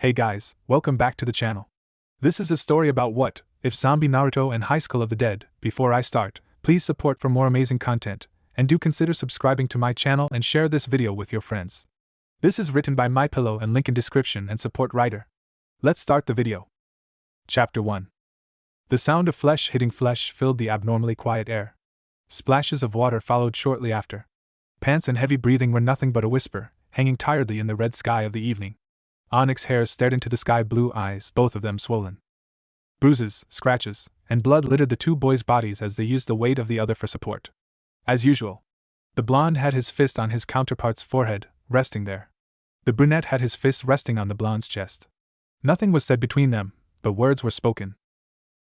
Hey guys, welcome back to the channel. This is a story about what if Zombie Naruto and Highschool of the Dead. Before I start, please support for more amazing content, and do consider subscribing to my channel and share this video with your friends. This is written by MyPillow and link in description and support writer. Let's start the video. Chapter 1. The sound of flesh hitting flesh filled the abnormally quiet air. Splashes of water followed shortly after. Pants and heavy breathing were nothing but a whisper, hanging tiredly in the red sky of the evening. Onyx hares stared into the sky blue eyes, both of them swollen. Bruises, scratches, and blood littered the two boys' bodies as they used the weight of the other for support. As usual, the blonde had his fist on his counterpart's forehead, resting there. The brunette had his fist resting on the blonde's chest. Nothing was said between them, but words were spoken.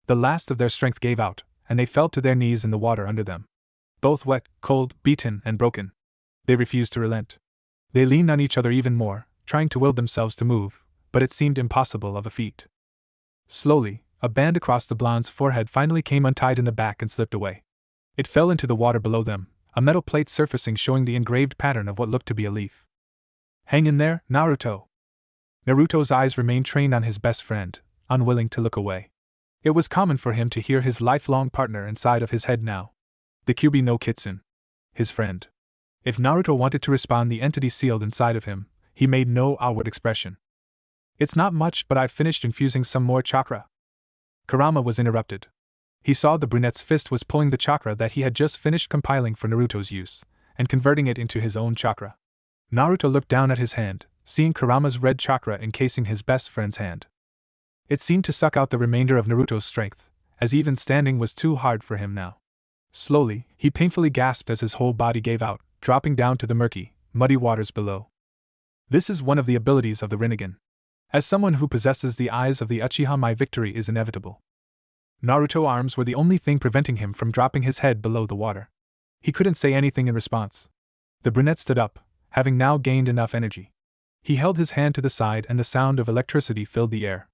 The last of their strength gave out, and they fell to their knees in the water under them. Both wet, cold, beaten, and broken. They refused to relent. They leaned on each other even more, trying to will themselves to move, but it seemed impossible of a feat. Slowly, a band across the blonde's forehead finally came untied in the back and slipped away. It fell into the water below them, a metal plate surfacing showing the engraved pattern of what looked to be a leaf. Hang in there, Naruto. Naruto's eyes remained trained on his best friend, unwilling to look away. It was common for him to hear his lifelong partner inside of his head now. The Kyuubi no Kitsune. His friend. If Naruto wanted to respond, the entity sealed inside of him, he made no outward expression. It's not much, but I've finished infusing some more chakra. Kurama was interrupted. He saw the brunette's fist was pulling the chakra that he had just finished compiling for Naruto's use, and converting it into his own chakra. Naruto looked down at his hand, seeing Kurama's red chakra encasing his best friend's hand. It seemed to suck out the remainder of Naruto's strength, as even standing was too hard for him now. Slowly, he painfully gasped as his whole body gave out, dropping down to the murky, muddy waters below. This is one of the abilities of the Rinnegan. As someone who possesses the eyes of the Uchiha, my victory is inevitable. Naruto's arms were the only thing preventing him from dropping his head below the water. He couldn't say anything in response. The brunette stood up, having now gained enough energy. He held his hand to the side and the sound of electricity filled the air.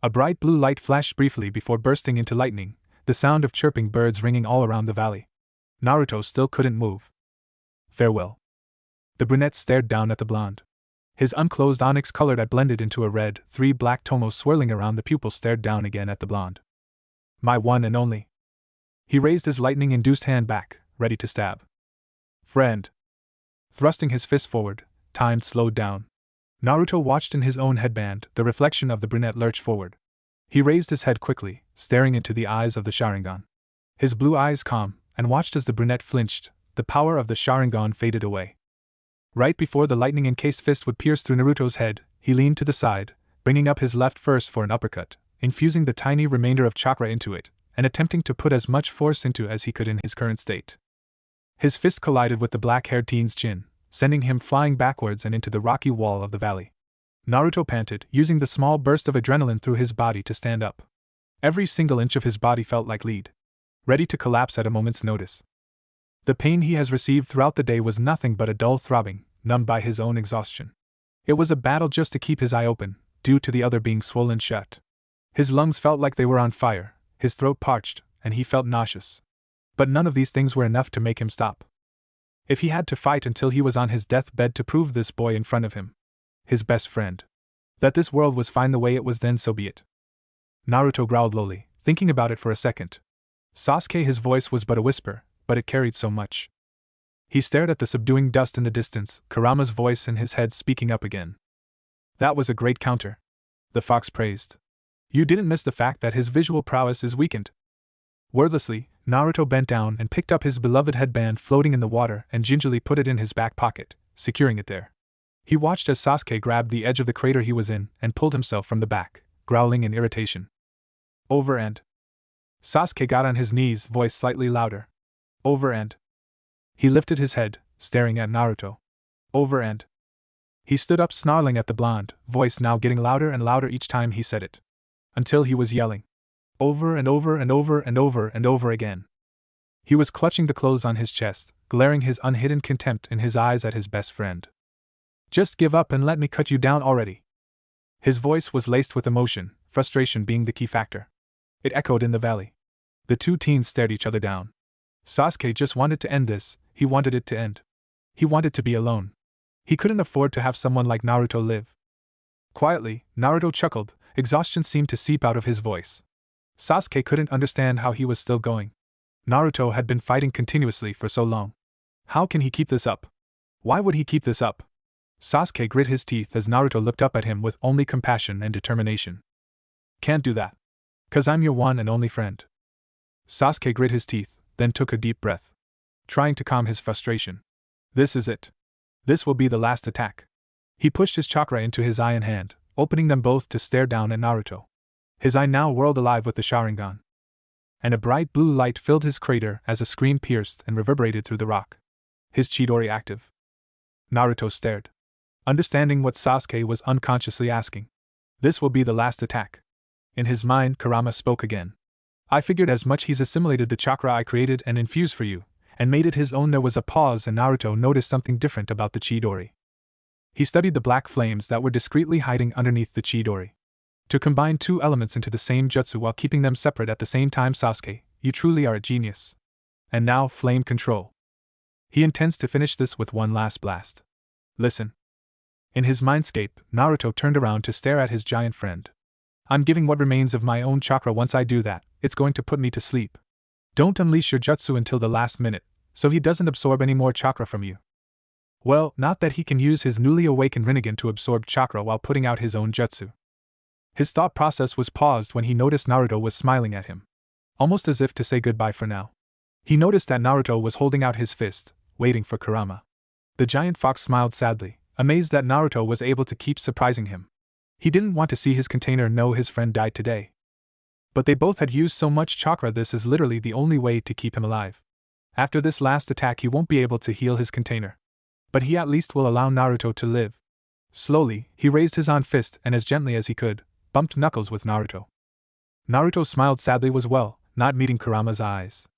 A bright blue light flashed briefly before bursting into lightning, the sound of chirping birds ringing all around the valley. Naruto still couldn't move. Farewell. The brunette stared down at the blonde. His unclosed onyx colored eye blended into a red, 3 black tomos swirling around the pupil stared down again at the blonde. My one and only. He raised his lightning-induced hand back, ready to stab. Friend. Thrusting his fist forward, time slowed down. Naruto watched in his own headband the reflection of the brunette lurch forward. He raised his head quickly, staring into the eyes of the Sharingan. His blue eyes calm, and watched as the brunette flinched, the power of the Sharingan faded away. Right before the lightning-encased fist would pierce through Naruto's head, he leaned to the side, bringing up his left fist for an uppercut, infusing the tiny remainder of chakra into it, and attempting to put as much force into as he could in his current state. His fist collided with the black-haired teen's chin, sending him flying backwards and into the rocky wall of the valley. Naruto panted, using the small burst of adrenaline through his body to stand up. Every single inch of his body felt like lead, ready to collapse at a moment's notice. The pain he has received throughout the day was nothing but a dull throbbing, numbed by his own exhaustion. It was a battle just to keep his eye open, due to the other being swollen shut. His lungs felt like they were on fire, his throat parched, and he felt nauseous. But none of these things were enough to make him stop. If he had to fight until he was on his deathbed to prove this boy in front of him, his best friend, that this world was fine the way it was, then so be it. Naruto growled lowly, thinking about it for a second. Sasuke, his voice was but a whisper, but it carried so much. He stared at the subduing dust in the distance, Kurama's voice in his head speaking up again. That was a great counter. The fox praised. You didn't miss the fact that his visual prowess is weakened. Wordlessly, Naruto bent down and picked up his beloved headband floating in the water and gingerly put it in his back pocket, securing it there. He watched as Sasuke grabbed the edge of the crater he was in and pulled himself from the back, growling in irritation. Over and. Sasuke got on his knees, voice slightly louder. Over and. He lifted his head, staring at Naruto. Over and. He stood up, snarling at the blonde, voice now getting louder and louder each time he said it. Until he was yelling. Over and over and over and over and over again. He was clutching the clothes on his chest, glaring his unhidden contempt in his eyes at his best friend. Just give up and let me cut you down already. His voice was laced with emotion, frustration being the key factor. It echoed in the valley. The two teens stared each other down. Sasuke just wanted to end this, he wanted it to end. He wanted to be alone. He couldn't afford to have someone like Naruto live. Quietly, Naruto chuckled. Exhaustion seemed to seep out of his voice. Sasuke couldn't understand how he was still going. Naruto had been fighting continuously for so long. How can he keep this up? Why would he keep this up? Sasuke grit his teeth as Naruto looked up at him with only compassion and determination. Can't do that. 'Cause I'm your one and only friend. Sasuke grit his teeth, then took a deep breath, trying to calm his frustration. This is it. This will be the last attack. He pushed his chakra into his eye and hand, opening them both to stare down at Naruto. His eye now whirled alive with the Sharingan. And a bright blue light filled his crater as a scream pierced and reverberated through the rock. His Chidori active. Naruto stared, understanding what Sasuke was unconsciously asking. This will be the last attack. In his mind, Kurama spoke again. I figured as much. He's assimilated the chakra I created and infused for you, and made it his own. There was a pause and Naruto noticed something different about the Chidori. He studied the black flames that were discreetly hiding underneath the Chidori. To combine two elements into the same jutsu while keeping them separate at the same time, Sasuke, you truly are a genius. And now, flame control. He intends to finish this with one last blast. Listen. In his mindscape, Naruto turned around to stare at his giant friend. I'm giving what remains of my own chakra. Once I do that, it's going to put me to sleep. Don't unleash your jutsu until the last minute, so he doesn't absorb any more chakra from you. Well, not that he can use his newly awakened Rinnegan to absorb chakra while putting out his own jutsu. His thought process was paused when he noticed Naruto was smiling at him, almost as if to say goodbye for now. He noticed that Naruto was holding out his fist, waiting for Kurama. The giant fox smiled sadly, amazed that Naruto was able to keep surprising him. He didn't want to see his container know his friend died today. But they both had used so much chakra, this is literally the only way to keep him alive. After this last attack, he won't be able to heal his container. But he at least will allow Naruto to live. Slowly, he raised his on fist and as gently as he could, bumped knuckles with Naruto. Naruto smiled sadly as well, not meeting Kurama's eyes.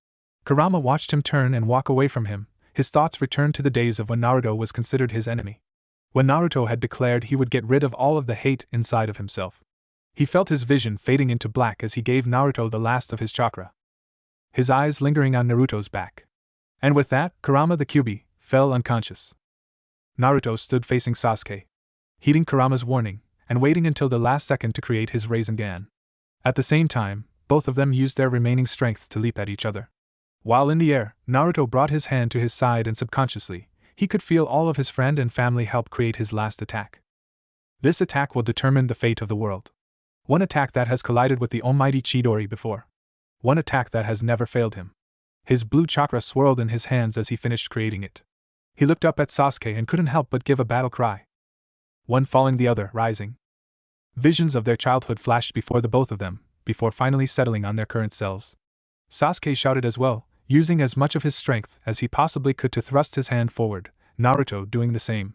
Kurama watched him turn and walk away from him. His thoughts returned to the days of when Naruto was considered his enemy. When Naruto had declared he would get rid of all of the hate inside of himself. He felt his vision fading into black as he gave Naruto the last of his chakra. His eyes lingering on Naruto's back. And with that, Kurama the Kyuubi fell unconscious. Naruto stood facing Sasuke, heeding Kurama's warning, and waiting until the last second to create his Rasengan. At the same time, both of them used their remaining strength to leap at each other. While in the air, Naruto brought his hand to his side and subconsciously, he could feel all of his friend and family help create his last attack. This attack will determine the fate of the world. One attack that has collided with the almighty Chidori before. One attack that has never failed him. His blue chakra swirled in his hands as he finished creating it. He looked up at Sasuke and couldn't help but give a battle cry. One falling, the other rising. Visions of their childhood flashed before the both of them, before finally settling on their current selves. Sasuke shouted as well, using as much of his strength as he possibly could to thrust his hand forward, Naruto doing the same.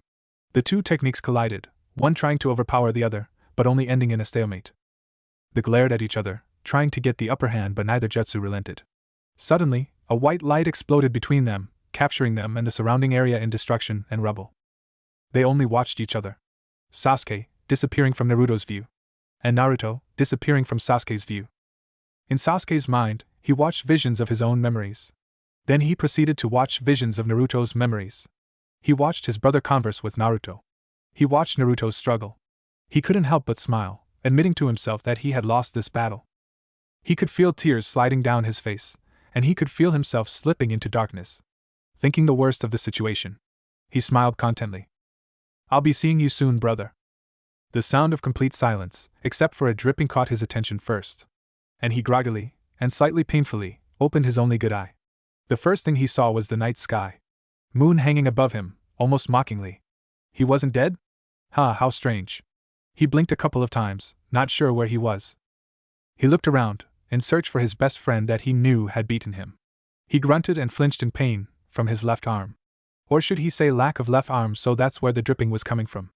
The two techniques collided, one trying to overpower the other, but only ending in a stalemate. They glared at each other, trying to get the upper hand, but neither jutsu relented. Suddenly, a white light exploded between them, capturing them and the surrounding area in destruction and rubble. They only watched each other. Sasuke, disappearing from Naruto's view. And Naruto, disappearing from Sasuke's view. In Sasuke's mind, he watched visions of his own memories. Then he proceeded to watch visions of Naruto's memories. He watched his brother converse with Naruto. He watched Naruto's struggle. He couldn't help but smile, admitting to himself that he had lost this battle. He could feel tears sliding down his face, and he could feel himself slipping into darkness. Thinking the worst of the situation, he smiled contently. I'll be seeing you soon, brother. The sound of complete silence, except for a dripping, caught his attention first. And he groggily, and slightly painfully, opened his only good eye. The first thing he saw was the night sky. Moon hanging above him, almost mockingly. He wasn't dead? How strange. He blinked a couple of times, not sure where he was. He looked around, in search for his best friend that he knew had beaten him. He grunted and flinched in pain, from his left arm. Or should he say lack of left arm, so that's where the dripping was coming from.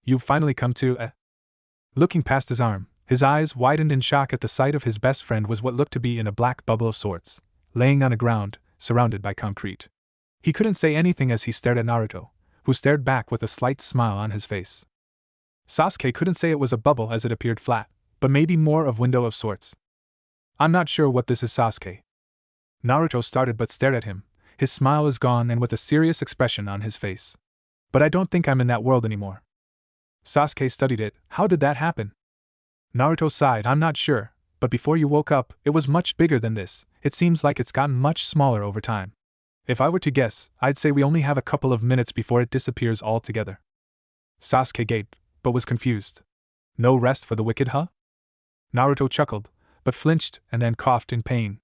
You've finally come to, Looking past his arm, his eyes widened in shock at the sight of his best friend was what looked to be in a black bubble of sorts, laying on the ground, surrounded by concrete. He couldn't say anything as he stared at Naruto, who stared back with a slight smile on his face. Sasuke couldn't say it was a bubble as it appeared flat, but maybe more of window of sorts. I'm not sure what this is, Sasuke. Naruto started but stared at him. His smile is gone and with a serious expression on his face. But I don't think I'm in that world anymore. Sasuke studied it. How did that happen? Naruto sighed. I'm not sure, but before you woke up, it was much bigger than this. It seems like it's gotten much smaller over time. If I were to guess, I'd say we only have a couple of minutes before it disappears altogether. Sasuke gaped, but was confused. No rest for the wicked, huh? Naruto chuckled, but flinched and then coughed in pain.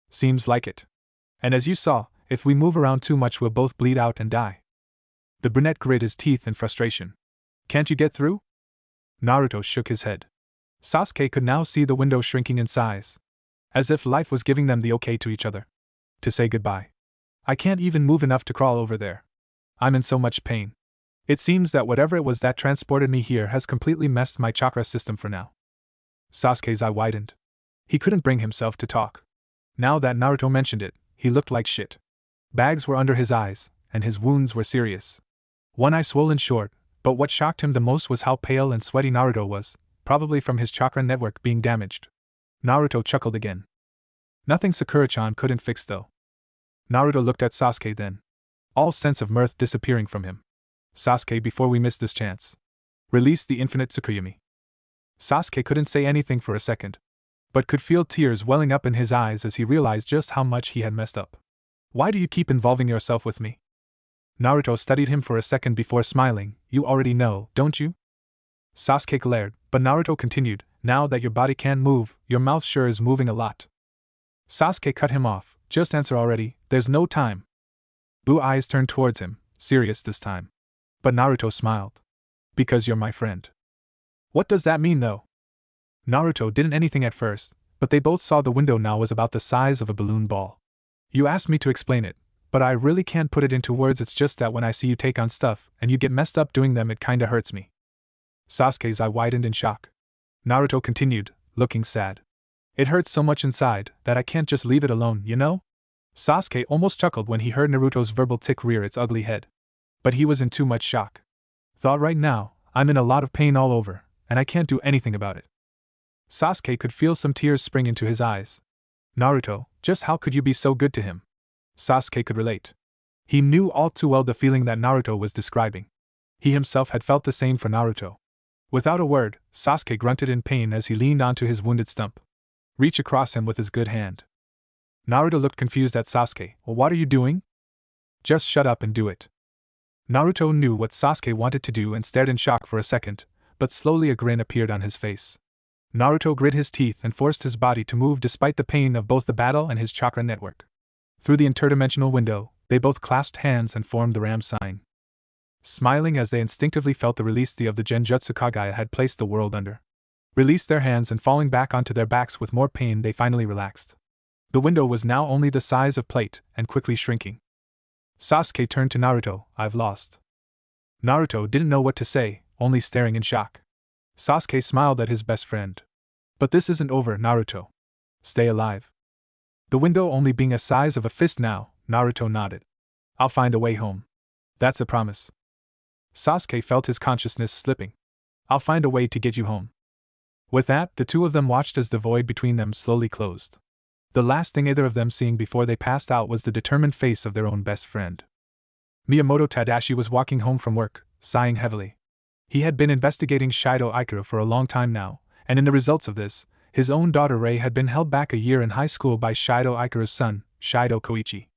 Seems like it. And as you saw, if we move around too much we'll both bleed out and die. The brunette grit his teeth in frustration. Can't you get through? Naruto shook his head. Sasuke could now see the window shrinking in size. As if life was giving them the okay to each other. To say goodbye. I can't even move enough to crawl over there. I'm in so much pain. It seems that whatever it was that transported me here has completely messed my chakra system for now. Sasuke's eye widened. He couldn't bring himself to talk. Now that Naruto mentioned it, he looked like shit. Bags were under his eyes, and his wounds were serious. One eye swollen short, but what shocked him the most was how pale and sweaty Naruto was, probably from his chakra network being damaged. Naruto chuckled again. Nothing Sakura-chan couldn't fix though. Naruto looked at Sasuke then. All sense of mirth disappearing from him. Sasuke, before we miss this chance. Release the infinite Tsukuyami. Sasuke couldn't say anything for a second, but could feel tears welling up in his eyes as he realized just how much he had messed up. Why do you keep involving yourself with me? Naruto studied him for a second before smiling. You already know, don't you? Sasuke glared, but Naruto continued, now that your body can't move, your mouth sure is moving a lot. Sasuke cut him off, just answer already, there's no time. Blue eyes turned towards him, serious this time. But Naruto smiled. Because you're my friend. What does that mean though? Naruto didn't anything at first, but they both saw the window now was about the size of a balloon ball. You asked me to explain it, but I really can't put it into words. It's just that when I see you take on stuff, and you get messed up doing them, it kinda hurts me. Sasuke's eye widened in shock. Naruto continued, looking sad. It hurts so much inside, that I can't just leave it alone, you know? Sasuke almost chuckled when he heard Naruto's verbal tick rear its ugly head. But he was in too much shock. Thought right now, I'm in a lot of pain all over, and I can't do anything about it. Sasuke could feel some tears spring into his eyes. Naruto, just how could you be so good to him? Sasuke could relate. He knew all too well the feeling that Naruto was describing. He himself had felt the same for Naruto. Without a word, Sasuke grunted in pain as he leaned onto his wounded stump. Reach across him with his good hand. Naruto looked confused at Sasuke. Well, what are you doing? Just shut up and do it. Naruto knew what Sasuke wanted to do and stared in shock for a second, but slowly a grin appeared on his face. Naruto grit his teeth and forced his body to move despite the pain of both the battle and his chakra network. Through the interdimensional window, they both clasped hands and formed the ram sign. Smiling as they instinctively felt the release of the Genjutsu Kagaya had placed the world under. Released their hands and falling back onto their backs with more pain, they finally relaxed. The window was now only the size of plate and quickly shrinking. Sasuke turned to Naruto. I've lost. Naruto didn't know what to say, only staring in shock. Sasuke smiled at his best friend. But this isn't over, Naruto. Stay alive. The window only being a size of a fist now, Naruto nodded. I'll find a way home. That's a promise. Sasuke felt his consciousness slipping. I'll find a way to get you home. With that, the two of them watched as the void between them slowly closed. The last thing either of them seeing before they passed out was the determined face of their own best friend. Miyamoto Tadashi was walking home from work, sighing heavily. He had been investigating Shido Ikura for a long time now, and in the results of this, his own daughter Rei had been held back a year in high school by Shido Ikura's son, Shido Koichi.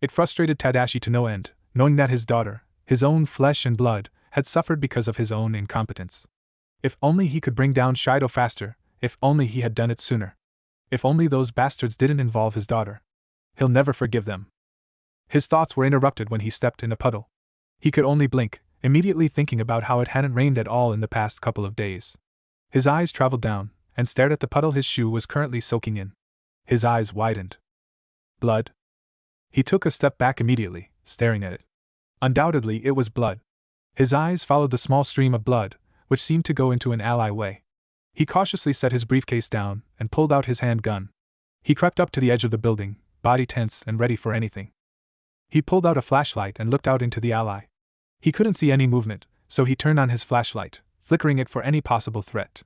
It frustrated Tadashi to no end, knowing that his daughter, his own flesh and blood, had suffered because of his own incompetence. If only he could bring down Shido faster, if only he had done it sooner. If only those bastards didn't involve his daughter. He'll never forgive them. His thoughts were interrupted when he stepped in a puddle. He could only blink, immediately thinking about how it hadn't rained at all in the past couple of days. His eyes traveled down, and stared at the puddle his shoe was currently soaking in. His eyes widened. Blood? He took a step back immediately, staring at it. Undoubtedly it was blood. His eyes followed the small stream of blood, which seemed to go into an alleyway. He cautiously set his briefcase down and pulled out his handgun. He crept up to the edge of the building, body tense and ready for anything. He pulled out a flashlight and looked out into the alley. He couldn't see any movement, so he turned on his flashlight, flickering it for any possible threat.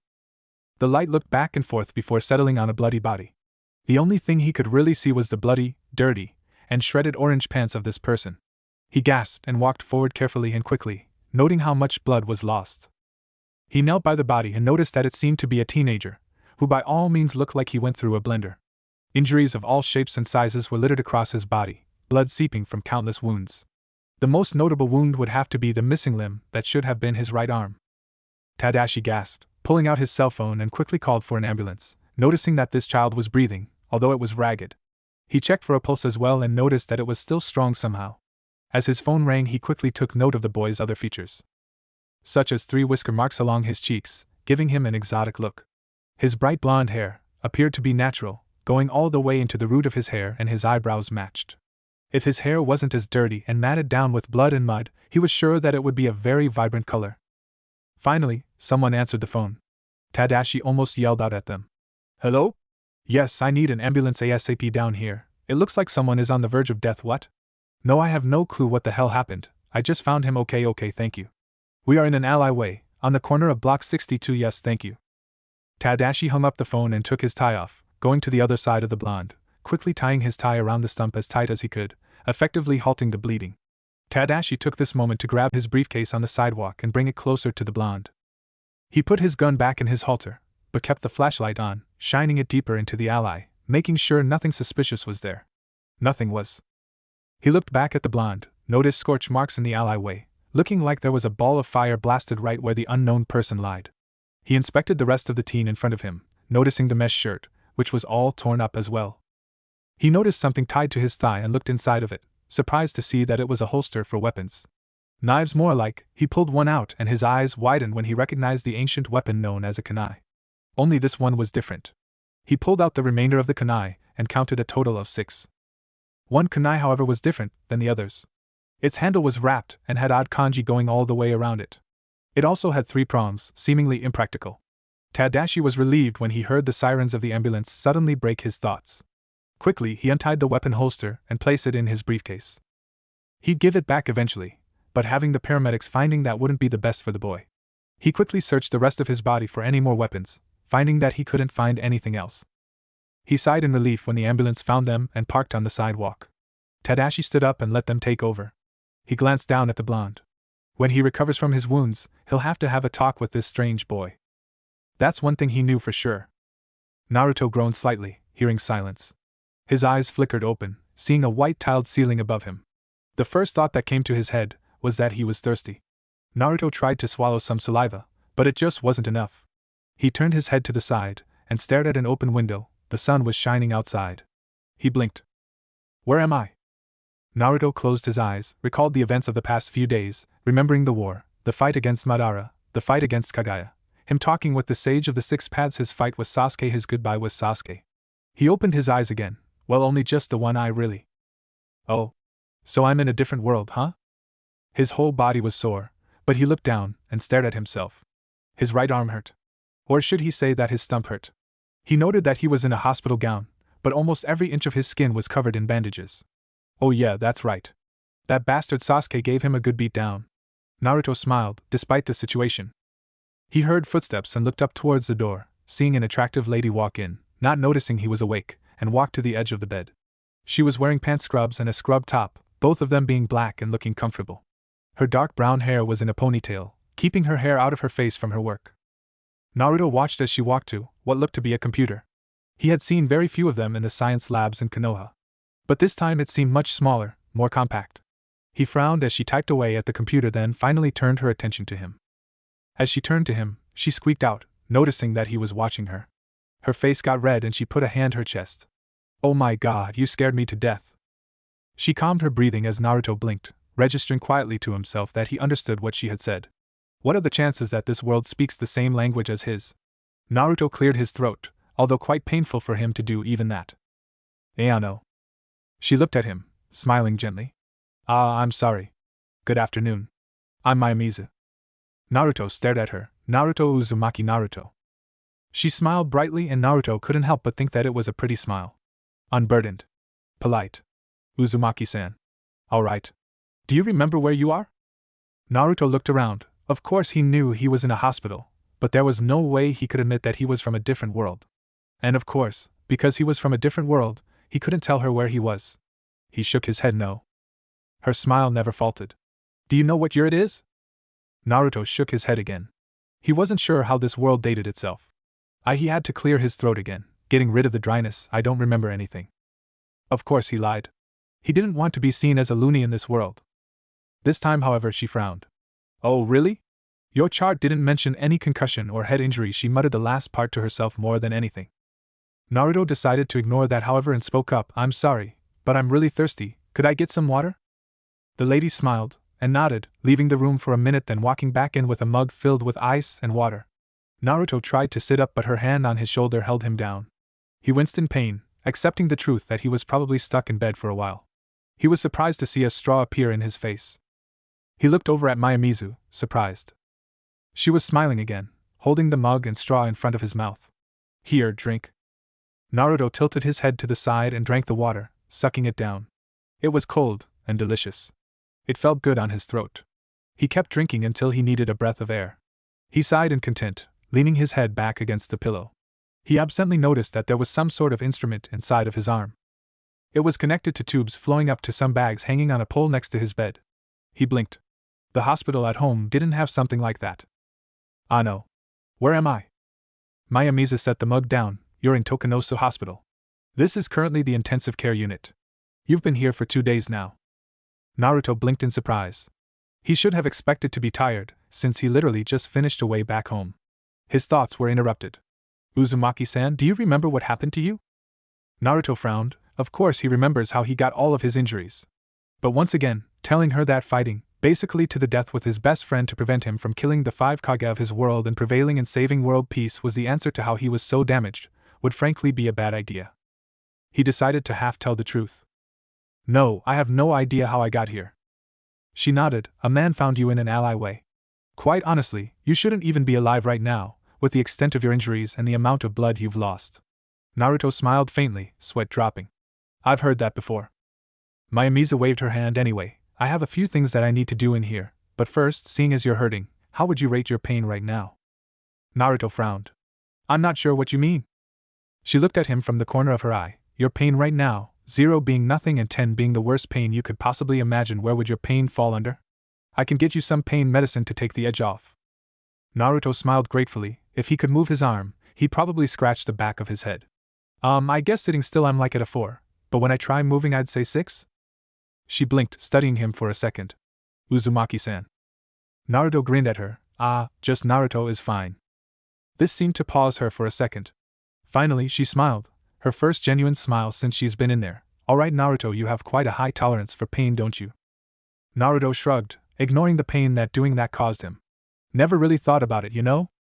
The light looked back and forth before settling on a bloody body. The only thing he could really see was the bloody, dirty, and shredded orange pants of this person. He gasped and walked forward carefully and quickly, noting how much blood was lost. He knelt by the body and noticed that it seemed to be a teenager, who by all means looked like he went through a blender. Injuries of all shapes and sizes were littered across his body, blood seeping from countless wounds. The most notable wound would have to be the missing limb that should have been his right arm. Tadashi gasped, pulling out his cell phone and quickly called for an ambulance, noticing that this child was breathing, although it was ragged. He checked for a pulse as well and noticed that it was still strong somehow. As his phone rang, he quickly took note of the boy's other features, such as 3 whisker marks along his cheeks, giving him an exotic look. His bright blonde hair appeared to be natural, going all the way into the root of his hair, and his eyebrows matched. If his hair wasn't as dirty and matted down with blood and mud, he was sure that it would be a very vibrant color. Finally, someone answered the phone. Tadashi almost yelled out at them. "Hello? Yes, I need an ambulance ASAP down here. It looks like someone is on the verge of death." "What? No, I have no clue what the hell happened. I just found him." Okay, thank you. "We are in an alleyway, on the corner of block 62, yes, thank you." Tadashi hung up the phone and took his tie off, going to the other side of the blonde, quickly tying his tie around the stump as tight as he could, effectively halting the bleeding. Tadashi took this moment to grab his briefcase on the sidewalk and bring it closer to the blonde. He put his gun back in his holster, but kept the flashlight on, shining it deeper into the alley, making sure nothing suspicious was there. Nothing was. He looked back at the blonde, noticed scorch marks in the alleyway, looking like there was a ball of fire blasted right where the unknown person lied. He inspected the rest of the teen in front of him, noticing the mesh shirt, which was all torn up as well. He noticed something tied to his thigh and looked inside of it, surprised to see that it was a holster for weapons. Knives more like. He pulled one out and his eyes widened when he recognized the ancient weapon known as a kunai. Only this one was different. He pulled out the remainder of the kunai and counted a total of 6. One kunai, however, was different than the others. Its handle was wrapped and had odd kanji going all the way around it. It also had 3 prongs, seemingly impractical. Tadashi was relieved when he heard the sirens of the ambulance suddenly break his thoughts. Quickly, he untied the weapon holster and placed it in his briefcase. He'd give it back eventually, but having the paramedics finding that wouldn't be the best for the boy. He quickly searched the rest of his body for any more weapons, finding that he couldn't find anything else. He sighed in relief when the ambulance found them and parked on the sidewalk. Tadashi stood up and let them take over. He glanced down at the blonde. When he recovers from his wounds, he'll have to have a talk with this strange boy. That's one thing he knew for sure. Naruto groaned slightly, hearing silence. His eyes flickered open, seeing a white-tiled ceiling above him. The first thought that came to his head was that he was thirsty. Naruto tried to swallow some saliva, but it just wasn't enough. He turned his head to the side and stared at an open window. The sun was shining outside. He blinked. Where am I? Naruto closed his eyes, recalled the events of the past few days, remembering the war, the fight against Madara, the fight against Kagaya, him talking with the Sage of the Six Paths, his fight with Sasuke, his goodbye with Sasuke. He opened his eyes again. Well, only just the one eye, really. Oh. So I'm in a different world, huh? His whole body was sore, but he looked down and stared at himself. His right arm hurt. Or should he say that his stump hurt? He noted that he was in a hospital gown, but almost every inch of his skin was covered in bandages. Oh yeah, that's right. That bastard Sasuke gave him a good beat down. Naruto smiled, despite the situation. He heard footsteps and looked up towards the door, seeing an attractive lady walk in, not noticing he was awake, and walked to the edge of the bed. She was wearing pants scrubs and a scrub top, both of them being black and looking comfortable. Her dark brown hair was in a ponytail, keeping her hair out of her face from her work. Naruto watched as she walked to what looked to be a computer. He had seen very few of them in the science labs in Konoha. But this time it seemed much smaller, more compact. He frowned as she typed away at the computer, then finally turned her attention to him. As she turned to him, she squeaked out, noticing that he was watching her. Her face got red and she put a hand to her chest. Oh my god, you scared me to death. She calmed her breathing as Naruto blinked, registering quietly to himself that he understood what she had said. What are the chances that this world speaks the same language as his? Naruto cleared his throat, although quite painful for him to do even that. Ayano. She looked at him, smiling gently. I'm sorry. Good afternoon. I'm Mayamizu. Naruto stared at her. Naruto Uzumaki Naruto. She smiled brightly and Naruto couldn't help but think that it was a pretty smile. Unburdened. Polite. Uzumaki-san. Alright. Do you remember where you are? Naruto looked around. Of course he knew he was in a hospital, but there was no way he could admit that he was from a different world. And of course, because he was from a different world, he couldn't tell her where he was. He shook his head no. Her smile never faltered. Do you know what year it is? Naruto shook his head again. He wasn't sure how this world dated itself. He had to clear his throat again, getting rid of the dryness. I don't remember anything. Of course he lied. He didn't want to be seen as a loony in this world. This time, however, she frowned. Oh, really? Your chart didn't mention any concussion or head injury. She muttered the last part to herself more than anything. Naruto decided to ignore that, however, and spoke up. I'm sorry, but I'm really thirsty. Could I get some water? The lady smiled and nodded, leaving the room for a minute, then walking back in with a mug filled with ice and water. Naruto tried to sit up, but her hand on his shoulder held him down. He winced in pain, accepting the truth that he was probably stuck in bed for a while. He was surprised to see a straw appear in his face. He looked over at Mayamizu, surprised. She was smiling again, holding the mug and straw in front of his mouth. Here, drink. Naruto tilted his head to the side and drank the water, sucking it down. It was cold and delicious. It felt good on his throat. He kept drinking until he needed a breath of air. He sighed in content, leaning his head back against the pillow. He absently noticed that there was some sort of instrument inside of his arm. It was connected to tubes flowing up to some bags hanging on a pole next to his bed. He blinked. The hospital at home didn't have something like that. Ah no. Where am I? Mayamizu set the mug down. You're in Tokunosu Hospital. This is currently the intensive care unit. You've been here for 2 days now. Naruto blinked in surprise. He should have expected to be tired, since he literally just finished away back home. His thoughts were interrupted. Uzumaki-san, do you remember what happened to you? Naruto frowned. Of course he remembers how he got all of his injuries. But once again, telling her that fighting, basically to the death with his best friend to prevent him from killing the 5 Kage of his world and prevailing in saving world peace was the answer to how he was so damaged, would frankly be a bad idea. He decided to half tell the truth. No, I have no idea how I got here. She nodded. A man found you in an alleyway. Quite honestly, you shouldn't even be alive right now, with the extent of your injuries and the amount of blood you've lost. Naruto smiled faintly, sweat dropping. I've heard that before. Mayamizu waved her hand. Anyway, I have a few things that I need to do in here, but first, seeing as you're hurting, how would you rate your pain right now? Naruto frowned. I'm not sure what you mean. She looked at him from the corner of her eye. Your pain right now, 0 being nothing and 10 being the worst pain you could possibly imagine. Where would your pain fall under? I can get you some pain medicine to take the edge off. Naruto smiled gratefully. If he could move his arm, he'd probably scratch the back of his head. I guess sitting still I'm like at a 4, but when I try moving I'd say 6? She blinked, studying him for a second. Uzumaki-san. Naruto grinned at her. Just Naruto is fine. This seemed to pause her for a second. Finally, she smiled, her first genuine smile since she's been in there. Alright Naruto, you have quite a high tolerance for pain, don't you? Naruto shrugged, ignoring the pain that doing that caused him. Never really thought about it, you know?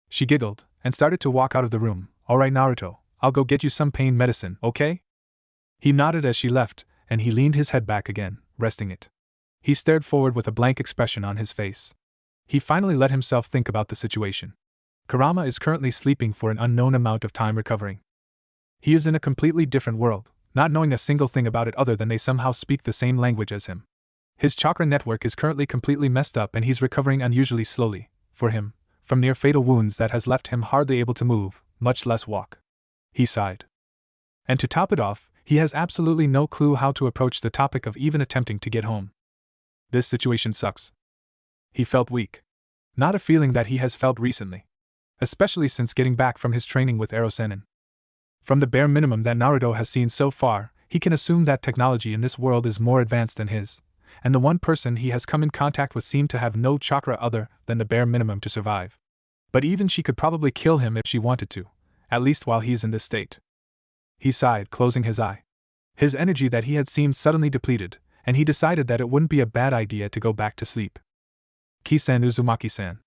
She giggled, and started to walk out of the room. Alright Naruto, I'll go get you some pain medicine, okay? He nodded as she left, and he leaned his head back again, resting it. He stared forward with a blank expression on his face. He finally let himself think about the situation. Kurama is currently sleeping for an unknown amount of time recovering. He is in a completely different world, not knowing a single thing about it other than they somehow speak the same language as him. His chakra network is currently completely messed up and he's recovering unusually slowly, for him, from near fatal wounds that has left him hardly able to move, much less walk. He sighed. And to top it off, he has absolutely no clue how to approach the topic of even attempting to get home. This situation sucks. He felt weak. Not a feeling that he has felt recently. Especially since getting back from his training with Erosenin. From the bare minimum that Naruto has seen so far, he can assume that technology in this world is more advanced than his, and the one person he has come in contact with seemed to have no chakra other than the bare minimum to survive. But even she could probably kill him if she wanted to, at least while he's in this state. He sighed, closing his eye. His energy that he had seemed suddenly depleted, and he decided that it wouldn't be a bad idea to go back to sleep. Kisen Uzumaki-san.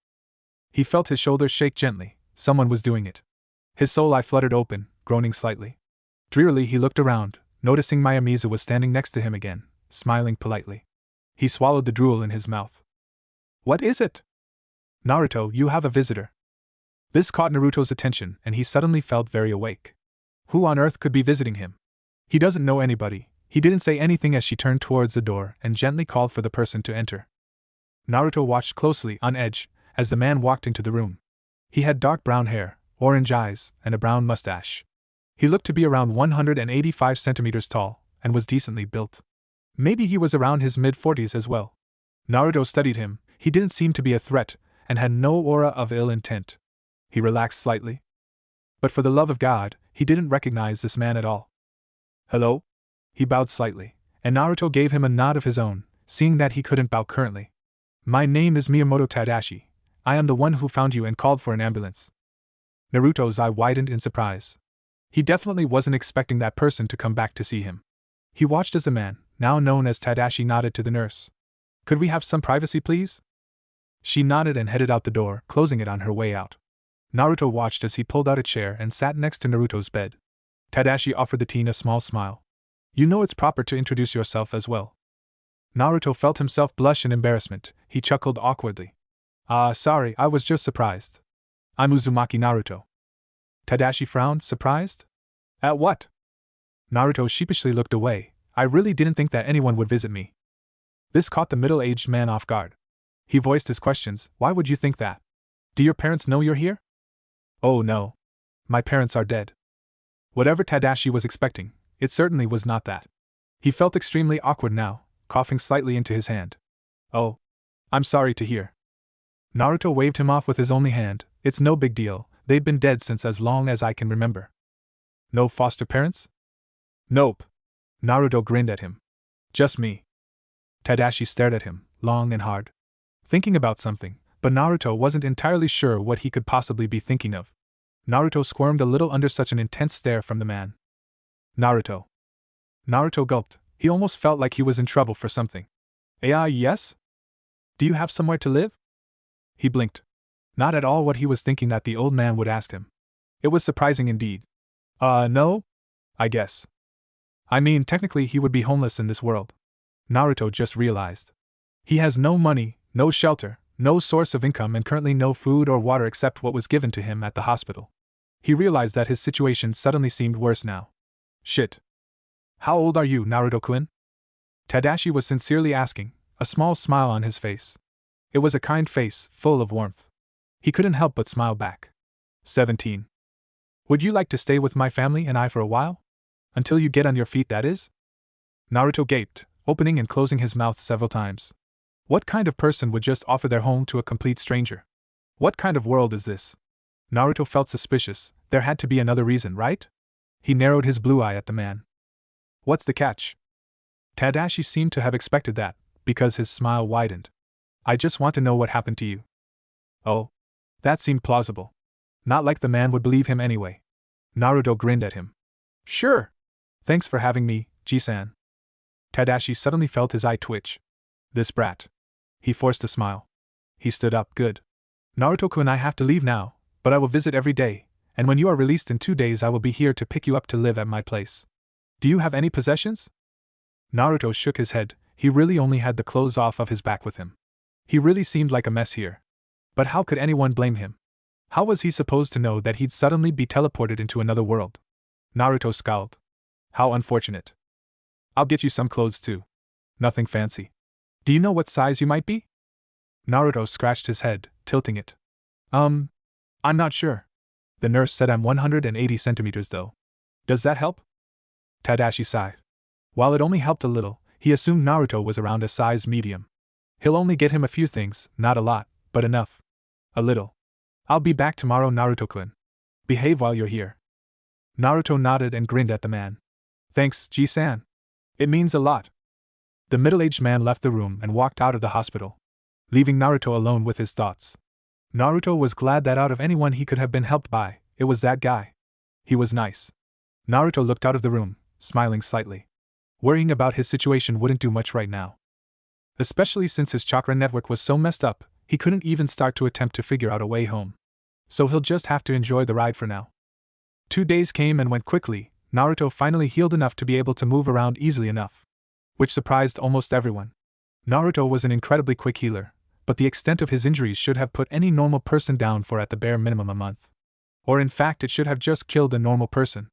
He felt his shoulders shake gently. Someone was doing it. His soul eye fluttered open, groaning slightly. Drearily he looked around, noticing Mayamizu was standing next to him again, smiling politely. He swallowed the drool in his mouth. What is it? Naruto, you have a visitor. This caught Naruto's attention, and he suddenly felt very awake. Who on earth could be visiting him? He doesn't know anybody. He didn't say anything as she turned towards the door and gently called for the person to enter. Naruto watched closely, on edge, as the man walked into the room. He had dark brown hair, orange eyes, and a brown mustache. He looked to be around 185 centimeters tall, and was decently built. Maybe he was around his mid-40s as well. Naruto studied him. He didn't seem to be a threat, and had no aura of ill intent. He relaxed slightly. But for the love of God, he didn't recognize this man at all. "Hello?" He bowed slightly, and Naruto gave him a nod of his own, seeing that he couldn't bow currently. "My name is Miyamoto Tadashi. I am the one who found you and called for an ambulance." Naruto's eye widened in surprise. He definitely wasn't expecting that person to come back to see him. He watched as the man, now known as Tadashi, nodded to the nurse. "Could we have some privacy, please?" She nodded and headed out the door, closing it on her way out. Naruto watched as he pulled out a chair and sat next to Naruto's bed. Tadashi offered the teen a small smile. "You know it's proper to introduce yourself as well." Naruto felt himself blush in embarrassment. He chuckled awkwardly. Sorry, I was just surprised. I'm Uzumaki Naruto." Tadashi frowned, surprised? "At what?" Naruto sheepishly looked away. "I really didn't think that anyone would visit me." This caught the middle-aged man off guard. He voiced his questions. "Why would you think that? Do your parents know you're here?" "Oh no. My parents are dead." Whatever Tadashi was expecting, it certainly was not that. He felt extremely awkward now, coughing slightly into his hand. "Oh. I'm sorry to hear." Naruto waved him off with his only hand. "It's no big deal, they've been dead since as long as I can remember." "No foster parents?" "Nope." Naruto grinned at him. "Just me." Tadashi stared at him, long and hard, thinking about something, but Naruto wasn't entirely sure what he could possibly be thinking of. Naruto squirmed a little under such an intense stare from the man. "Naruto." Naruto gulped. He almost felt like he was in trouble for something. Yes? Do you have somewhere to live?" He blinked. Not at all what he was thinking that the old man would ask him. It was surprising indeed. No? I guess. I mean, technically he would be homeless in this world. Naruto just realized. He has no money, no shelter, no source of income, and currently no food or water except what was given to him at the hospital. He realized that his situation suddenly seemed worse now. Shit. "How old are you, Naruto-kun?" Tadashi was sincerely asking, a small smile on his face. It was a kind face, full of warmth. He couldn't help but smile back. 17. "Would you like to stay with my family and I for a while? Until you get on your feet, that is?" Naruto gaped, opening and closing his mouth several times. What kind of person would just offer their home to a complete stranger? What kind of world is this? Naruto felt suspicious. There had to be another reason, right? He narrowed his blue eye at the man. "What's the catch?" Tadashi seemed to have expected that, because his smile widened. "I just want to know what happened to you." Oh. That seemed plausible. Not like the man would believe him anyway. Naruto grinned at him. "Sure. Thanks for having me, Ji-san." Tadashi suddenly felt his eye twitch. This brat. He forced a smile. He stood up. "Good. Naruto-kun, I have to leave now, but I will visit every day, and when you are released in 2 days I will be here to pick you up to live at my place. Do you have any possessions?" Naruto shook his head. He really only had the clothes off of his back with him. He really seemed like a mess here. But how could anyone blame him? How was he supposed to know that he'd suddenly be teleported into another world? Naruto scowled. "How unfortunate. I'll get you some clothes too. Nothing fancy. Do you know what size you might be?" Naruto scratched his head, tilting it. I'm not sure. The nurse said I'm 180 centimeters though. Does that help?" Tadashi sighed. While it only helped a little, he assumed Naruto was around a size medium. He'll only get him a few things, not a lot, but enough. A little. "I'll be back tomorrow, Naruto-kun. Behave while you're here." Naruto nodded and grinned at the man. "Thanks, Ji-san. It means a lot." The middle-aged man left the room and walked out of the hospital, leaving Naruto alone with his thoughts. Naruto was glad that out of anyone he could have been helped by, it was that guy. He was nice. Naruto looked out of the room, smiling slightly. Worrying about his situation wouldn't do much right now. Especially since his chakra network was so messed up, he couldn't even start to attempt to figure out a way home. So he'll just have to enjoy the ride for now. 2 days came and went quickly. Naruto finally healed enough to be able to move around easily enough, which surprised almost everyone. Naruto was an incredibly quick healer, but the extent of his injuries should have put any normal person down for at the bare minimum a month. Or in fact it should have just killed a normal person.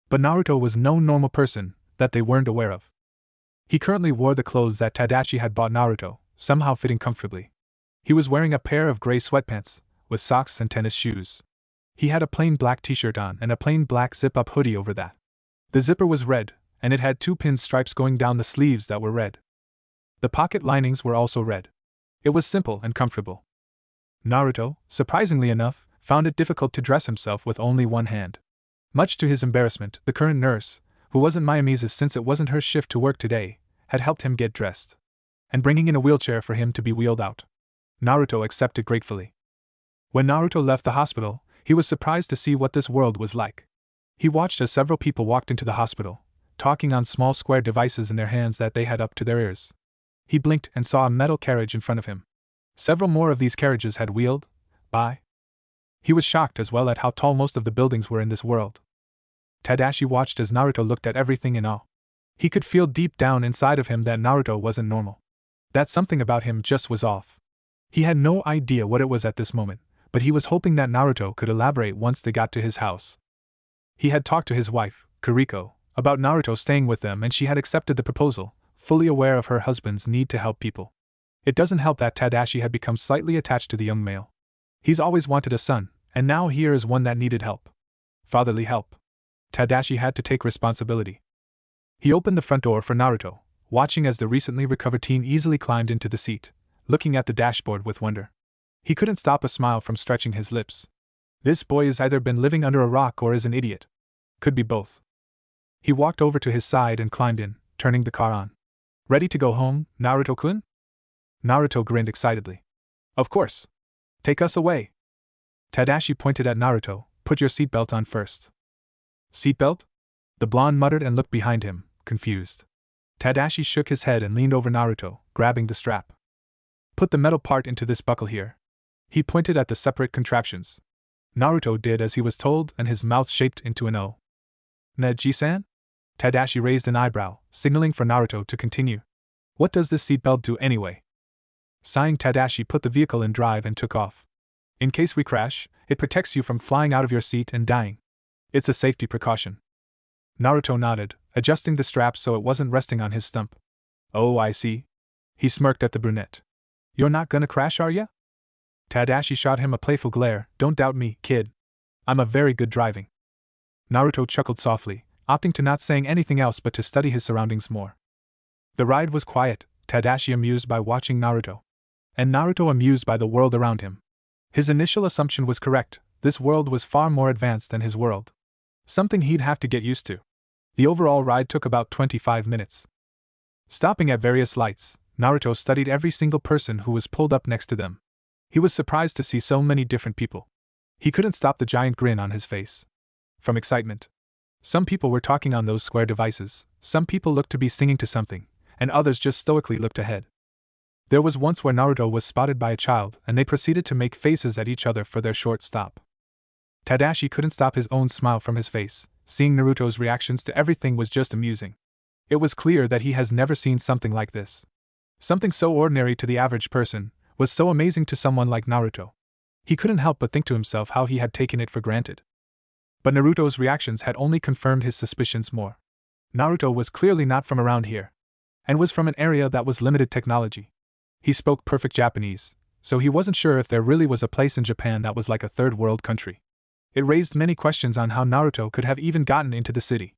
But Naruto was no normal person that they weren't aware of. He currently wore the clothes that Tadashi had bought Naruto, somehow fitting comfortably. He was wearing a pair of gray sweatpants, with socks and tennis shoes. He had a plain black t-shirt on and a plain black zip-up hoodie over that. The zipper was red, and it had 2 pin stripes going down the sleeves that were red. The pocket linings were also red. It was simple and comfortable. Naruto, surprisingly enough, found it difficult to dress himself with only one hand. Much to his embarrassment, the current nurse, who wasn't Miami's since it wasn't her shift to work today, had helped him get dressed. And bringing in a wheelchair for him to be wheeled out. Naruto accepted gratefully. When Naruto left the hospital, he was surprised to see what this world was like. He watched as several people walked into the hospital, talking on small square devices in their hands that they had up to their ears. He blinked and saw a metal carriage in front of him. Several more of these carriages had wheeled by. He was shocked as well at how tall most of the buildings were in this world. Tadashi watched as Naruto looked at everything in awe. He could feel deep down inside of him that Naruto wasn't normal. That something about him just was off. He had no idea what it was at this moment, but he was hoping that Naruto could elaborate once they got to his house. He had talked to his wife, Kuriko, about Naruto staying with them and she had accepted the proposal, fully aware of her husband's need to help people. It doesn't help that Tadashi had become slightly attached to the young male. He's always wanted a son, and now here is one that needed help. Fatherly help. Tadashi had to take responsibility. He opened the front door for Naruto, watching as the recently recovered teen easily climbed into the seat, looking at the dashboard with wonder. He couldn't stop a smile from stretching his lips. This boy has either been living under a rock or is an idiot. Could be both. He walked over to his side and climbed in, turning the car on. Ready to go home, Naruto-kun? Naruto grinned excitedly. Of course. Take us away. Tadashi pointed at Naruto. Put your seatbelt on first. Seatbelt? The blonde muttered and looked behind him, confused. Tadashi shook his head and leaned over Naruto, grabbing the strap. Put the metal part into this buckle here. He pointed at the separate contraptions. Naruto did as he was told and his mouth shaped into an O. Neji-san? Tadashi raised an eyebrow, signaling for Naruto to continue. What does this seatbelt do anyway? Sighing, Tadashi put the vehicle in drive and took off. In case we crash, it protects you from flying out of your seat and dying. It's a safety precaution. Naruto nodded, adjusting the strap so it wasn't resting on his stump. Oh, I see. He smirked at the brunette. You're not gonna crash, are ya? Tadashi shot him a playful glare. Don't doubt me, kid. I'm a very good driving. Naruto chuckled softly, opting to not saying anything else but to study his surroundings more. The ride was quiet, Tadashi amused by watching Naruto. And Naruto amused by the world around him. His initial assumption was correct, this world was far more advanced than his world. Something he'd have to get used to. The overall ride took about 25 minutes. Stopping at various lights, Naruto studied every single person who was pulled up next to them. He was surprised to see so many different people. He couldn't stop the giant grin on his face. From excitement. Some people were talking on those square devices, some people looked to be singing to something, and others just stoically looked ahead. There was once where Naruto was spotted by a child and they proceeded to make faces at each other for their short stop. Tadashi couldn't stop his own smile from his face. Seeing Naruto's reactions to everything was just amusing. It was clear that he has never seen something like this. Something so ordinary to the average person was so amazing to someone like Naruto. He couldn't help but think to himself how he had taken it for granted. But Naruto's reactions had only confirmed his suspicions more. Naruto was clearly not from around here, and was from an area that was limited technology. He spoke perfect Japanese, so he wasn't sure if there really was a place in Japan that was like a third world country. It raised many questions on how Naruto could have even gotten into the city.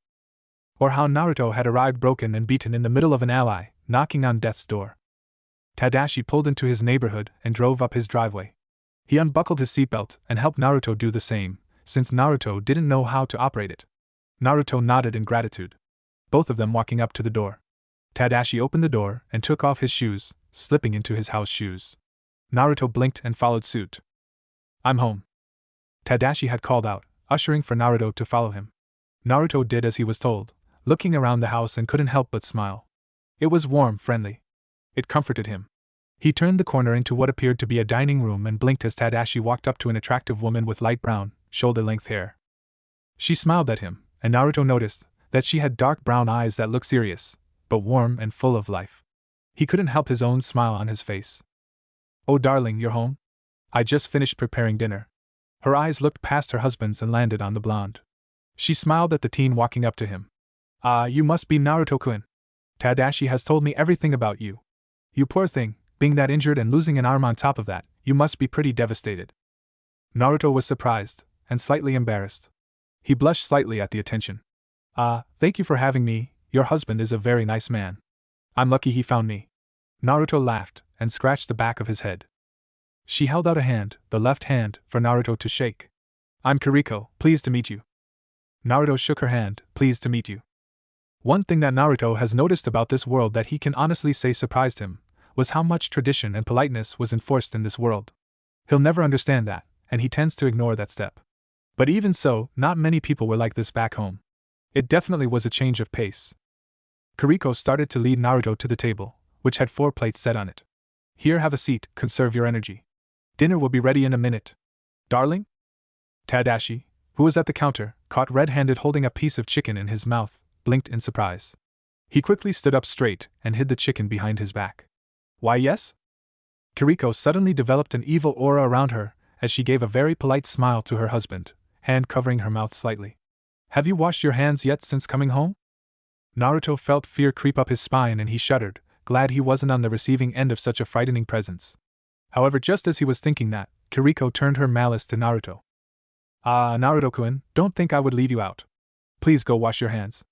Or how Naruto had arrived broken and beaten in the middle of an alley, knocking on death's door. Tadashi pulled into his neighborhood and drove up his driveway. He unbuckled his seatbelt and helped Naruto do the same, since Naruto didn't know how to operate it. Naruto nodded in gratitude. Both of them walking up to the door. Tadashi opened the door and took off his shoes, slipping into his house shoes. Naruto blinked and followed suit. I'm home. Tadashi had called out, ushering for Naruto to follow him. Naruto did as he was told, looking around the house and couldn't help but smile. It was warm, friendly. It comforted him. He turned the corner into what appeared to be a dining room and blinked as Tadashi walked up to an attractive woman with light brown, shoulder-length hair. She smiled at him, and Naruto noticed that she had dark brown eyes that looked serious, but warm and full of life. He couldn't help his own smile on his face. Oh darling, you're home? I just finished preparing dinner. Her eyes looked past her husband's and landed on the blonde. She smiled at the teen walking up to him. Ah, you must be Naruto-kun. Tadashi has told me everything about you. You poor thing, being that injured and losing an arm on top of that, you must be pretty devastated. Naruto was surprised, and slightly embarrassed. He blushed slightly at the attention. Ah, thank you for having me, your husband is a very nice man. I'm lucky he found me. Naruto laughed, and scratched the back of his head. She held out a hand, the left hand, for Naruto to shake. I'm Kiriko, pleased to meet you. Naruto shook her hand, pleased to meet you. One thing that Naruto has noticed about this world that he can honestly say surprised him, was how much tradition and politeness was enforced in this world. He'll never understand that, and he tends to ignore that step. But even so, not many people were like this back home. It definitely was a change of pace. Kiriko started to lead Naruto to the table, which had 4 plates set on it. Here, have a seat, conserve your energy. Dinner will be ready in a minute. Darling? Tadashi, who was at the counter, caught red-handed holding a piece of chicken in his mouth, blinked in surprise. He quickly stood up straight and hid the chicken behind his back. Why yes? Kiriko suddenly developed an evil aura around her as she gave a very polite smile to her husband, hand covering her mouth slightly. Have you washed your hands yet since coming home? Naruto felt fear creep up his spine and he shuddered, glad he wasn't on the receiving end of such a frightening presence. However, just as he was thinking that, Kiriko turned her malice to Naruto. Naruto-kun, don't think I would leave you out. Please go wash your hands.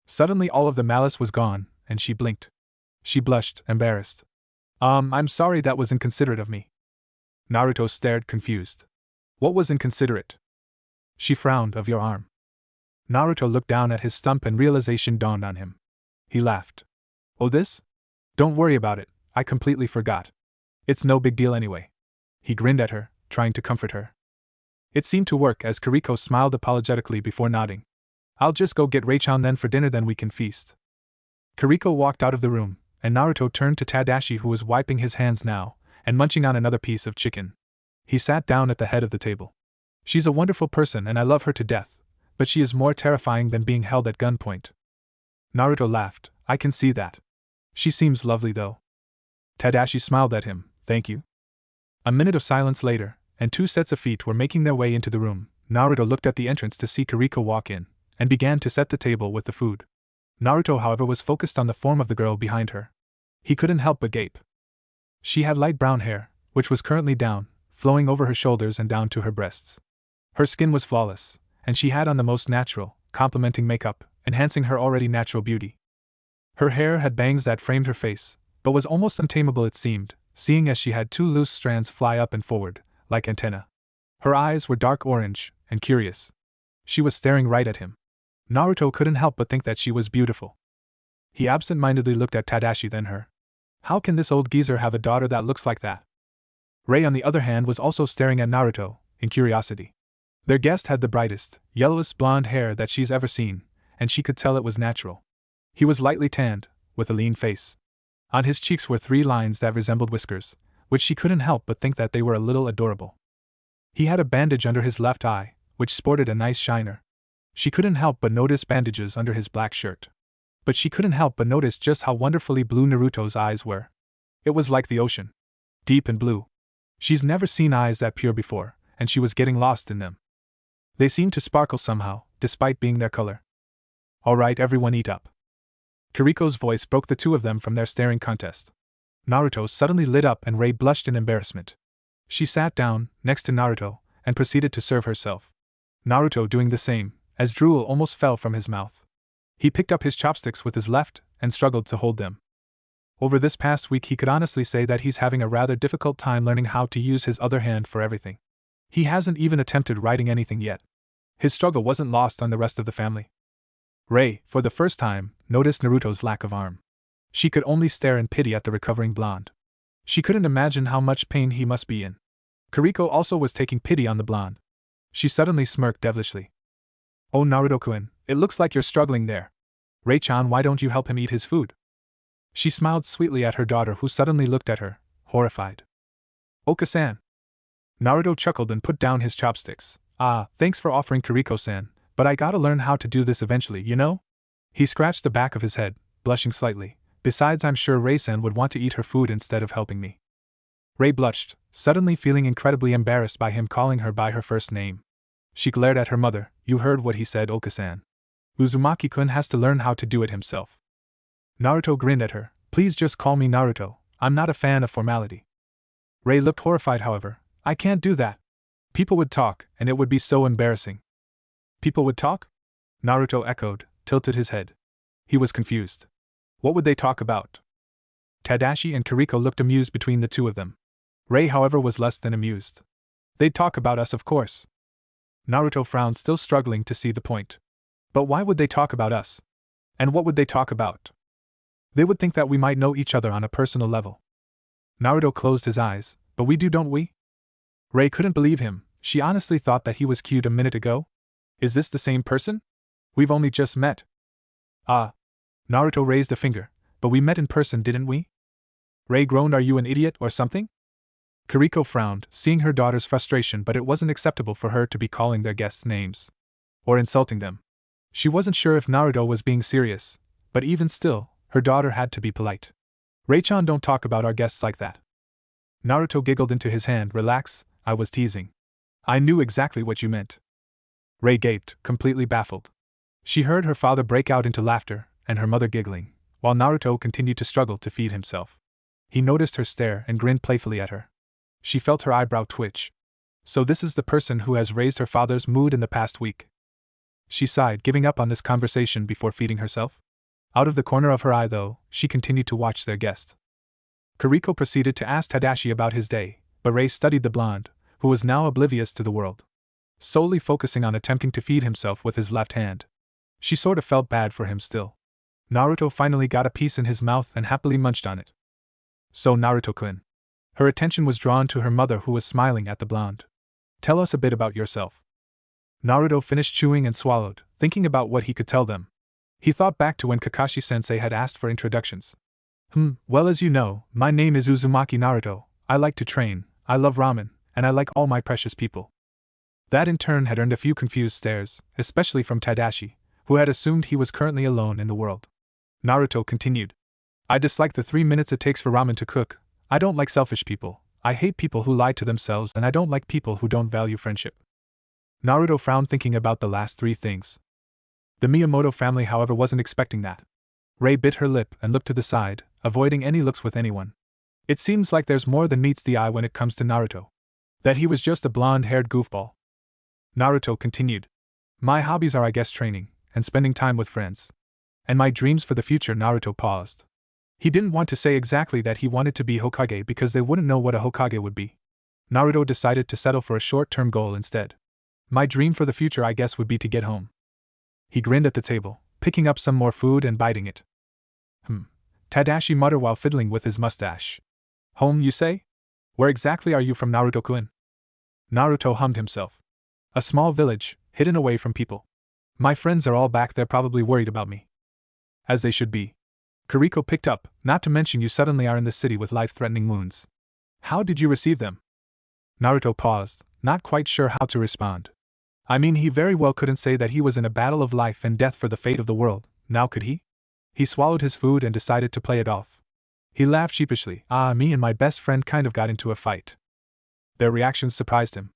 Suddenly all of the malice was gone, and she blinked. She blushed, embarrassed. I'm sorry, that was inconsiderate of me. Naruto stared, confused. What was inconsiderate? She frowned. Of your arm. Naruto looked down at his stump and realization dawned on him. He laughed. Oh, this? Don't worry about it, I completely forgot. It's no big deal anyway. He grinned at her, trying to comfort her. It seemed to work as Kiriko smiled apologetically before nodding. I'll just go get Ray-chan then for dinner, then we can feast. Kiriko walked out of the room, and Naruto turned to Tadashi, who was wiping his hands now, and munching on another piece of chicken. He sat down at the head of the table. She's a wonderful person and I love her to death, but she is more terrifying than being held at gunpoint. Naruto laughed. I can see that. She seems lovely though. Tadashi smiled at him. Thank you. A minute of silence later, and 2 sets of feet were making their way into the room. Naruto looked at the entrance to see Kiriko walk in, and began to set the table with the food. Naruto, however, was focused on the form of the girl behind her. He couldn't help but gape. She had light brown hair, which was currently down, flowing over her shoulders and down to her breasts. Her skin was flawless, and she had on the most natural, complementing makeup, enhancing her already natural beauty. Her hair had bangs that framed her face, but was almost untamable it seemed, seeing as she had 2 loose strands fly up and forward, like antennae. Her eyes were dark orange, and curious. She was staring right at him. Naruto couldn't help but think that she was beautiful. He absent-mindedly looked at Tadashi, then her. How can this old geezer have a daughter that looks like that? Ray, on the other hand, was also staring at Naruto, in curiosity. Their guest had the brightest, yellowest blonde hair that she's ever seen, and she could tell it was natural. He was lightly tanned, with a lean face. On his cheeks were 3 lines that resembled whiskers, which she couldn't help but think that they were a little adorable. He had a bandage under his left eye, which sported a nice shiner. She couldn't help but notice bandages under his black shirt. But she couldn't help but notice just how wonderfully blue Naruto's eyes were. It was like the ocean. Deep and blue. She's never seen eyes that pure before, and she was getting lost in them. They seemed to sparkle somehow, despite being their color. Alright, everyone eat up. Kiriko's voice broke the 2 of them from their staring contest. Naruto suddenly lit up and Ray blushed in embarrassment. She sat down, next to Naruto, and proceeded to serve herself. Naruto doing the same, as drool almost fell from his mouth. He picked up his chopsticks with his left, and struggled to hold them. Over this past week he could honestly say that he's having a rather difficult time learning how to use his other hand for everything. He hasn't even attempted writing anything yet. His struggle wasn't lost on the rest of the family. Ray, for the first time, noticed Naruto's lack of arm. She could only stare in pity at the recovering blonde. She couldn't imagine how much pain he must be in. Kiriko also was taking pity on the blonde. She suddenly smirked devilishly. Oh, Naruto-kun, it looks like you're struggling there. Ray-chan, why don't you help him eat his food? She smiled sweetly at her daughter, who suddenly looked at her, horrified. Oka-san. Naruto chuckled and put down his chopsticks. Thanks for offering, Kiriko-san, but I gotta learn how to do this eventually, you know? He scratched the back of his head, blushing slightly. Besides, I'm sure Ray-san would want to eat her food instead of helping me. Ray blushed, suddenly feeling incredibly embarrassed by him calling her by her first name. She glared at her mother. You heard what he said, Oka-san. Uzumaki-kun has to learn how to do it himself. Naruto grinned at her. Please just call me Naruto, I'm not a fan of formality. Ray looked horrified, however. I can't do that. People would talk, and it would be so embarrassing. People would talk? Naruto echoed, tilted his head. He was confused. What would they talk about? Tadashi and Kiriko looked amused between the 2 of them. Rei, however, was less than amused. They'd talk about us, of course. Naruto frowned, still struggling to see the point. But why would they talk about us? And what would they talk about? They would think that we might know each other on a personal level. Naruto closed his eyes. But we do, don't we? Rei couldn't believe him. She honestly thought that he was cute a minute ago. Is this the same person? We've only just met. Ah. Naruto raised a finger. But we met in person, didn't we? Rei groaned. Are you an idiot or something? Kiriko frowned, seeing her daughter's frustration, but it wasn't acceptable for her to be calling their guests names. Or insulting them. She wasn't sure if Naruto was being serious, but even still, her daughter had to be polite. Rei-chan, don't talk about our guests like that. Naruto giggled into his hand. Relax, I was teasing. I knew exactly what you meant. Rei gaped, completely baffled. She heard her father break out into laughter, and her mother giggling, while Naruto continued to struggle to feed himself. He noticed her stare and grinned playfully at her. She felt her eyebrow twitch. So this is the person who has raised her father's mood in the past week. She sighed, giving up on this conversation before feeding herself. Out of the corner of her eye, though, she continued to watch their guest. Kiriko proceeded to ask Tadashi about his day, but Rei studied the blonde, who was now oblivious to the world, solely focusing on attempting to feed himself with his left hand. She sort of felt bad for him still. Naruto finally got a piece in his mouth and happily munched on it. So Naruto-kun. Her attention was drawn to her mother, who was smiling at the blonde. Tell us a bit about yourself. Naruto finished chewing and swallowed, thinking about what he could tell them. He thought back to when Kakashi-sensei had asked for introductions. Well, as you know, my name is Uzumaki Naruto. I like to train, I love ramen, and I like all my precious people. That in turn had earned a few confused stares, especially from Tadashi, who had assumed he was currently alone in the world. Naruto continued. I dislike the 3 minutes it takes for ramen to cook. I don't like selfish people. I hate people who lie to themselves, and I don't like people who don't value friendship. Naruto frowned, thinking about the last 3 things. The Miyamoto family, however, wasn't expecting that. Rei bit her lip and looked to the side, avoiding any looks with anyone. It seems like there's more than meets the eye when it comes to Naruto. That he was just a blonde-haired goofball. Naruto continued. My hobbies are, I guess, training, and spending time with friends. And my dreams for the future. Naruto paused. He didn't want to say exactly that he wanted to be Hokage because they wouldn't know what a Hokage would be. Naruto decided to settle for a short-term goal instead. My dream for the future, I guess, would be to get home. He grinned at the table, picking up some more food and biting it. Tadashi muttered while fiddling with his mustache. Home, you say? Where exactly are you from, Naruto-kun? Naruto hummed himself. A small village, hidden away from people. My friends are all back there, probably worried about me. As they should be. Kiriko picked up, not to mention you suddenly are in the city with life-threatening wounds. How did you receive them? Naruto paused, not quite sure how to respond. I mean, he very well couldn't say that he was in a battle of life and death for the fate of the world, now could he? He swallowed his food and decided to play it off. He laughed sheepishly. Me and my best friend kind of got into a fight. Their reactions surprised him.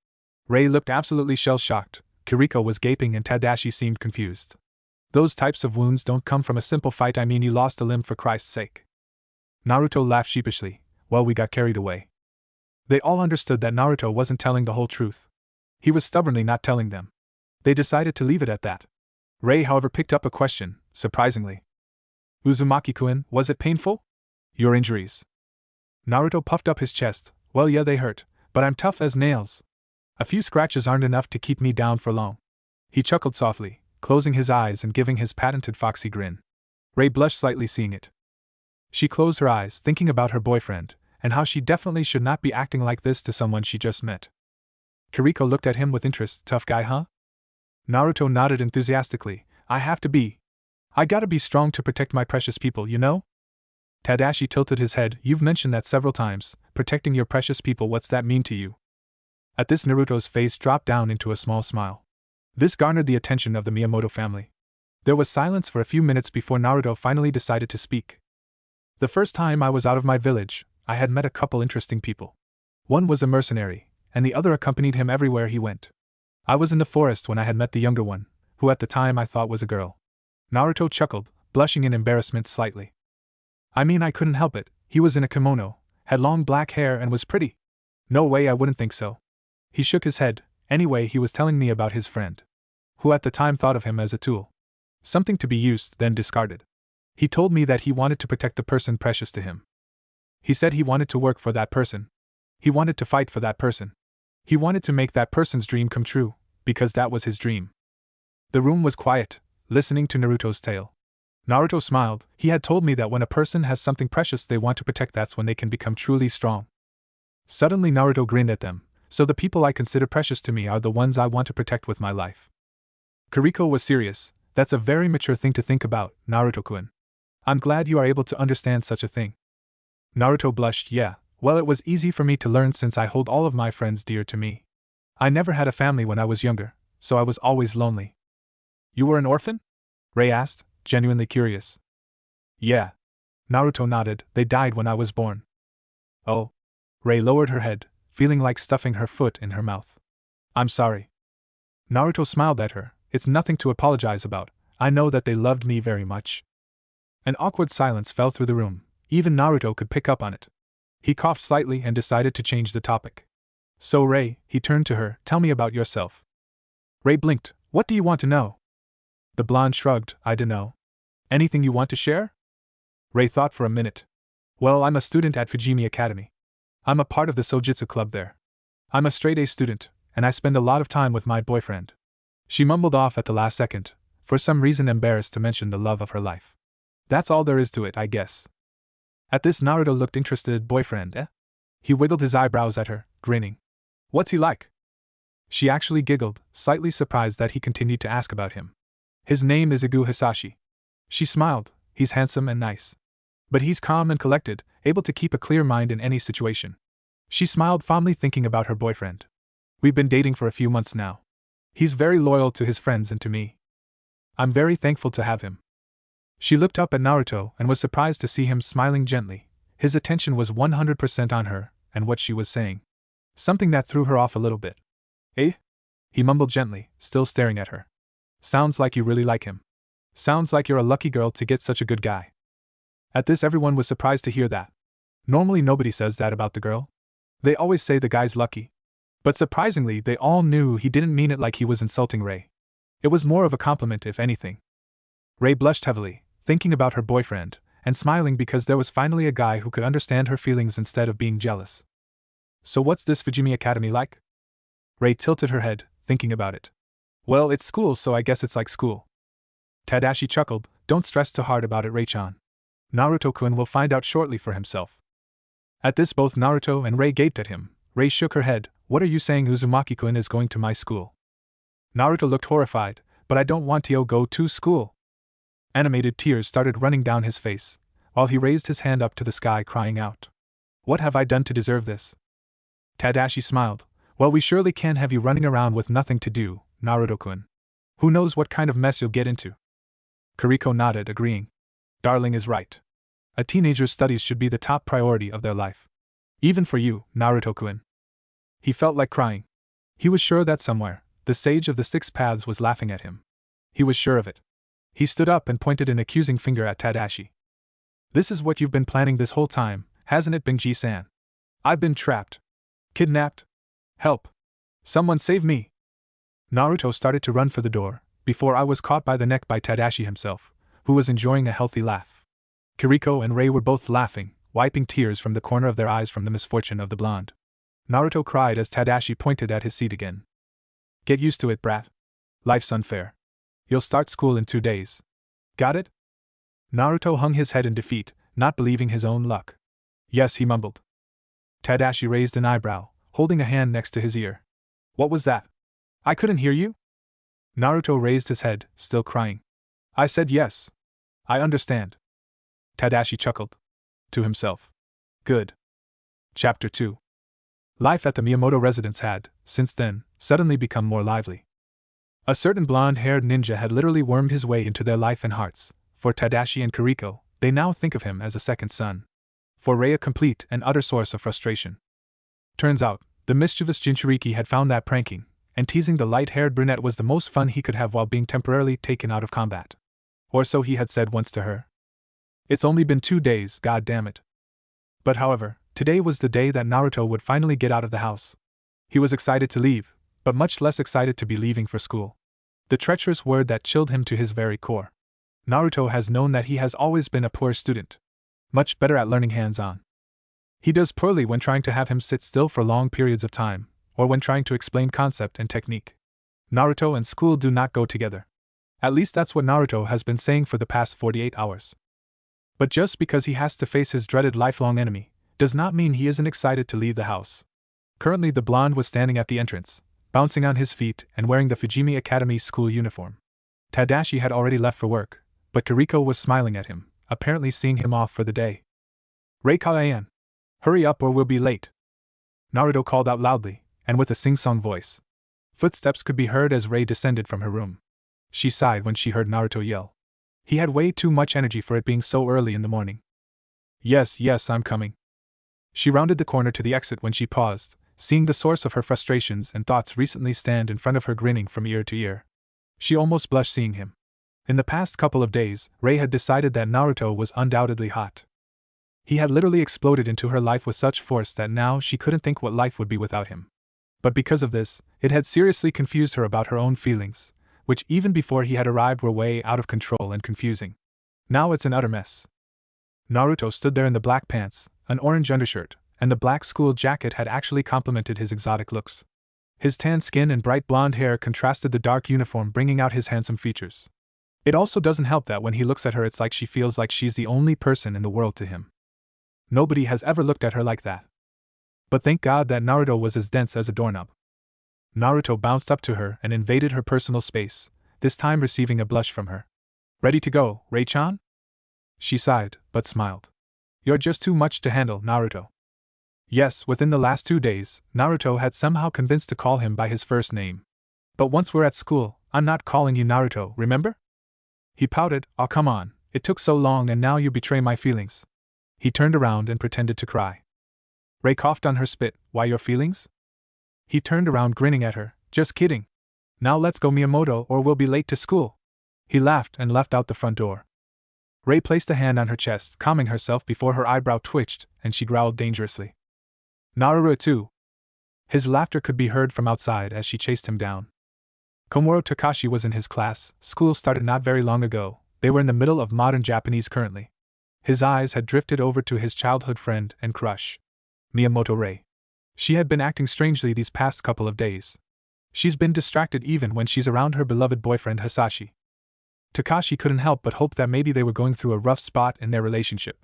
Rei looked absolutely shell-shocked, Kiriko was gaping, and Tadashi seemed confused. Those types of wounds don't come from a simple fight. I mean, you lost a limb, for Christ's sake. Naruto laughed sheepishly. Well, we got carried away. They all understood that Naruto wasn't telling the whole truth. He was stubbornly not telling them. They decided to leave it at that. Rei, however, picked up a question, surprisingly. Uzumaki-kun, was it painful? Your injuries? Naruto puffed up his chest. Well, yeah, they hurt, but I'm tough as nails. A few scratches aren't enough to keep me down for long. He chuckled softly, closing his eyes and giving his patented foxy grin. Rei blushed slightly seeing it. She closed her eyes, thinking about her boyfriend, and how she definitely should not be acting like this to someone she just met. Kiriko looked at him with interest. Tough guy, huh? Naruto nodded enthusiastically. I gotta be strong to protect my precious people, you know? Tadashi tilted his head. You've mentioned that several times. Protecting your precious people, what's that mean to you? At this, Naruto's face dropped down into a small smile. This garnered the attention of the Miyamoto family. There was silence for a few minutes before Naruto finally decided to speak. The first time I was out of my village, I had met a couple interesting people. One was a mercenary, and the other accompanied him everywhere he went. I was in the forest when I had met the younger one, who at the time I thought was a girl. Naruto chuckled, blushing in embarrassment slightly. I mean, I couldn't help it. He was in a kimono, had long black hair, and was pretty. No way, I wouldn't think so. He shook his head. Anyway, he was telling me about his friend, who at the time thought of him as a tool. Something to be used, then discarded. He told me that he wanted to protect the person precious to him. He said he wanted to work for that person. He wanted to fight for that person. He wanted to make that person's dream come true, because that was his dream. The room was quiet, listening to Naruto's tale. Naruto smiled. He had told me that when a person has something precious they want to protect, that's when they can become truly strong. Suddenly Naruto grinned at them. So the people I consider precious to me are the ones I want to protect with my life. Kiriko was serious. That's a very mature thing to think about, Naruto-kun. I'm glad you are able to understand such a thing. Naruto blushed. Yeah, well, it was easy for me to learn since I hold all of my friends dear to me. I never had a family when I was younger, so I was always lonely. You were an orphan? Ray asked, genuinely curious. Yeah. Naruto nodded. They died when I was born. Oh. Ray lowered her head, feeling like stuffing her foot in her mouth. I'm sorry. Naruto smiled at her. It's nothing to apologize about. I know that they loved me very much. An awkward silence fell through the room. Even Naruto could pick up on it. He coughed slightly and decided to change the topic. So Ray, he turned to her, tell me about yourself. Ray blinked. What do you want to know? The blonde shrugged. I dunno. Anything you want to share? Ray thought for a minute. Well, I'm a student at Fujimi Academy. I'm a part of the Sojutsu club there. I'm a straight-A student, and I spend a lot of time with my boyfriend. She mumbled off at the last second, for some reason embarrassed to mention the love of her life. That's all there is to it, I guess. At this Naruto looked interested. Boyfriend, eh? He wiggled his eyebrows at her, grinning. What's he like? She actually giggled, slightly surprised that he continued to ask about him. His name is Igu Hisashi. She smiled. He's handsome and nice. But he's calm and collected, able to keep a clear mind in any situation. She smiled fondly thinking about her boyfriend. We've been dating for a few months now. He's very loyal to his friends and to me. I'm very thankful to have him. She looked up at Naruto and was surprised to see him smiling gently. His attention was 100% on her and what she was saying. Something that threw her off a little bit. Eh? He mumbled gently, still staring at her. Sounds like you really like him. Sounds like you're a lucky girl to get such a good guy. At this everyone was surprised to hear that. Normally nobody says that about the girl. They always say the guy's lucky. But surprisingly they all knew he didn't mean it like he was insulting Ray. It was more of a compliment if anything. Ray blushed heavily, thinking about her boyfriend, and smiling because there was finally a guy who could understand her feelings instead of being jealous. So what's this Fujimi Academy like? Ray tilted her head, thinking about it. Well, it's school, so I guess it's like school. Tadashi chuckled. Don't stress too hard about it, Ray-chan. Naruto-kun will find out shortly for himself. At this both Naruto and Ray gaped at him. Ray shook her head. What are you saying? Uzumaki-kun is going to my school? Naruto looked horrified. But I don't want to go to school. Animated tears started running down his face, while he raised his hand up to the sky crying out. What have I done to deserve this? Tadashi smiled. Well, we surely can't have you running around with nothing to do, Naruto-kun. Who knows what kind of mess you'll get into? Kiriko nodded, agreeing. Darling is right. A teenager's studies should be the top priority of their life. Even for you, Naruto-kun. He felt like crying. He was sure that somewhere, the sage of the six paths was laughing at him. He was sure of it. He stood up and pointed an accusing finger at Tadashi. This is what you've been planning this whole time, hasn't it, Benji-san? I've been trapped. Kidnapped. Help. Someone save me. Naruto started to run for the door, before I was caught by the neck by Tadashi himself, who was enjoying a healthy laugh. Kiriko and Ray were both laughing, wiping tears from the corner of their eyes from the misfortune of the blonde. Naruto cried as Tadashi pointed at his seat again. Get used to it, brat. Life's unfair. You'll start school in 2 days. Got it? Naruto hung his head in defeat, not believing his own luck. Yes, he mumbled. Tadashi raised an eyebrow, holding a hand next to his ear. What was that? I couldn't hear you? Naruto raised his head, still crying. I said yes. I understand. Tadashi chuckled. To himself. Good. Chapter 2. Life at the Miyamoto residence had, since then, suddenly become more lively. A certain blonde-haired ninja had literally wormed his way into their life and hearts. For Tadashi and Kiriko, they now think of him as a second son. For Ray, a complete and utter source of frustration. Turns out, the mischievous Jinchuriki had found that pranking and teasing the light-haired brunette was the most fun he could have while being temporarily taken out of combat. Or so he had said once to her. It's only been 2 days, god damn it. But however, today was the day that Naruto would finally get out of the house. He was excited to leave, but much less excited to be leaving for school. The treacherous word that chilled him to his very core. Naruto has known that he has always been a poor student. Much better at learning hands-on. He does poorly when trying to have him sit still for long periods of time, or when trying to explain concept and technique. Naruto and school do not go together. At least that's what Naruto has been saying for the past 48 hours. But just because he has to face his dreaded lifelong enemy, does not mean he isn't excited to leave the house. Currently the blonde was standing at the entrance, bouncing on his feet and wearing the Fujimi Academy school uniform. Tadashi had already left for work, but Kiriko was smiling at him, apparently seeing him off for the day. Reikaien! Hurry up or we'll be late! Naruto called out loudly, and with a sing-song voice. Footsteps could be heard as Rei descended from her room. She sighed when she heard Naruto yell. He had way too much energy for it being so early in the morning. Yes, I'm coming. She rounded the corner to the exit when she paused, seeing the source of her frustrations and thoughts recently stand in front of her grinning from ear to ear. She almost blushed seeing him. In the past couple of days, Rei had decided that Naruto was undoubtedly hot. He had literally exploded into her life with such force that now she couldn't think what life would be without him. But because of this, it had seriously confused her about her own feelings, which even before he had arrived were way out of control and confusing. Now it's an utter mess. Naruto stood there in the black pants, an orange undershirt, and the black school jacket had actually complemented his exotic looks. His tan skin and bright blonde hair contrasted the dark uniform, bringing out his handsome features. It also doesn't help that when he looks at her it's like she feels like she's the only person in the world to him. Nobody has ever looked at her like that. But thank God that Naruto was as dense as a doorknob. Naruto bounced up to her and invaded her personal space, this time receiving a blush from her. Ready to go, Rei-chan? She sighed, but smiled. You're just too much to handle, Naruto. Yes, within the last 2 days, Naruto had somehow convinced to call him by his first name. But once we're at school, I'm not calling you Naruto, remember? He pouted, oh come on, it took so long and now you betray my feelings. He turned around and pretended to cry. Rei coughed on her spit, why your feelings? He turned around grinning at her, just kidding. Now let's go Miyamoto or we'll be late to school. He laughed and left out the front door. Rei placed a hand on her chest, calming herself before her eyebrow twitched and she growled dangerously. Naruto! His laughter could be heard from outside as she chased him down. Komuro Takashi was in his class. School started not very long ago. They were in the middle of modern Japanese currently. His eyes had drifted over to his childhood friend and crush, Miyamoto Rei. She had been acting strangely these past couple of days. She's been distracted even when she's around her beloved boyfriend Hasashi. Takashi couldn't help but hope that maybe they were going through a rough spot in their relationship.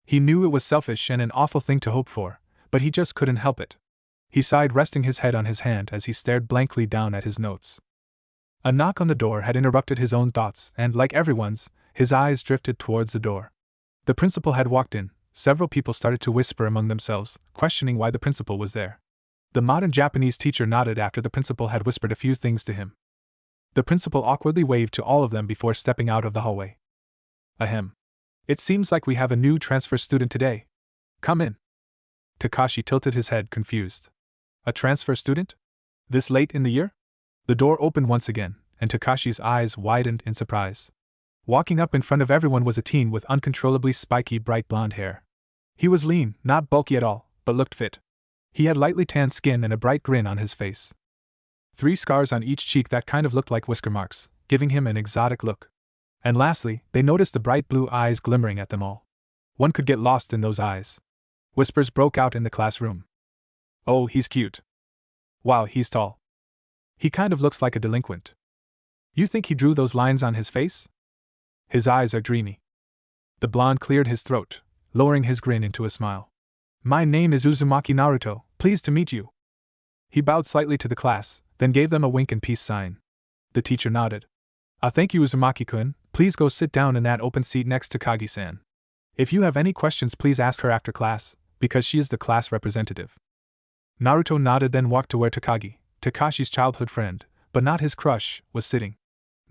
He knew it was selfish and an awful thing to hope for, but he just couldn't help it. He sighed, resting his head on his hand as he stared blankly down at his notes. A knock on the door had interrupted his own thoughts, and, like everyone's, his eyes drifted towards the door. The principal had walked in. Several people started to whisper among themselves, questioning why the principal was there. The modern Japanese teacher nodded after the principal had whispered a few things to him. The principal awkwardly waved to all of them before stepping out of the hallway. Ahem. It seems like we have a new transfer student today. Come in. Takashi tilted his head, confused. A transfer student? This late in the year? The door opened once again, and Takashi's eyes widened in surprise. Walking up in front of everyone was a teen with uncontrollably spiky bright blonde hair. He was lean, not bulky at all, but looked fit. He had lightly tanned skin and a bright grin on his face. 3 scars on each cheek that kind of looked like whisker marks, giving him an exotic look. And lastly, they noticed the bright blue eyes glimmering at them all. One could get lost in those eyes. Whispers broke out in the classroom. Oh, he's cute. Wow, he's tall. He kind of looks like a delinquent. You think he drew those lines on his face? His eyes are dreamy. The blonde cleared his throat, lowering his grin into a smile. My name is Uzumaki Naruto, pleased to meet you. He bowed slightly to the class, then gave them a wink and peace sign. The teacher nodded. Thank you, Uzumaki-kun, please go sit down in that open seat next to Kagi-san. If you have any questions please ask her after class, because she is the class representative. Naruto nodded, then walked to where Takagi, Takashi's childhood friend, but not his crush, was sitting.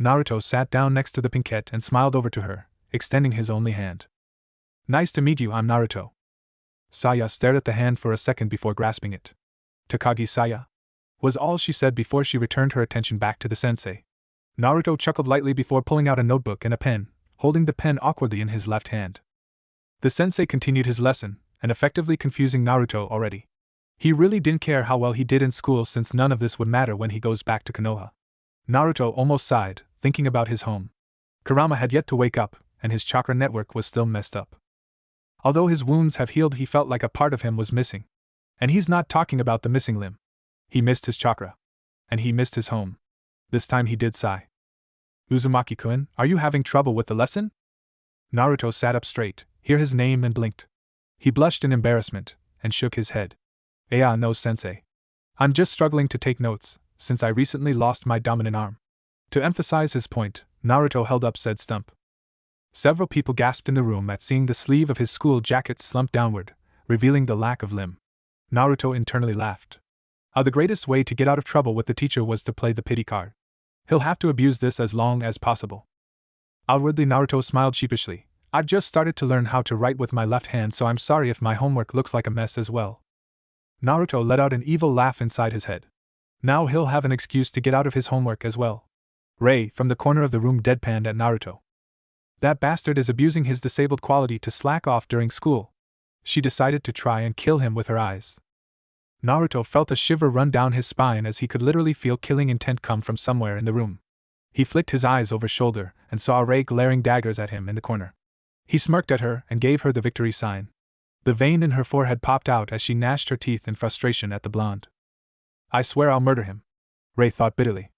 Naruto sat down next to the pinkette and smiled over to her, extending his only hand. Nice to meet you, I'm Naruto. Saya stared at the hand for a second before grasping it. Takagi Saya? Was all she said before she returned her attention back to the sensei. Naruto chuckled lightly before pulling out a notebook and a pen, holding the pen awkwardly in his left hand. The sensei continued his lesson, and effectively confusing Naruto already. He really didn't care how well he did in school since none of this would matter when he goes back to Konoha. Naruto almost sighed, thinking about his home. Kurama had yet to wake up, and his chakra network was still messed up. Although his wounds have healed, he felt like a part of him was missing. And he's not talking about the missing limb. He missed his chakra. And he missed his home. This time he did sigh. Uzumaki-kun, are you having trouble with the lesson? Naruto sat up straight, heard his name and blinked. He blushed in embarrassment, and shook his head. No, sensei. I'm just struggling to take notes, since I recently lost my dominant arm. To emphasize his point, Naruto held up said stump. Several people gasped in the room at seeing the sleeve of his school jacket slump downward, revealing the lack of limb. Naruto internally laughed. The greatest way to get out of trouble with the teacher was to play the pity card. He'll have to abuse this as long as possible. Outwardly, Naruto smiled sheepishly. I've just started to learn how to write with my left hand, so I'm sorry if my homework looks like a mess as well. Naruto let out an evil laugh inside his head. Now he'll have an excuse to get out of his homework as well. Rei, from the corner of the room, deadpanned at Naruto. That bastard is abusing his disabled quality to slack off during school. She decided to try and kill him with her eyes. Naruto felt a shiver run down his spine as he could literally feel killing intent come from somewhere in the room. He flicked his eyes over shoulder and saw Rei glaring daggers at him in the corner. He smirked at her and gave her the victory sign. The vein in her forehead popped out as she gnashed her teeth in frustration at the blonde. I swear I'll murder him, Rei thought bitterly.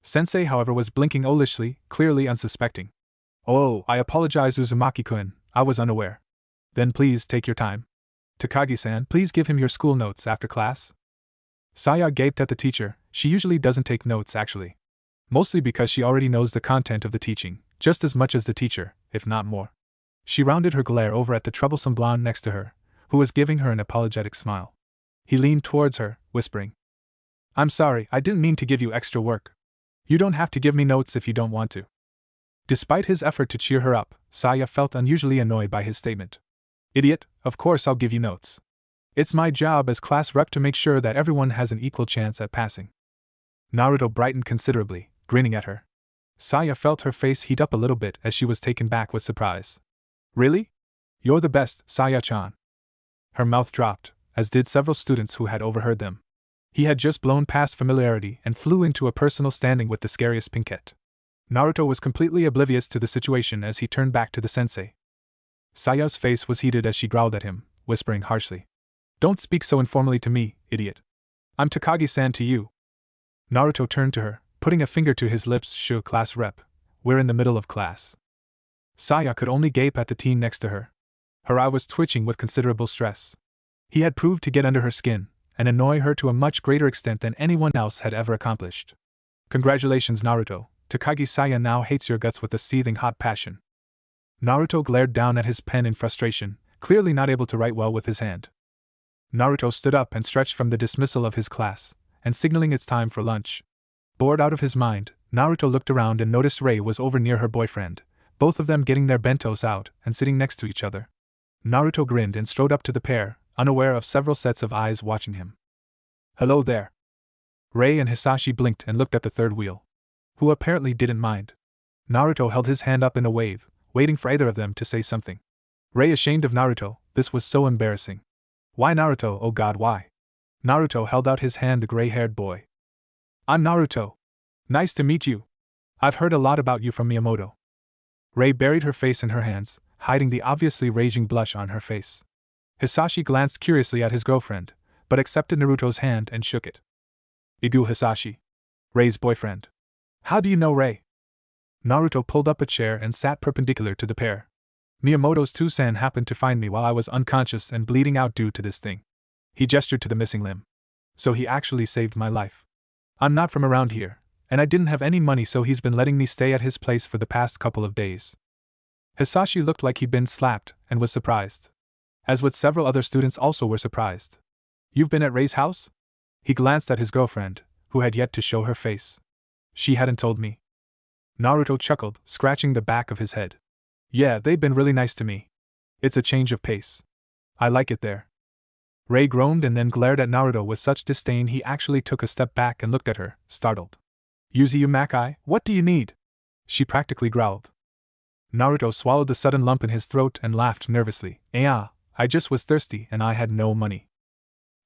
Sensei, however, was blinking owlishly, clearly unsuspecting. Oh, I apologize, Uzumaki-kun, I was unaware. Then please take your time. Takagi-san, please give him your school notes after class. Saya gaped at the teacher. She usually doesn't take notes actually. Mostly because she already knows the content of the teaching, just as much as the teacher, if not more. She rounded her glare over at the troublesome blonde next to her, who was giving her an apologetic smile. He leaned towards her, whispering, I'm sorry, I didn't mean to give you extra work. You don't have to give me notes if you don't want to. Despite his effort to cheer her up, Saya felt unusually annoyed by his statement. Idiot, of course I'll give you notes. It's my job as class rep to make sure that everyone has an equal chance at passing. Naruto brightened considerably, grinning at her. Saya felt her face heat up a little bit as she was taken back with surprise. Really? You're the best, Saya-chan. Her mouth dropped, as did several students who had overheard them. He had just blown past familiarity and flew into a personal standing with the scariest pinkette. Naruto was completely oblivious to the situation as he turned back to the sensei. Saya's face was heated as she growled at him, whispering harshly. Don't speak so informally to me, idiot. I'm Takagi-san to you. Naruto turned to her, putting a finger to his lips. Sure, class rep, we're in the middle of class. Saya could only gape at the teen next to her. Her eye was twitching with considerable stress. He had proved to get under her skin, and annoy her to a much greater extent than anyone else had ever accomplished. Congratulations, Naruto. Takagi Saya now hates your guts with a seething hot passion. Naruto glared down at his pen in frustration, clearly not able to write well with his hand. Naruto stood up and stretched from the dismissal of his class, and signaling it's time for lunch. Bored out of his mind, Naruto looked around and noticed Rei was over near her boyfriend, both of them getting their bentos out and sitting next to each other. Naruto grinned and strode up to the pair, unaware of several sets of eyes watching him. Hello there. Rei and Hisashi blinked and looked at the third wheel, who apparently didn't mind. Naruto held his hand up in a wave, waiting for either of them to say something. Rei ashamed of Naruto, this was so embarrassing. Why Naruto, oh god why? Naruto held out his hand to the gray-haired boy. I'm Naruto. Nice to meet you. I've heard a lot about you from Miyamoto. Rei buried her face in her hands, hiding the obviously raging blush on her face. Hisashi glanced curiously at his girlfriend, but accepted Naruto's hand and shook it. Igu Hisashi. Rei's boyfriend. How do you know Rei? Naruto pulled up a chair and sat perpendicular to the pair. Miyamoto's Two-san happened to find me while I was unconscious and bleeding out due to this thing. He gestured to the missing limb. So he actually saved my life. I'm not from around here, and I didn't have any money, so he's been letting me stay at his place for the past couple of days. Hisashi looked like he'd been slapped and was surprised. As with several other students also were surprised. You've been at Rei's house? He glanced at his girlfriend, who had yet to show her face. She hadn't told me. Naruto chuckled, scratching the back of his head. Yeah, they've been really nice to me. It's a change of pace. I like it there. Rei groaned and then glared at Naruto with such disdain he actually took a step back and looked at her, startled. Uzumaki, what do you need? She practically growled. Naruto swallowed the sudden lump in his throat and laughed nervously. I just was thirsty and I had no money.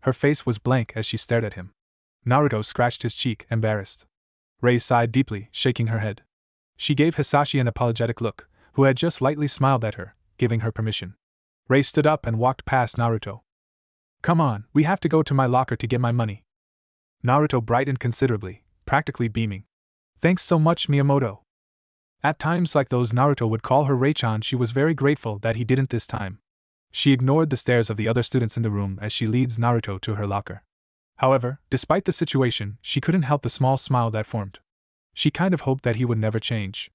Her face was blank as she stared at him. Naruto scratched his cheek, embarrassed. Rei sighed deeply, shaking her head. She gave Hisashi an apologetic look, who had just lightly smiled at her, giving her permission. Rei stood up and walked past Naruto. Come on, we have to go to my locker to get my money. Naruto brightened considerably, practically beaming. Thanks so much, Miyamoto. At times like those Naruto would call her Rei-chan. She was very grateful that he didn't this time. She ignored the stares of the other students in the room as she leads Naruto to her locker. However, despite the situation, she couldn't help the small smile that formed. She kind of hoped that he would never change.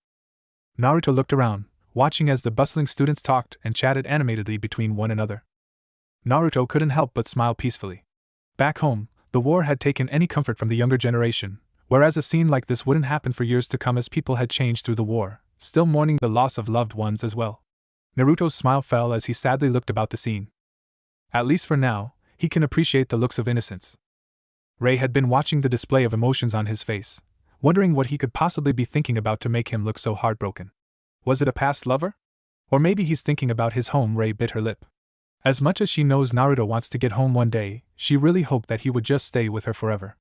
Naruto looked around, watching as the bustling students talked and chatted animatedly between one another. Naruto couldn't help but smile peacefully. Back home, the war had taken any comfort from the younger generation, whereas a scene like this wouldn't happen for years to come as people had changed through the war, still mourning the loss of loved ones as well. Naruto's smile fell as he sadly looked about the scene. At least for now, he can appreciate the looks of innocence. Rei had been watching the display of emotions on his face, wondering what he could possibly be thinking about to make him look so heartbroken. Was it a past lover? Or maybe he's thinking about his home. Rei bit her lip. As much as she knows Naruto wants to get home one day, she really hoped that he would just stay with her forever.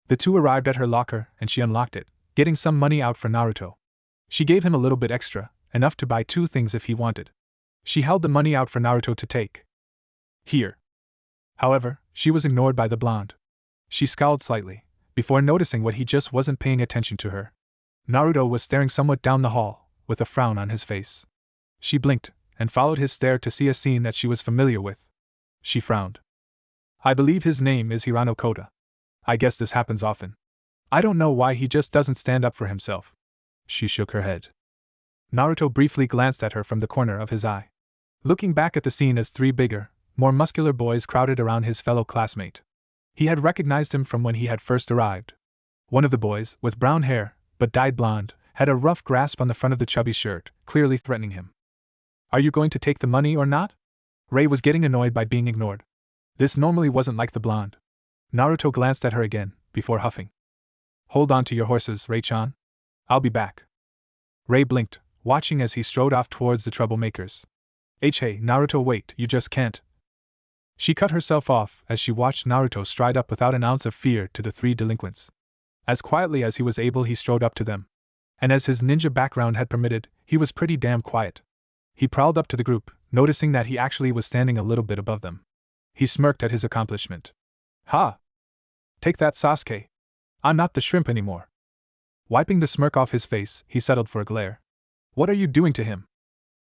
The two arrived at her locker and she unlocked it, getting some money out for Naruto. She gave him a little bit extra, enough to buy 2 things if he wanted. She held the money out for Naruto to take. Here. However, she was ignored by the blonde. She scowled slightly, before noticing what he just wasn't paying attention to her. Naruto was staring somewhat down the hall, with a frown on his face. She blinked, and followed his stare to see a scene that she was familiar with. She frowned. I believe his name is Hirano Kota. I guess this happens often. I don't know why he just doesn't stand up for himself. She shook her head. Naruto briefly glanced at her from the corner of his eye. Looking back at the scene as 3 bigger, more muscular boys crowded around his fellow classmate. He had recognized him from when he had first arrived. One of the boys, with brown hair, but dyed blonde, had a rough grasp on the front of the chubby shirt, clearly threatening him. Are you going to take the money or not? Rei was getting annoyed by being ignored. This normally wasn't like the blonde. Naruto glanced at her again, before huffing. Hold on to your horses, Rei-chan. I'll be back. Rei blinked, watching as he strode off towards the troublemakers. Hey, Naruto, wait, you just can't. She cut herself off as she watched Naruto stride up without an ounce of fear to the 3 delinquents. As quietly as he was able, he strode up to them. And as his ninja background had permitted, he was pretty damn quiet. He prowled up to the group, noticing that he actually was standing a little bit above them. He smirked at his accomplishment. Ha! Take that, Sasuke. I'm not the shrimp anymore. Wiping the smirk off his face, he settled for a glare. What are you doing to him?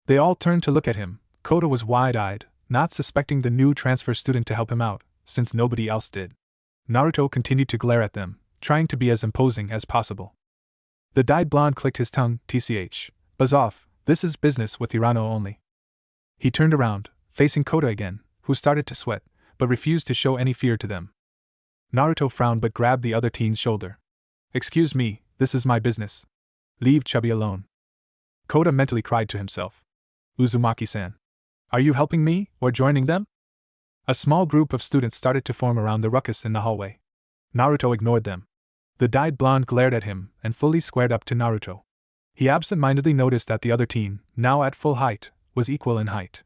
They all turned to look at him. Kota was wide-eyed, not suspecting the new transfer student to help him out, since nobody else did. Naruto continued to glare at them, trying to be as imposing as possible. The dyed blonde clicked his tongue. Tch. Buzz off, this is business with Hirano only. He turned around, facing Kota again, who started to sweat, but refused to show any fear to them. Naruto frowned but grabbed the other teen's shoulder. Excuse me, this is my business. Leave Chubby alone. Kota mentally cried to himself. Uzumaki-san. Are you helping me, or joining them? A small group of students started to form around the ruckus in the hallway. Naruto ignored them. The dyed blonde glared at him and fully squared up to Naruto. He absent-mindedly noticed that the other teen, now at full height, was equal in height.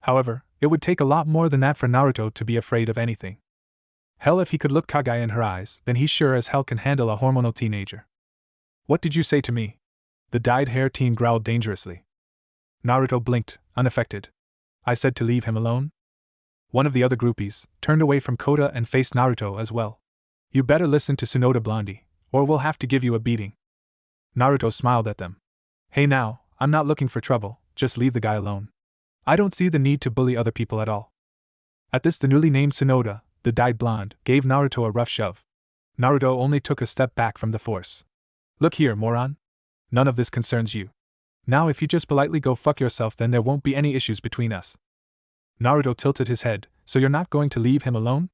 However, it would take a lot more than that for Naruto to be afraid of anything. Hell, if he could look Kage in her eyes, then he sure as hell can handle a hormonal teenager. What did you say to me? The dyed-hair teen growled dangerously. Naruto blinked, unaffected. I said to leave him alone? One of the other groupies turned away from Kota and faced Naruto as well. You better listen to Tsunoda, Blondie, or we'll have to give you a beating. Naruto smiled at them. Hey now, I'm not looking for trouble, just leave the guy alone. I don't see the need to bully other people at all. At this, the newly named Tsunoda, the dyed blonde, gave Naruto a rough shove. Naruto only took a step back from the force. Look here, moron. None of this concerns you. Now if you just politely go fuck yourself, then there won't be any issues between us. Naruto tilted his head. So you're not going to leave him alone?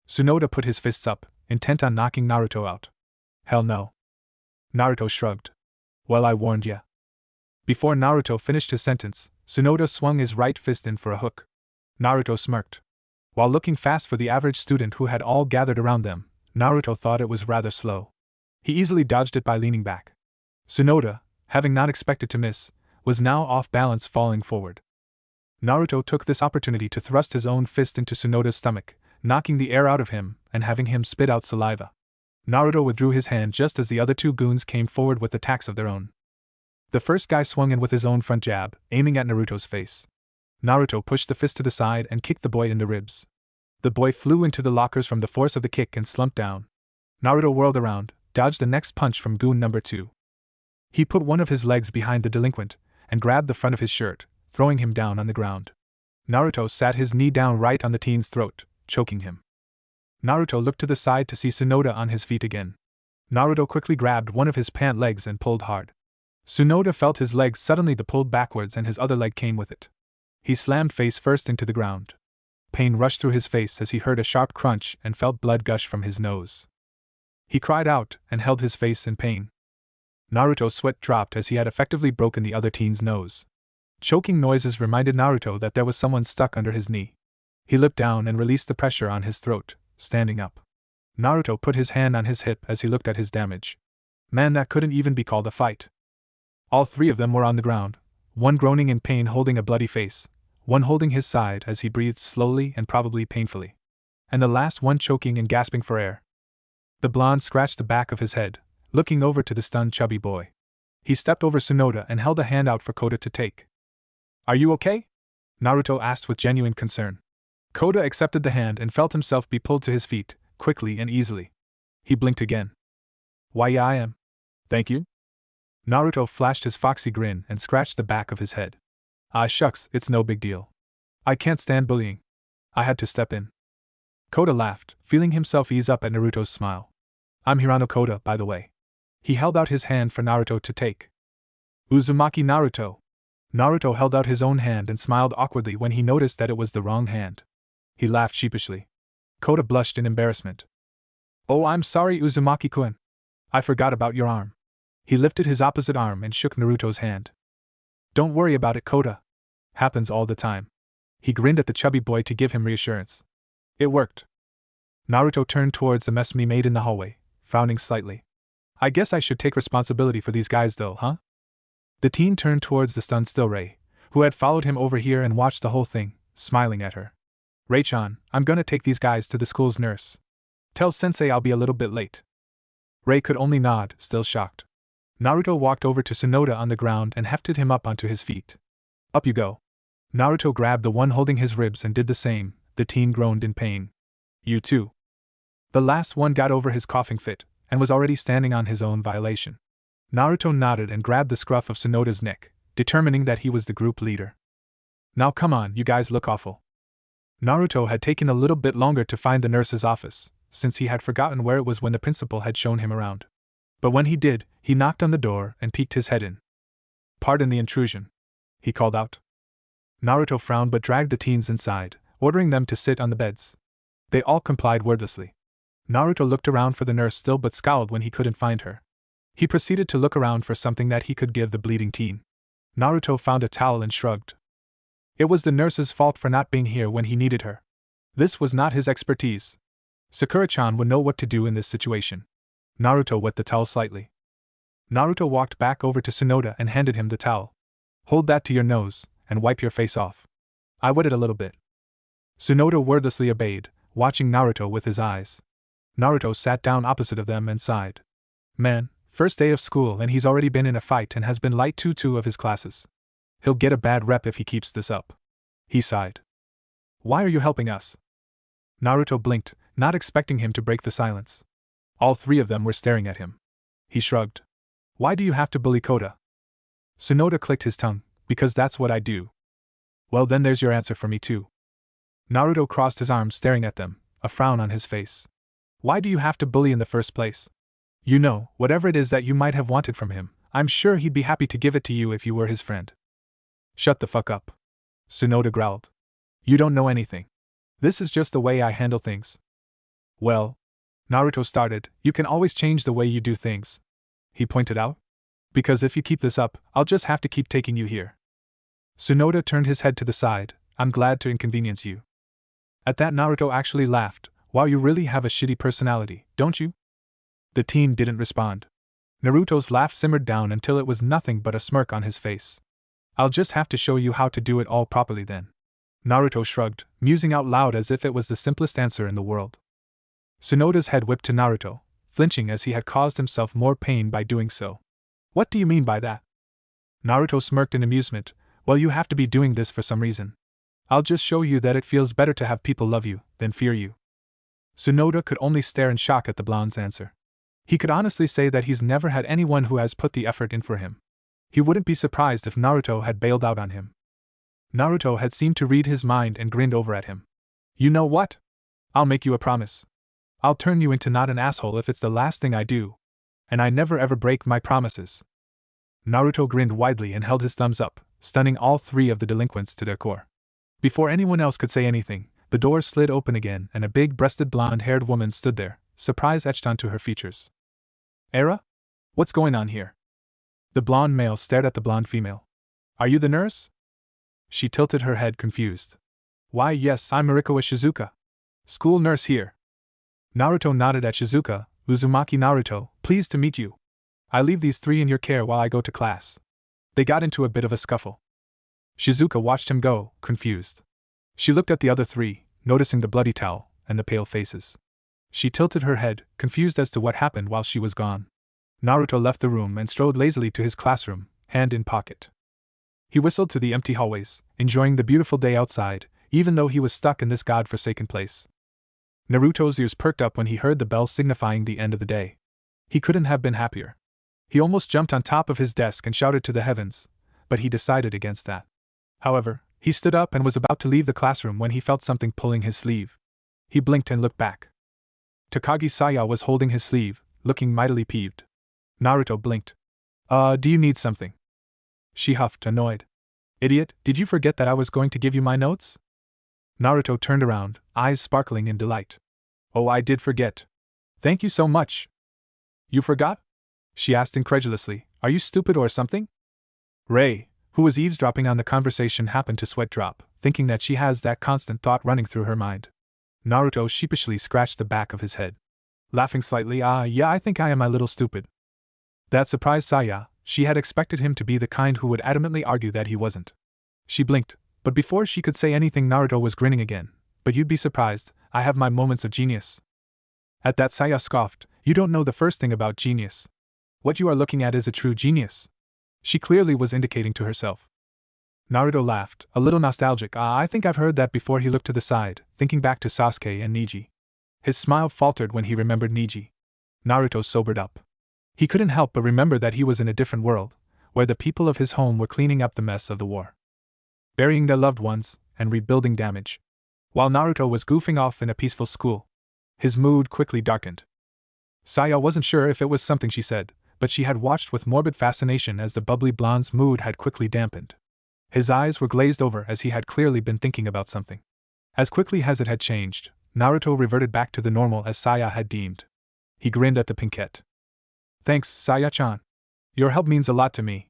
Tsunoda put his fists up, intent on knocking Naruto out. Hell no. Naruto shrugged. Well, I warned ya. Before Naruto finished his sentence, Tsunoda swung his right fist in for a hook. Naruto smirked. While looking fast for the average student who had all gathered around them, Naruto thought it was rather slow. He easily dodged it by leaning back. Tsunoda, having not expected to miss, was now off balance, falling forward. Naruto took this opportunity to thrust his own fist into Tsunoda's stomach, knocking the air out of him and having him spit out saliva. Naruto withdrew his hand just as the other 2 goons came forward with attacks of their own. The first guy swung in with his own front jab, aiming at Naruto's face. Naruto pushed the fist to the side and kicked the boy in the ribs. The boy flew into the lockers from the force of the kick and slumped down. Naruto whirled around, dodged the next punch from goon number 2. He put one of his legs behind the delinquent, and grabbed the front of his shirt, throwing him down on the ground. Naruto sat his knee down right on the teen's throat, choking him. Naruto looked to the side to see Tsunoda on his feet again. Naruto quickly grabbed one of his pant legs and pulled hard. Tsunoda felt his leg suddenly pulled backwards and his other leg came with it. He slammed face first into the ground. Pain rushed through his face as he heard a sharp crunch and felt blood gush from his nose. He cried out and held his face in pain. Naruto's sweat dropped as he had effectively broken the other teen's nose. Choking noises reminded Naruto that there was someone stuck under his knee. He leaped down and released the pressure on his throat, standing up. Naruto put his hand on his hip as he looked at his damage. Man, that couldn't even be called a fight. All 3 of them were on the ground, one groaning in pain holding a bloody face, one holding his side as he breathed slowly and probably painfully, and the last one choking and gasping for air. The blonde scratched the back of his head, looking over to the stunned chubby boy. He stepped over Tsunoda and held a hand out for Koda to take. "Are you okay?" Naruto asked with genuine concern. Koda accepted the hand and felt himself be pulled to his feet, quickly and easily. He blinked again. "Why, yeah, I am. Thank you." Naruto flashed his foxy grin and scratched the back of his head. "Ah, shucks, it's no big deal. I can't stand bullying. I had to step in." Koda laughed, feeling himself ease up at Naruto's smile. "I'm Hirano Koda, by the way." He held out his hand for Naruto to take. "Uzumaki Naruto." Naruto held out his own hand and smiled awkwardly when he noticed that it was the wrong hand. He laughed sheepishly. Koda blushed in embarrassment. "Oh, I'm sorry, Uzumaki-kun. I forgot about your arm." He lifted his opposite arm and shook Naruto's hand. "Don't worry about it, Koda. Happens all the time." He grinned at the chubby boy to give him reassurance. It worked. Naruto turned towards the mess he made in the hallway, frowning slightly. "I guess I should take responsibility for these guys though, huh?" The teen turned towards the stunned still Rei, who had followed him over here and watched the whole thing, smiling at her. "Rei-chan, I'm gonna take these guys to the school's nurse. Tell sensei I'll be a little bit late." Rei could only nod, still shocked. Naruto walked over to Tsunoda on the ground and hefted him up onto his feet. "Up you go." Naruto grabbed the one holding his ribs and did the same. The teen groaned in pain. "You too." The last one got over his coughing fit, and was already standing on his own violation. Naruto nodded and grabbed the scruff of Tsunoda's neck, determining that he was the group leader. "Now come on, you guys look awful." Naruto had taken a little bit longer to find the nurse's office, since he had forgotten where it was when the principal had shown him around. But when he did, he knocked on the door and peeked his head in. "Pardon the intrusion," he called out. Naruto frowned but dragged the teens inside, ordering them to sit on the beds. They all complied wordlessly. Naruto looked around for the nurse still but scowled when he couldn't find her. He proceeded to look around for something that he could give the bleeding teen. Naruto found a towel and shrugged. It was the nurse's fault for not being here when he needed her. This was not his expertise. Sakura-chan would know what to do in this situation. Naruto wet the towel slightly. Naruto walked back over to Tsunoda and handed him the towel. "Hold that to your nose, and wipe your face off. I wet it a little bit." Tsunoda wordlessly obeyed, watching Naruto with his eyes. Naruto sat down opposite of them and sighed. "Man, first day of school and he's already been in a fight and has been light to 2 of his classes. He'll get a bad rep if he keeps this up." He sighed. "Why are you helping us?" Naruto blinked, not expecting him to break the silence. All 3 of them were staring at him. He shrugged. "Why do you have to bully Koda?" Tsunoda clicked his tongue. "Because that's what I do." "Well, then there's your answer for me too." Naruto crossed his arms staring at them, a frown on his face. "Why do you have to bully in the first place? You know, whatever it is that you might have wanted from him, I'm sure he'd be happy to give it to you if you were his friend." "Shut the fuck up," Tsunoda growled. "You don't know anything. This is just the way I handle things." "Well," Naruto started, "you can always change the way you do things," he pointed out. "Because if you keep this up, I'll just have to keep taking you here." Tsunoda turned his head to the side. "I'm glad to inconvenience you." At that, Naruto actually laughed. "Wow, you really have a shitty personality, don't you?" The teen didn't respond. Naruto's laugh simmered down until it was nothing but a smirk on his face. "I'll just have to show you how to do it all properly then." Naruto shrugged, musing out loud as if it was the simplest answer in the world. Tsunoda's head whipped to Naruto, flinching as he had caused himself more pain by doing so. "What do you mean by that?" Naruto smirked in amusement. "Well, you have to be doing this for some reason. I'll just show you that it feels better to have people love you than fear you. Tsunoda could only stare in shock at the blonde's answer. He could honestly say that he's never had anyone who has put the effort in for him. He wouldn't be surprised if Naruto had bailed out on him. Naruto had seemed to read his mind and grinned over at him. You know what? I'll make you a promise. I'll turn you into not an asshole if it's the last thing I do. And I never ever break my promises. Naruto grinned widely and held his thumbs up, stunning all three of the delinquents to their core. Before anyone else could say anything, the door slid open again and a big-breasted blonde-haired woman stood there, surprise etched onto her features. Era? What's going on here? The blonde male stared at the blonde female. Are you the nurse? She tilted her head confused. Why yes, I'm Marikoa Shizuka. School nurse here. Naruto nodded at Shizuka. Uzumaki Naruto, pleased to meet you. I leave these three in your care while I go to class. They got into a bit of a scuffle. Shizuka watched him go, confused. She looked at the other three, noticing the bloody towel and the pale faces. She tilted her head, confused as to what happened while she was gone. Naruto left the room and strode lazily to his classroom, hand in pocket. He whistled to the empty hallways, enjoying the beautiful day outside, even though he was stuck in this god-forsaken place. Naruto's ears perked up when he heard the bell signifying the end of the day. He couldn't have been happier. He almost jumped on top of his desk and shouted to the heavens, but he decided against that. However, he stood up and was about to leave the classroom when he felt something pulling his sleeve. He blinked and looked back. Takagi Saya was holding his sleeve, looking mightily peeved. Naruto blinked. Do you need something? She huffed, annoyed. Idiot, did you forget that I was going to give you my notes? Naruto turned around, eyes sparkling in delight. Oh, I did forget. Thank you so much. You forgot? She asked incredulously. Are you stupid or something? Rei, who was eavesdropping on the conversation, happened to sweat drop, thinking that she has that constant thought running through her mind. Naruto sheepishly scratched the back of his head. Laughing slightly, yeah, I think I am a little stupid. That surprised Saya. She had expected him to be the kind who would adamantly argue that he wasn't. She blinked, but before she could say anything Naruto was grinning again. But you'd be surprised, I have my moments of genius. At that Saya scoffed, you don't know the first thing about genius. What you are looking at is a true genius. She clearly was indicating to herself. Naruto laughed, a little nostalgic. I think I've heard that before. He looked to the side, thinking back to Sasuke and Neji. His smile faltered when he remembered Neji. Naruto sobered up. He couldn't help but remember that he was in a different world, where the people of his home were cleaning up the mess of the war, burying their loved ones, and rebuilding damage. While Naruto was goofing off in a peaceful school, his mood quickly darkened. Saya wasn't sure if it was something she said, but she had watched with morbid fascination as the bubbly blonde's mood had quickly dampened. His eyes were glazed over as he had clearly been thinking about something. As quickly as it had changed, Naruto reverted back to the normal as Saya had deemed. He grinned at the pinkette. Thanks, Saya-chan. Your help means a lot to me.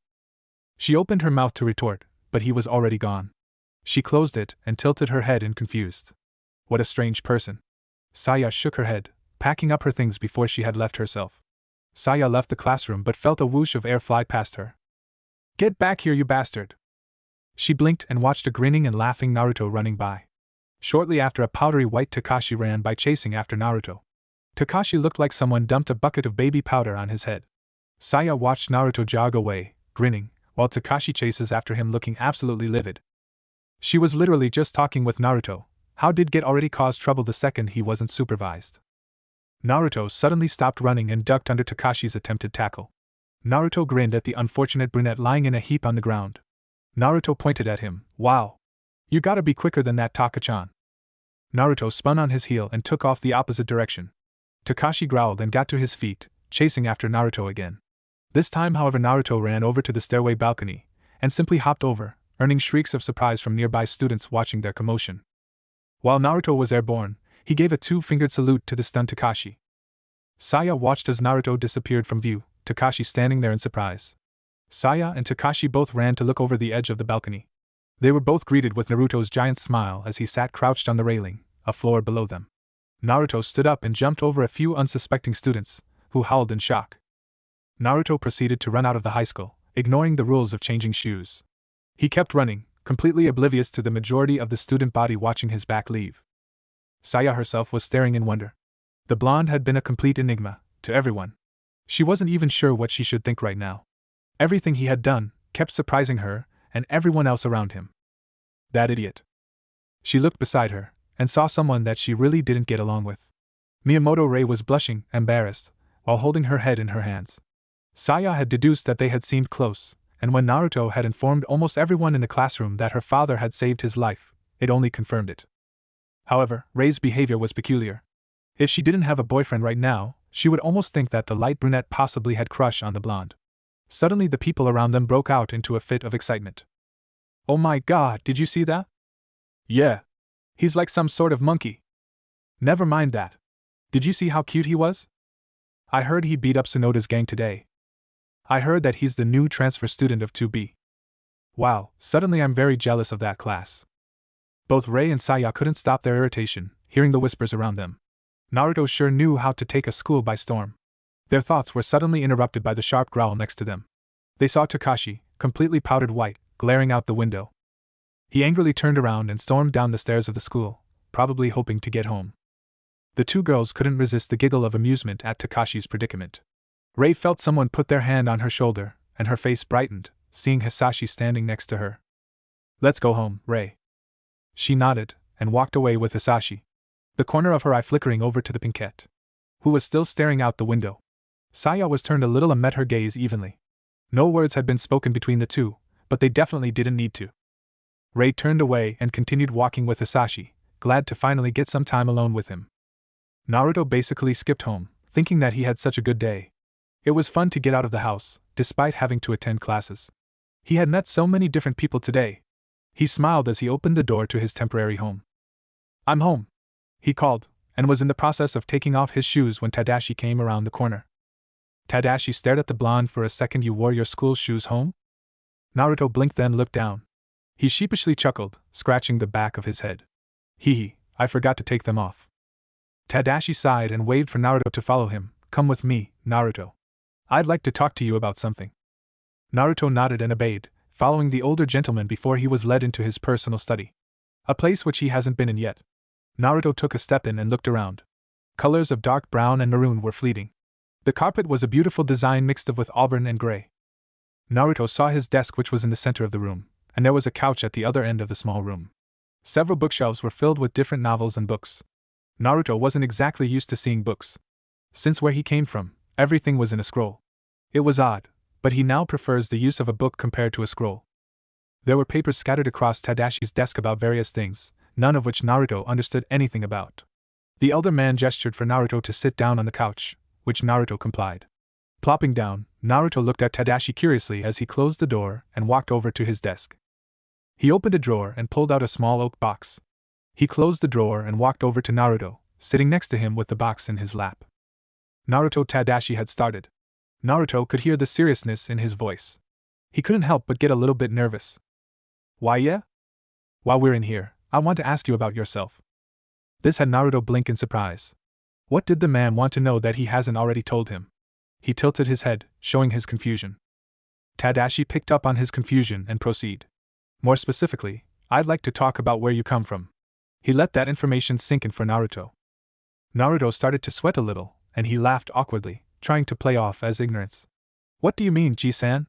She opened her mouth to retort, but he was already gone. She closed it and tilted her head in confused. What a strange person. Saya shook her head, packing up her things before she had left herself. Saya left the classroom but felt a whoosh of air fly past her. Get back here, you bastard! She blinked and watched a grinning and laughing Naruto running by. Shortly after, a powdery white Takashi ran by chasing after Naruto. Takashi looked like someone dumped a bucket of baby powder on his head. Saya watched Naruto jog away, grinning, while Takashi chases after him looking absolutely livid. She was literally just talking with Naruto. How did get already cause trouble the second he wasn't supervised? Naruto suddenly stopped running and ducked under Takashi's attempted tackle. Naruto grinned at the unfortunate brunette lying in a heap on the ground. Naruto pointed at him. Wow! You gotta be quicker than that, Taka-chan. Naruto spun on his heel and took off the opposite direction. Takashi growled and got to his feet, chasing after Naruto again. This time, however, Naruto ran over to the stairway balcony and simply hopped over, earning shrieks of surprise from nearby students watching their commotion. While Naruto was airborne, he gave a two-fingered salute to the stunned Takashi. Saya watched as Naruto disappeared from view, Takashi standing there in surprise. Saya and Takashi both ran to look over the edge of the balcony. They were both greeted with Naruto's giant smile as he sat crouched on the railing, a floor below them. Naruto stood up and jumped over a few unsuspecting students, who howled in shock. Naruto proceeded to run out of the high school, ignoring the rules of changing shoes. He kept running, completely oblivious to the majority of the student body watching his back leave. Saya herself was staring in wonder. The blonde had been a complete enigma, to everyone. She wasn't even sure what she should think right now. Everything he had done kept surprising her and everyone else around him. That idiot. She looked beside her, and saw someone that she really didn't get along with. Miyamoto Rei was blushing, embarrassed, while holding her head in her hands. Saya had deduced that they had seemed close, and when Naruto had informed almost everyone in the classroom that her father had saved his life, it only confirmed it. However, Rei's behavior was peculiar. If she didn't have a boyfriend right now, she would almost think that the light brunette possibly had crush on the blonde. Suddenly the people around them broke out into a fit of excitement. "Oh my god, did you see that?" "Yeah. He's like some sort of monkey." "Never mind that. Did you see how cute he was?" "I heard he beat up Sonoda's gang today." "I heard that he's the new transfer student of 2B. Wow, suddenly I'm very jealous of that class." Both Rei and Saya couldn't stop their irritation, hearing the whispers around them. Naruto sure knew how to take a school by storm. Their thoughts were suddenly interrupted by the sharp growl next to them. They saw Takashi, completely powdered white, glaring out the window. He angrily turned around and stormed down the stairs of the school, probably hoping to get home. The two girls couldn't resist the giggle of amusement at Takashi's predicament. Rei felt someone put their hand on her shoulder, and her face brightened, seeing Hisashi standing next to her. "Let's go home, Rei." She nodded, and walked away with Hisashi, the corner of her eye flickering over to the pinkette, who was still staring out the window. Saya was turned a little and met her gaze evenly. No words had been spoken between the two, but they definitely didn't need to. Rei turned away and continued walking with Hisashi, glad to finally get some time alone with him. Naruto basically skipped home, thinking that he had such a good day. It was fun to get out of the house, despite having to attend classes. He had met so many different people today. He smiled as he opened the door to his temporary home. "I'm home," he called, and was in the process of taking off his shoes when Tadashi came around the corner. Tadashi stared at the blonde for a second. "You wore your school shoes home?" Naruto blinked, then looked down. He sheepishly chuckled, scratching the back of his head. "Hee, I forgot to take them off." Tadashi sighed and waved for Naruto to follow him. "Come with me, Naruto. I'd like to talk to you about something." Naruto nodded and obeyed, following the older gentleman before he was led into his personal study. A place which he hasn't been in yet. Naruto took a step in and looked around. Colors of dark brown and maroon were fleeting. The carpet was a beautiful design mixed with auburn and gray. Naruto saw his desk, which was in the center of the room, and there was a couch at the other end of the small room. Several bookshelves were filled with different novels and books. Naruto wasn't exactly used to seeing books. Since where he came from, everything was in a scroll. It was odd, but he now prefers the use of a book compared to a scroll. There were papers scattered across Tadashi's desk about various things, none of which Naruto understood anything about. The elder man gestured for Naruto to sit down on the couch, which Naruto complied. Plopping down, Naruto looked at Tadashi curiously as he closed the door and walked over to his desk. He opened a drawer and pulled out a small oak box. He closed the drawer and walked over to Naruto, sitting next to him with the box in his lap. Naruto Tadashi had started. Naruto could hear the seriousness in his voice. He couldn't help but get a little bit nervous. "Why, yeah? While we're in here, I want to ask you about yourself." This had Naruto blink in surprise. What did the man want to know that he hasn't already told him? He tilted his head, showing his confusion. Tadashi picked up on his confusion and proceeded. "More specifically, I'd like to talk about where you come from." He let that information sink in for Naruto. Naruto started to sweat a little, and he laughed awkwardly, trying to play off as ignorance. "What do you mean, Ji-san?"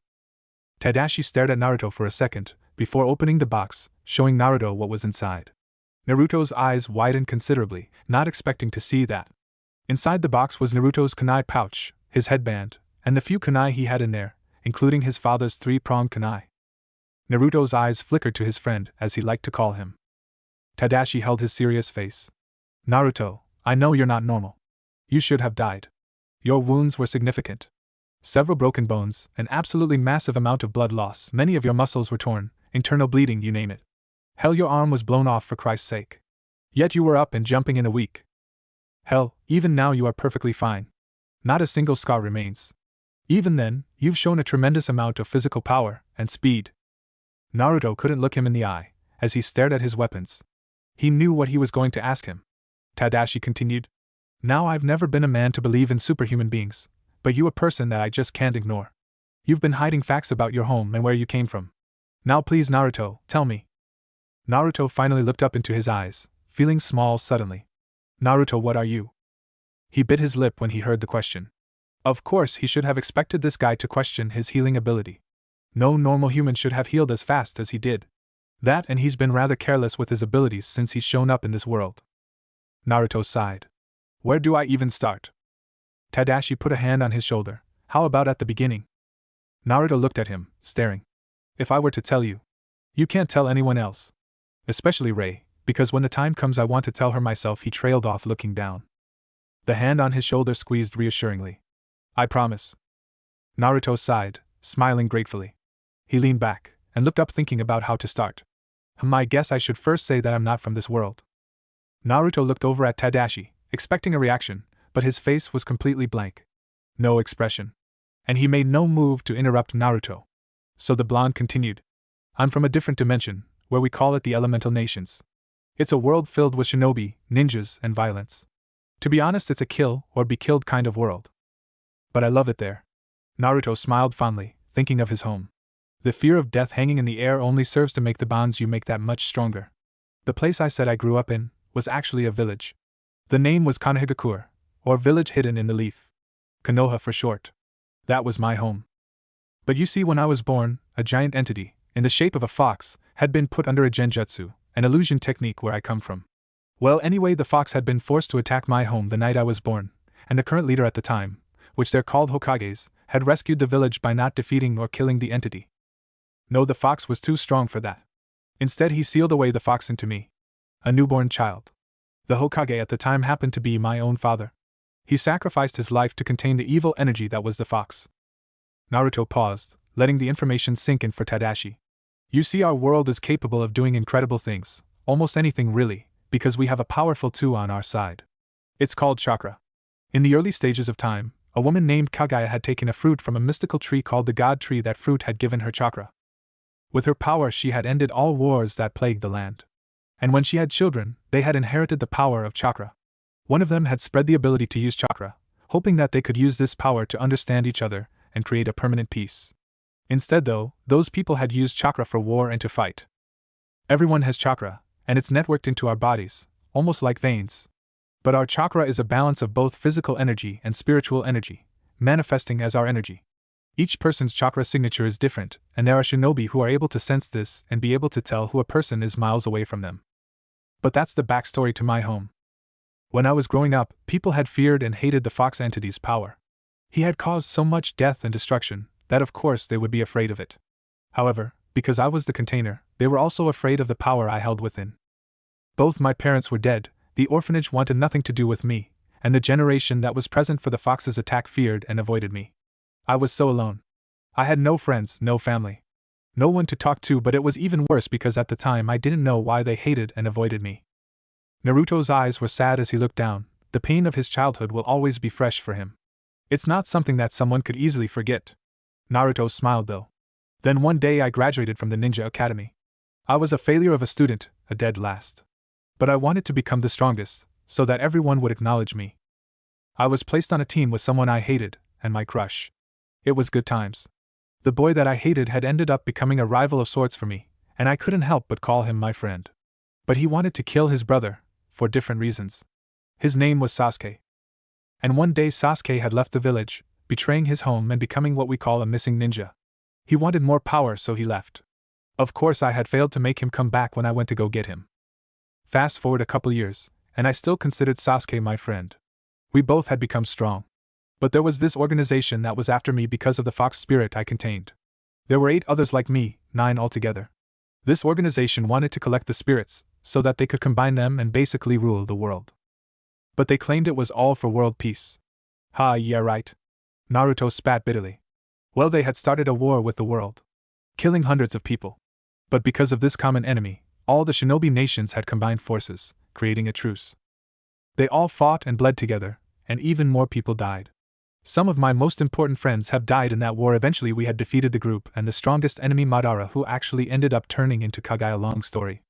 Tadashi stared at Naruto for a second, before opening the box, showing Naruto what was inside. Naruto's eyes widened considerably, not expecting to see that. Inside the box was Naruto's kunai pouch, his headband, and the few kunai he had in there, including his father's three-pronged kunai. Naruto's eyes flickered to his friend, as he liked to call him. Tadashi held his serious face. "Naruto, I know you're not normal. You should have died. Your wounds were significant. Several broken bones, an absolutely massive amount of blood loss, many of your muscles were torn, internal bleeding, you name it. Hell, your arm was blown off for Christ's sake. Yet you were up and jumping in a week. Hell, even now you are perfectly fine. Not a single scar remains. Even then, you've shown a tremendous amount of physical power and speed." Naruto couldn't look him in the eye, as he stared at his weapons. He knew what he was going to ask him. Tadashi continued. "Now I've never been a man to believe in superhuman beings, but you a person that I just can't ignore. You've been hiding facts about your home and where you came from. Now please, Naruto, tell me." Naruto finally looked up into his eyes, feeling small suddenly. "Naruto, what are you?" He bit his lip when he heard the question. Of course, he should have expected this guy to question his healing ability. No normal human should have healed as fast as he did. That and he's been rather careless with his abilities since he's shown up in this world. Naruto sighed. Where do I even start? Tadashi put a hand on his shoulder. How about at the beginning? Naruto looked at him, staring. If I were to tell you. You can't tell anyone else. Especially Rei, because when the time comes I want to tell her myself. He trailed off looking down. The hand on his shoulder squeezed reassuringly. I promise. Naruto sighed, smiling gratefully. He leaned back, and looked up thinking about how to start. I guess I should first say that I'm not from this world. Naruto looked over at Tadashi, expecting a reaction, but his face was completely blank. No expression. And he made no move to interrupt Naruto. So the blonde continued. I'm from a different dimension, where we call it the Elemental Nations. It's a world filled with shinobi, ninjas, and violence. To be honest, it's a kill or be killed kind of world. But I love it there. Naruto smiled fondly, thinking of his home. The fear of death hanging in the air only serves to make the bonds you make that much stronger. The place I said I grew up in was actually a village. The name was Konohagakure, or Village Hidden in the Leaf. Konoha for short. That was my home. But you see, when I was born, a giant entity, in the shape of a fox, had been put under a genjutsu, an illusion technique where I come from. Well, anyway, the fox had been forced to attack my home the night I was born, and the current leader at the time, which they're called Hokages, had rescued the village by not defeating or killing the entity. No, the fox was too strong for that. Instead, he sealed away the fox into me. A newborn child. The Hokage at the time happened to be my own father. He sacrificed his life to contain the evil energy that was the fox. Naruto paused, letting the information sink in for Tadashi. You see, our world is capable of doing incredible things, almost anything really, because we have a powerful tool on our side. It's called chakra. In the early stages of time, a woman named Kaguya had taken a fruit from a mystical tree called the God Tree. That fruit had given her chakra. With her power, she had ended all wars that plagued the land. And when she had children, they had inherited the power of chakra. One of them had spread the ability to use chakra, hoping that they could use this power to understand each other and create a permanent peace. Instead, though, those people had used chakra for war and to fight. Everyone has chakra, and it's networked into our bodies, almost like veins. But our chakra is a balance of both physical energy and spiritual energy, manifesting as our energy. Each person's chakra signature is different, and there are shinobi who are able to sense this and be able to tell who a person is miles away from them. But that's the backstory to my home. When I was growing up, people had feared and hated the fox entity's power. He had caused so much death and destruction that of course they would be afraid of it. However, because I was the container, they were also afraid of the power I held within. Both my parents were dead, the orphanage wanted nothing to do with me, and the generation that was present for the fox's attack feared and avoided me. I was so alone. I had no friends, no family. No one to talk to, but it was even worse because at the time I didn't know why they hated and avoided me. Naruto's eyes were sad as he looked down. The pain of his childhood will always be fresh for him. It's not something that someone could easily forget. Naruto smiled though. Then one day I graduated from the ninja academy. I was a failure of a student, a dead last. But I wanted to become the strongest, so that everyone would acknowledge me. I was placed on a team with someone I hated, and my crush. It was good times. The boy that I hated had ended up becoming a rival of sorts for me, and I couldn't help but call him my friend. But he wanted to kill his brother, for different reasons. His name was Sasuke. And one day Sasuke had left the village, betraying his home and becoming what we call a missing ninja. He wanted more power, so he left. Of course, I had failed to make him come back when I went to go get him. Fast forward a couple years, and I still considered Sasuke my friend. We both had become strong. But there was this organization that was after me because of the fox spirit I contained. There were 8 others like me, 9 altogether. This organization wanted to collect the spirits, so that they could combine them and basically rule the world. But they claimed it was all for world peace. Ha, yeah right. Naruto spat bitterly. Well, they had started a war with the world, killing hundreds of people. But because of this common enemy, all the shinobi nations had combined forces, creating a truce. They all fought and bled together, and even more people died. Some of my most important friends have died in that war. Eventually we had defeated the group and the strongest enemy, Madara, who actually ended up turning into Kaguya. Long story.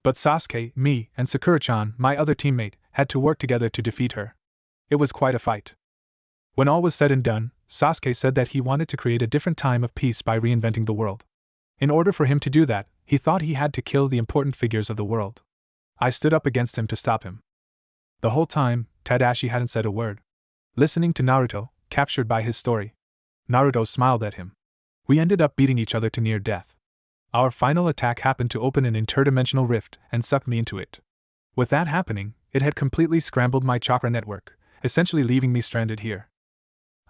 But Sasuke, me, and Sakura-chan, my other teammate, had to work together to defeat her. It was quite a fight. When all was said and done, Sasuke said that he wanted to create a different time of peace by reinventing the world. In order for him to do that, he thought he had to kill the important figures of the world. I stood up against him to stop him. The whole time, Tadashi hadn't said a word. Listening to Naruto, captured by his story. Naruto smiled at him. We ended up beating each other to near death. Our final attack happened to open an interdimensional rift and suck me into it. With that happening, it had completely scrambled my chakra network, essentially leaving me stranded here.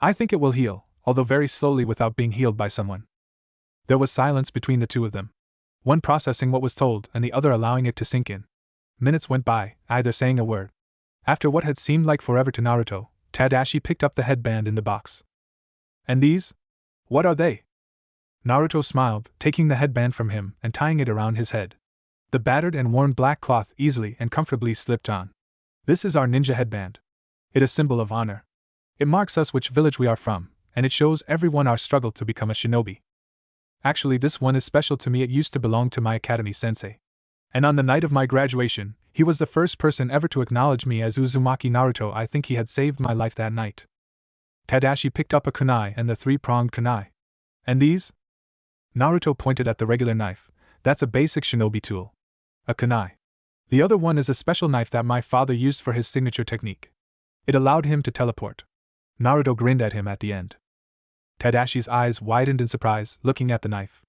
I think it will heal, although very slowly without being healed by someone. There was silence between the two of them, one processing what was told and the other allowing it to sink in. Minutes went by, either saying a word. After what had seemed like forever to Naruto, Tadashi picked up the headband in the box. And these? What are they? Naruto smiled, taking the headband from him and tying it around his head. The battered and worn black cloth easily and comfortably slipped on. This is our ninja headband. It is a symbol of honor. It marks us which village we are from, and it shows everyone our struggle to become a shinobi. Actually, this one is special to me. It used to belong to my academy sensei. And on the night of my graduation, he was the first person ever to acknowledge me as Uzumaki Naruto. I think he had saved my life that night. Tadashi picked up a kunai and the three-pronged kunai. And these? Naruto pointed at the regular knife. That's a basic shinobi tool. A kunai. The other one is a special knife that my father used for his signature technique. It allowed him to teleport. Naruto grinned at him at the end. Tadashi's eyes widened in surprise, looking at the knife.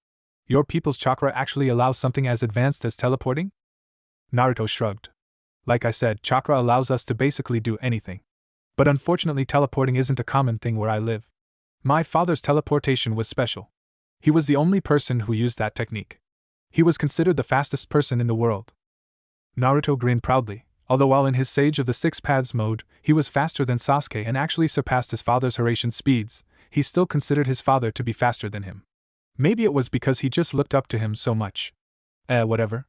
Your people's chakra actually allows something as advanced as teleporting? Naruto shrugged. Like I said, chakra allows us to basically do anything. But unfortunately, teleporting isn't a common thing where I live. My father's teleportation was special. He was the only person who used that technique. He was considered the fastest person in the world. Naruto grinned proudly, although while in his Sage of the Six Paths mode, he was faster than Sasuke and actually surpassed his father's Horatian speeds, he still considered his father to be faster than him. Maybe it was because he just looked up to him so much. Whatever.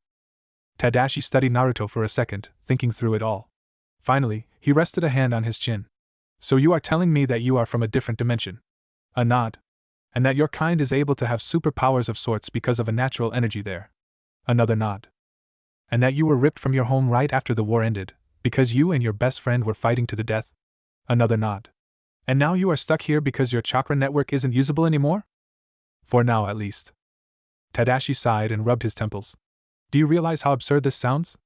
Tadashi studied Naruto for a second, thinking through it all. Finally, he rested a hand on his chin. So you are telling me that you are from a different dimension? A nod. And that your kind is able to have superpowers of sorts because of a natural energy there. Another nod. And that you were ripped from your home right after the war ended, because you and your best friend were fighting to the death? Another nod. And now you are stuck here because your chakra network isn't usable anymore? For now, at least. Tadashi sighed and rubbed his temples. Do you realize how absurd this sounds?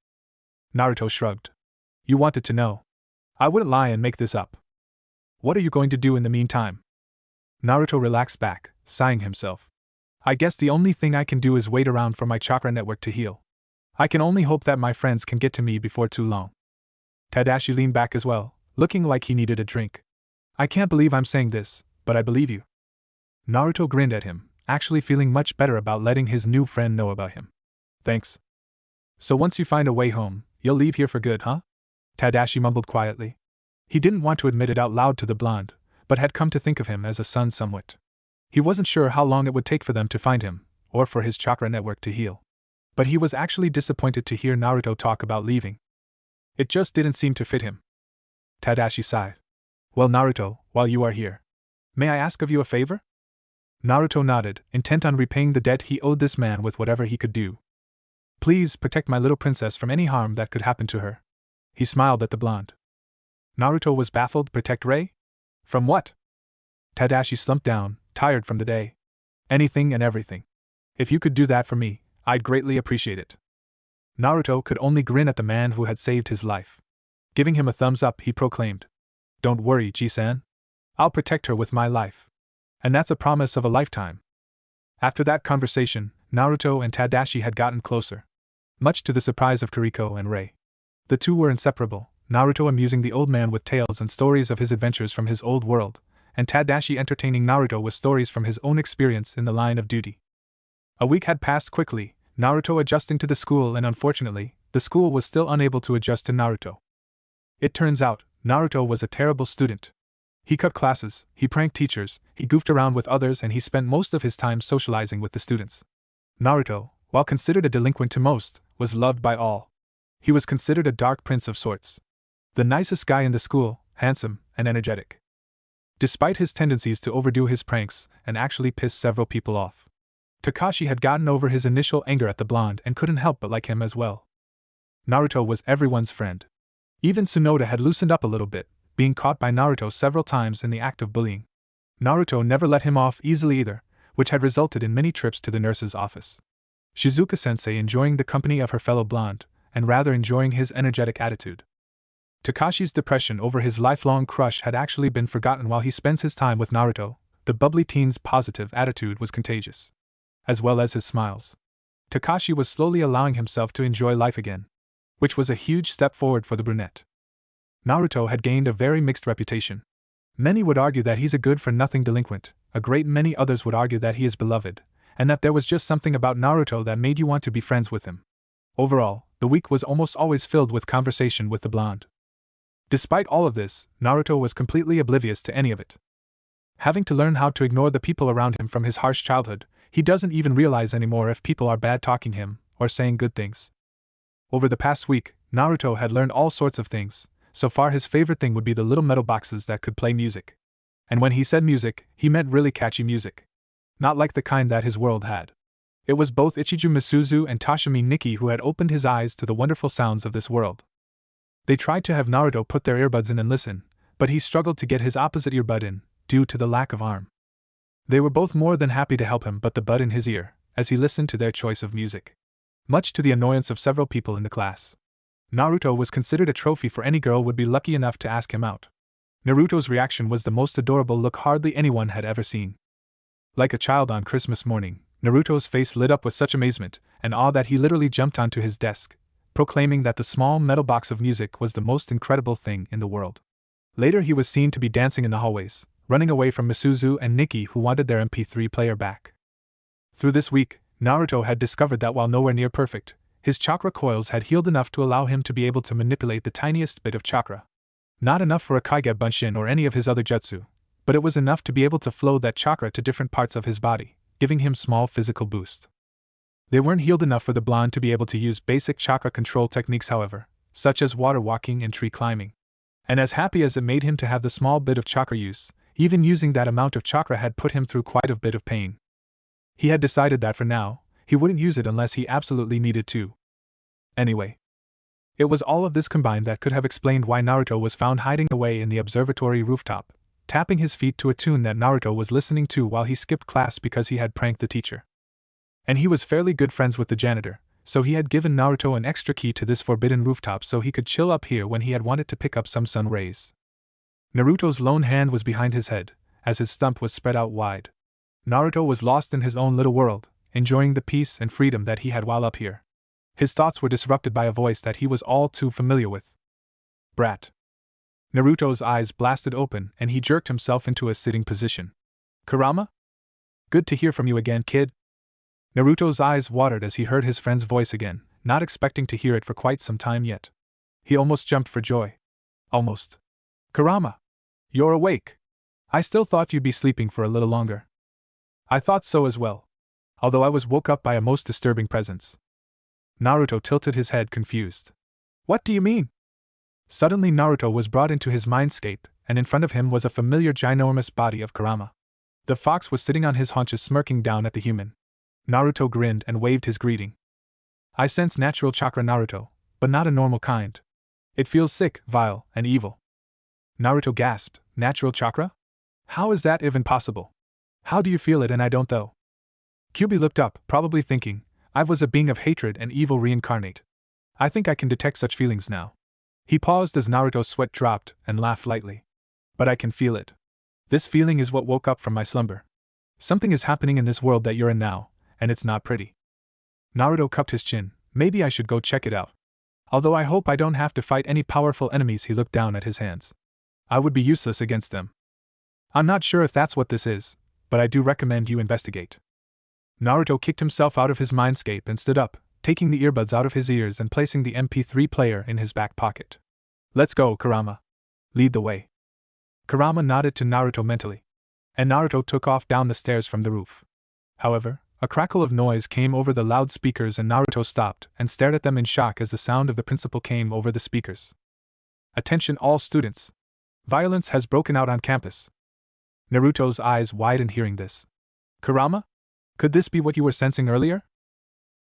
Naruto shrugged. You wanted to know. I wouldn't lie and make this up. What are you going to do in the meantime? Naruto relaxed back, sighing himself. I guess the only thing I can do is wait around for my chakra network to heal. I can only hope that my friends can get to me before too long. Tadashi leaned back as well, looking like he needed a drink. I can't believe I'm saying this, but I believe you. Naruto grinned at him, actually feeling much better about letting his new friend know about him. Thanks. So once you find a way home, you'll leave here for good, huh? Tadashi mumbled quietly. He didn't want to admit it out loud to the blonde, but had come to think of him as a son somewhat. He wasn't sure how long it would take for them to find him, or for his chakra network to heal. But he was actually disappointed to hear Naruto talk about leaving. It just didn't seem to fit him. Tadashi sighed. Well, Naruto, while you are here, may I ask of you a favor? Naruto nodded, intent on repaying the debt he owed this man with whatever he could do. Please protect my little princess from any harm that could happen to her. He smiled at the blonde. Naruto was baffled. Protect Rei? From what? Tadashi slumped down, tired from the day. Anything and everything. If you could do that for me, I'd greatly appreciate it. Naruto could only grin at the man who had saved his life. Giving him a thumbs up, he proclaimed. Don't worry, Ji-san. I'll protect her with my life. And that's a promise of a lifetime. After that conversation, Naruto and Tadashi had gotten closer. Much to the surprise of Kiriko and Rei. The two were inseparable, Naruto amusing the old man with tales and stories of his adventures from his old world, and Tadashi entertaining Naruto with stories from his own experience in the line of duty. A week had passed quickly, Naruto adjusting to the school, and unfortunately, the school was still unable to adjust to Naruto. It turns out, Naruto was a terrible student. He cut classes, he pranked teachers, he goofed around with others, and he spent most of his time socializing with the students. Naruto, while considered a delinquent to most, was loved by all. He was considered a dark prince of sorts. The nicest guy in the school, handsome and energetic. Despite his tendencies to overdo his pranks and actually piss several people off. Kakashi had gotten over his initial anger at the blonde and couldn't help but like him as well. Naruto was everyone's friend. Even Tsunoda had loosened up a little bit, being caught by Naruto several times in the act of bullying. Naruto never let him off easily either, which had resulted in many trips to the nurse's office. Shizuka-sensei enjoying the company of her fellow blonde, and rather enjoying his energetic attitude. Takashi's depression over his lifelong crush had actually been forgotten while he spends his time with Naruto. The bubbly teen's positive attitude was contagious. As well as his smiles. Takashi was slowly allowing himself to enjoy life again, which was a huge step forward for the brunette. Naruto had gained a very mixed reputation. Many would argue that he's a good-for-nothing delinquent, a great many others would argue that he is beloved, and that there was just something about Naruto that made you want to be friends with him. Overall, the week was almost always filled with conversation with the blonde. Despite all of this, Naruto was completely oblivious to any of it. Having to learn how to ignore the people around him from his harsh childhood, he doesn't even realize anymore if people are bad-talking him or saying good things. Over the past week, Naruto had learned all sorts of things. So far his favorite thing would be the little metal boxes that could play music. And when he said music, he meant really catchy music. Not like the kind that his world had. It was both Ichiju Misuzu and Toshimi Nikki who had opened his eyes to the wonderful sounds of this world. They tried to have Naruto put their earbuds in and listen, but he struggled to get his opposite earbud in, due to the lack of arm. They were both more than happy to help him put the bud in his ear, as he listened to their choice of music. Much to the annoyance of several people in the class. Naruto was considered a trophy for any girl would be lucky enough to ask him out. Naruto's reaction was the most adorable look hardly anyone had ever seen. Like a child on Christmas morning, Naruto's face lit up with such amazement and awe that he literally jumped onto his desk, proclaiming that the small metal box of music was the most incredible thing in the world. Later he was seen to be dancing in the hallways, running away from Misuzu and Nikki who wanted their MP3 player back. Through this week, Naruto had discovered that while nowhere near perfect, his chakra coils had healed enough to allow him to be able to manipulate the tiniest bit of chakra. Not enough for a Kage Bunshin or any of his other jutsu, but it was enough to be able to flow that chakra to different parts of his body, giving him small physical boost. They weren't healed enough for the blonde to be able to use basic chakra control techniques however, such as water walking and tree climbing. And as happy as it made him to have the small bit of chakra use, even using that amount of chakra had put him through quite a bit of pain. He had decided that for now, he wouldn't use it unless he absolutely needed to. Anyway. It was all of this combined that could have explained why Naruto was found hiding away in the observatory rooftop, tapping his feet to a tune that Naruto was listening to while he skipped class because he had pranked the teacher. And he was fairly good friends with the janitor, so he had given Naruto an extra key to this forbidden rooftop so he could chill up here when he had wanted to pick up some sun rays. Naruto's lone hand was behind his head, as his stump was spread out wide. Naruto was lost in his own little world, enjoying the peace and freedom that he had while up here. His thoughts were disrupted by a voice that he was all too familiar with. Brat. Naruto's eyes blasted open and he jerked himself into a sitting position. Kurama? Good to hear from you again, kid. Naruto's eyes watered as he heard his friend's voice again, not expecting to hear it for quite some time yet. He almost jumped for joy. Almost. Kurama! You're awake! I still thought you'd be sleeping for a little longer. I thought so as well. Although I was woke up by a most disturbing presence. Naruto tilted his head confused. What do you mean? Suddenly Naruto was brought into his mindscape, and in front of him was a familiar ginormous body of Kurama. The fox was sitting on his haunches smirking down at the human. Naruto grinned and waved his greeting. I sense natural chakra, Naruto, but not a normal kind. It feels sick, vile, and evil. Naruto gasped, natural chakra? How is that even possible? How do you feel it and I don't though? Kyubi looked up, probably thinking, I was a being of hatred and evil reincarnate. I think I can detect such feelings now. He paused as Naruto's sweat dropped and laughed lightly. But I can feel it. This feeling is what woke up from my slumber. Something is happening in this world that you're in now, and it's not pretty. Naruto cupped his chin. Maybe I should go check it out. Although I hope I don't have to fight any powerful enemies. He looked down at his hands. I would be useless against them. I'm not sure if that's what this is, but I do recommend you investigate. Naruto kicked himself out of his mindscape and stood up, taking the earbuds out of his ears and placing the MP3 player in his back pocket. Let's go, Kurama. Lead the way. Kurama nodded to Naruto mentally. And Naruto took off down the stairs from the roof. However, a crackle of noise came over the loudspeakers and Naruto stopped and stared at them in shock as the sound of the principal came over the speakers. Attention all students. Violence has broken out on campus. Naruto's eyes widened hearing this. Kurama? Could this be what you were sensing earlier?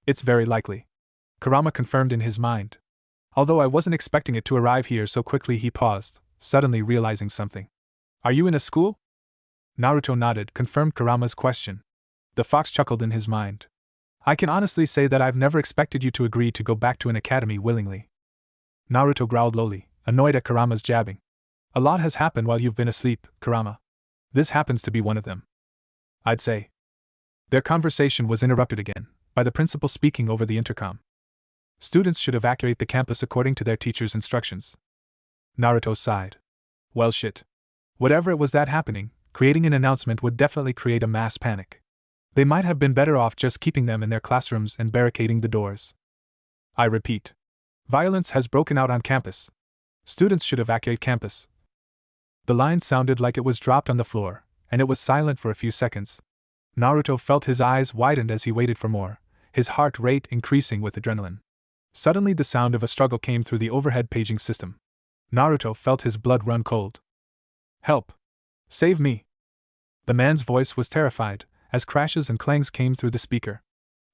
It's very likely. Kurama confirmed in his mind. Although I wasn't expecting it to arrive here so quickly, he paused, suddenly realizing something. Are you in a school? Naruto nodded, confirmed Kurama's question. The fox chuckled in his mind. I can honestly say that I've never expected you to agree to go back to an academy willingly. Naruto growled lowly, annoyed at Kurama's jabbing. A lot has happened while you've been asleep, Kurama. This happens to be one of them. I'd say. Their conversation was interrupted again, by the principal speaking over the intercom. Students should evacuate the campus according to their teacher's instructions. Naruto sighed. Well shit. Whatever it was that happening, creating an announcement would definitely create a mass panic. They might have been better off just keeping them in their classrooms and barricading the doors. I repeat. Violence has broken out on campus. Students should evacuate campus. The line sounded like it was dropped on the floor, and it was silent for a few seconds. Naruto felt his eyes widened as he waited for more, his heart rate increasing with adrenaline. Suddenly the sound of a struggle came through the overhead paging system. Naruto felt his blood run cold. Help! Save me! The man's voice was terrified, as crashes and clangs came through the speaker.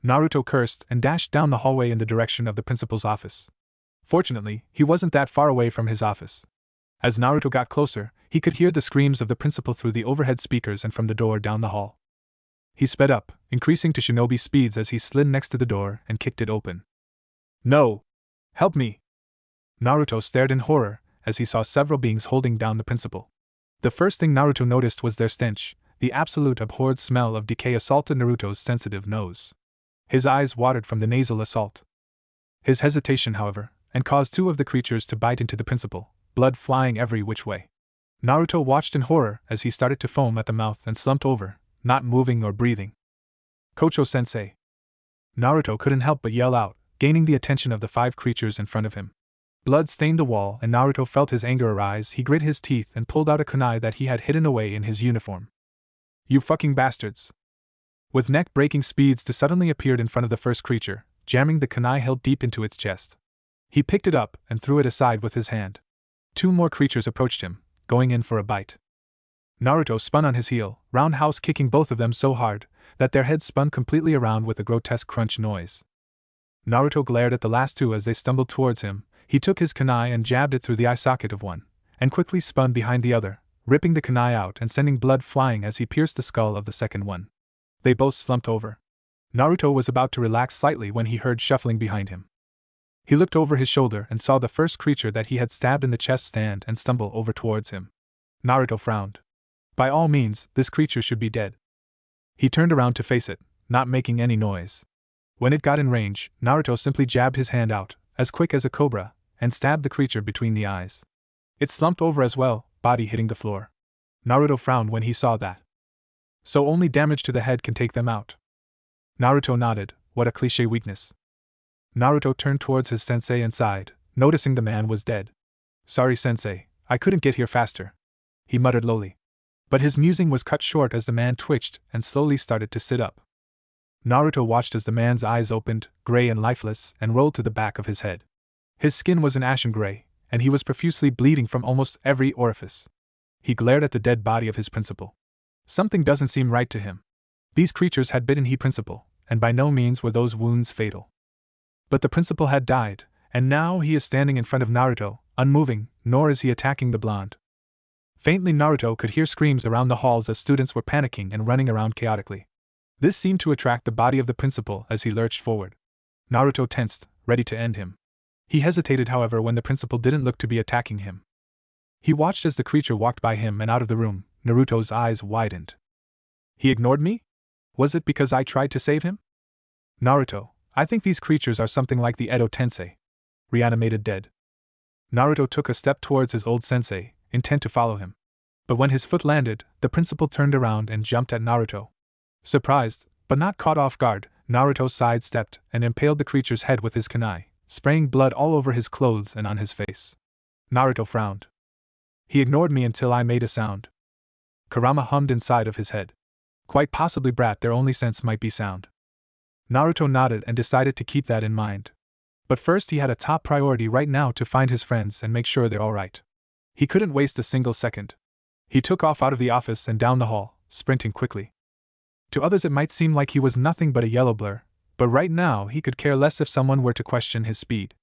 Naruto cursed and dashed down the hallway in the direction of the principal's office. Fortunately, he wasn't that far away from his office. As Naruto got closer, he could hear the screams of the principal through the overhead speakers and from the door down the hall. He sped up, increasing to shinobi speeds as he slid next to the door and kicked it open. No! Help me! Naruto stared in horror as he saw several beings holding down the principal. The first thing Naruto noticed was their stench. The absolute abhorred smell of decay assaulted Naruto's sensitive nose. His eyes watered from the nasal assault. His hesitation, however, and caused two of the creatures to bite into the principal, blood flying every which way. Naruto watched in horror as he started to foam at the mouth and slumped over, not moving or breathing. Kocho-sensei! Naruto couldn't help but yell out, gaining the attention of the 5 creatures in front of him. Blood stained the wall and Naruto felt his anger arise. He grit his teeth and pulled out a kunai that he had hidden away in his uniform. You fucking bastards! With neck-breaking speeds, suddenly appeared in front of the first creature, jamming the kunai held deep into its chest. He picked it up and threw it aside with his hand. 2 more creatures approached him, going in for a bite. Naruto spun on his heel, roundhouse kicking both of them so hard that their heads spun completely around with a grotesque crunch noise. Naruto glared at the last 2 as they stumbled towards him. He took his kunai and jabbed it through the eye socket of one, and quickly spun behind the other, ripping the kunai out and sending blood flying as he pierced the skull of the second one. They both slumped over. Naruto was about to relax slightly when he heard shuffling behind him. He looked over his shoulder and saw the first creature that he had stabbed in the chest stand and stumble over towards him. Naruto frowned. By all means, this creature should be dead. He turned around to face it, not making any noise. When it got in range, Naruto simply jabbed his hand out, as quick as a cobra, and stabbed the creature between the eyes. It slumped over as well, body hitting the floor. Naruto frowned when he saw that. So only damage to the head can take them out. Naruto nodded. What a cliché weakness. Naruto turned towards his sensei and sighed, noticing the man was dead. Sorry sensei, I couldn't get here faster, he muttered lowly. But his musing was cut short as the man twitched and slowly started to sit up. Naruto watched as the man's eyes opened, gray and lifeless, and rolled to the back of his head. His skin was an ashen gray, and he was profusely bleeding from almost every orifice. He glared at the dead body of his principal. Something doesn't seem right to him. These creatures had bitten his principal, and by no means were those wounds fatal. But the principal had died, and now he is standing in front of Naruto, unmoving, nor is he attacking the blonde. Faintly Naruto could hear screams around the halls as students were panicking and running around chaotically. This seemed to attract the body of the principal as he lurched forward. Naruto tensed, ready to end him. He hesitated, however, when the principal didn't look to be attacking him. He watched as the creature walked by him and out of the room. Naruto's eyes widened. He ignored me? Was it because I tried to save him? Naruto, I think these creatures are something like the Edo Tensei. Reanimated dead. Naruto took a step towards his old sensei, intent to follow him. But when his foot landed, the principal turned around and jumped at Naruto. Surprised, but not caught off guard, Naruto sidestepped and impaled the creature's head with his kunai, spraying blood all over his clothes and on his face. Naruto frowned. He ignored me until I made a sound. Kurama hummed inside of his head. Quite possibly, brat, their only sense might be sound. Naruto nodded and decided to keep that in mind. But first he had a top priority right now to find his friends and make sure they're alright. He couldn't waste a single second. He took off out of the office and down the hall, sprinting quickly. To others it might seem like he was nothing but a yellow blur, but right now he could care less if someone were to question his speed.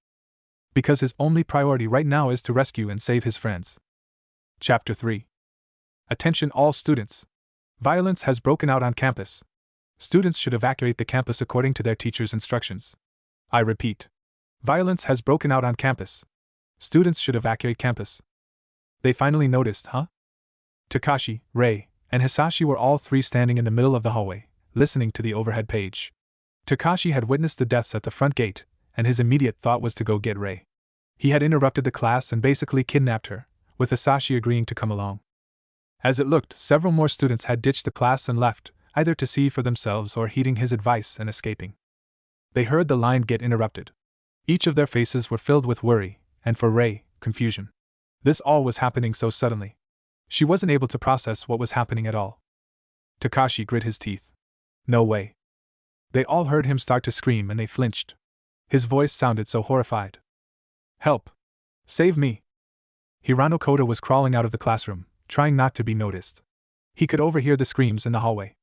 Because his only priority right now is to rescue and save his friends. Chapter 3. Attention all students. Violence has broken out on campus. Students should evacuate the campus according to their teacher's instructions. I repeat. Violence has broken out on campus. Students should evacuate campus. They finally noticed, huh? Takashi, Rei, and Hisashi were all 3 standing in the middle of the hallway, listening to the overhead page. Takashi had witnessed the deaths at the front gate, and his immediate thought was to go get Rei. He had interrupted the class and basically kidnapped her, with Hisashi agreeing to come along. As it looked, several more students had ditched the class and left, either to see for themselves or heeding his advice and escaping. They heard the line get interrupted. Each of their faces were filled with worry, and for Rei, confusion. This all was happening so suddenly. She wasn't able to process what was happening at all. Takashi grit his teeth. No way. They all heard him start to scream and they flinched. His voice sounded so horrified. Help! Save me! Hirano Koda was crawling out of the classroom, trying not to be noticed. He could overhear the screams in the hallway.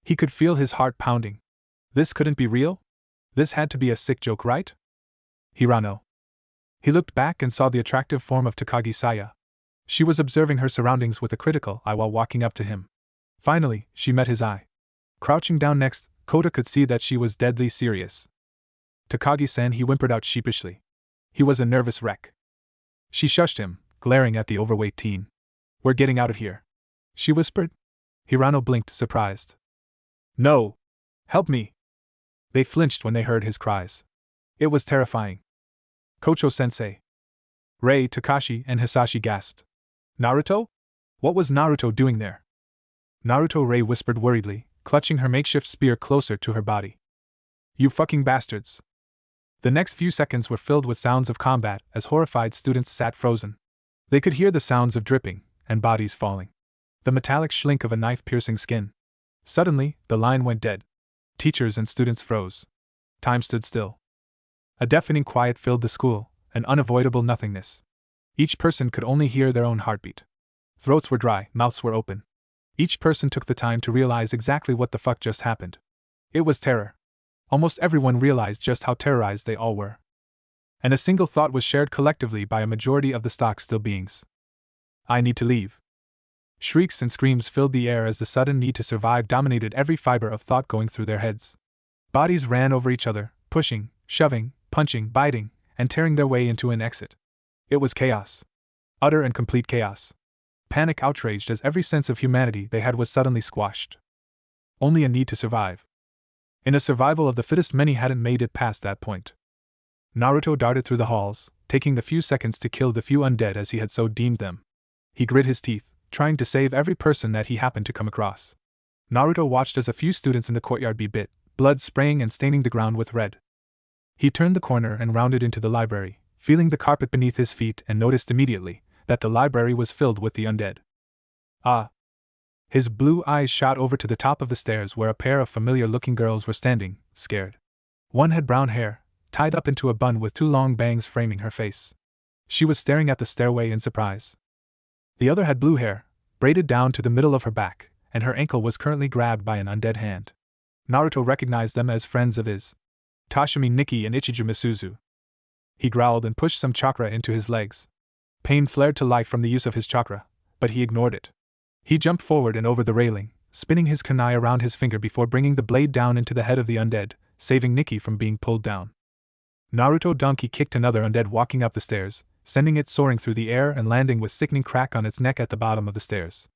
He could feel his heart pounding. This couldn't be real? This had to be a sick joke, right? Hirano. He looked back and saw the attractive form of Takagi Saya. She was observing her surroundings with a critical eye while walking up to him. Finally, she met his eye. Crouching down next, Koda could see that she was deadly serious. Takagi-san, he whimpered out sheepishly. He was a nervous wreck. She shushed him, glaring at the overweight teen. We're getting out of here, she whispered. Hirano blinked, surprised. No! Help me! They flinched when they heard his cries. It was terrifying. Kocho-sensei. Rei, Takashi, and Hisashi gasped. Naruto? What was Naruto doing there? Naruto, Rei whispered worriedly, clutching her makeshift spear closer to her body. You fucking bastards! The next few seconds were filled with sounds of combat as horrified students sat frozen. They could hear the sounds of dripping and bodies falling. The metallic schlink of a knife piercing skin. Suddenly, the line went dead. Teachers and students froze. Time stood still. A deafening quiet filled the school, an unavoidable nothingness. Each person could only hear their own heartbeat. Throats were dry, mouths were open. Each person took the time to realize exactly what the fuck just happened. It was terror. Almost everyone realized just how terrorized they all were. And a single thought was shared collectively by a majority of the stock-still beings. I need to leave. Shrieks and screams filled the air as the sudden need to survive dominated every fiber of thought going through their heads. Bodies ran over each other, pushing, shoving, punching, biting, and tearing their way into an exit. It was chaos. Utter and complete chaos. Panic outraged as every sense of humanity they had was suddenly squashed. Only a need to survive. In a survival of the fittest, many hadn't made it past that point. Naruto darted through the halls, taking the few seconds to kill the few undead as he had so deemed them. He grit his teeth, trying to save every person that he happened to come across. Naruto watched as a few students in the courtyard be bit, blood spraying and staining the ground with red. He turned the corner and rounded into the library, feeling the carpet beneath his feet, and noticed immediately that the library was filled with the undead. Ah! His blue eyes shot over to the top of the stairs where a pair of familiar-looking girls were standing, scared. One had brown hair, tied up into a bun with two long bangs framing her face. She was staring at the stairway in surprise. The other had blue hair, braided down to the middle of her back, and her ankle was currently grabbed by an undead hand. Naruto recognized them as friends of his. Tashimi Nikki and Ichiju Misuzu. He growled and pushed some chakra into his legs. Pain flared to life from the use of his chakra, but he ignored it. He jumped forward and over the railing, spinning his kunai around his finger before bringing the blade down into the head of the undead, saving Nikki from being pulled down. Naruto donkey kicked another undead walking up the stairs, sending it soaring through the air and landing with sickening crack on its neck at the bottom of the stairs.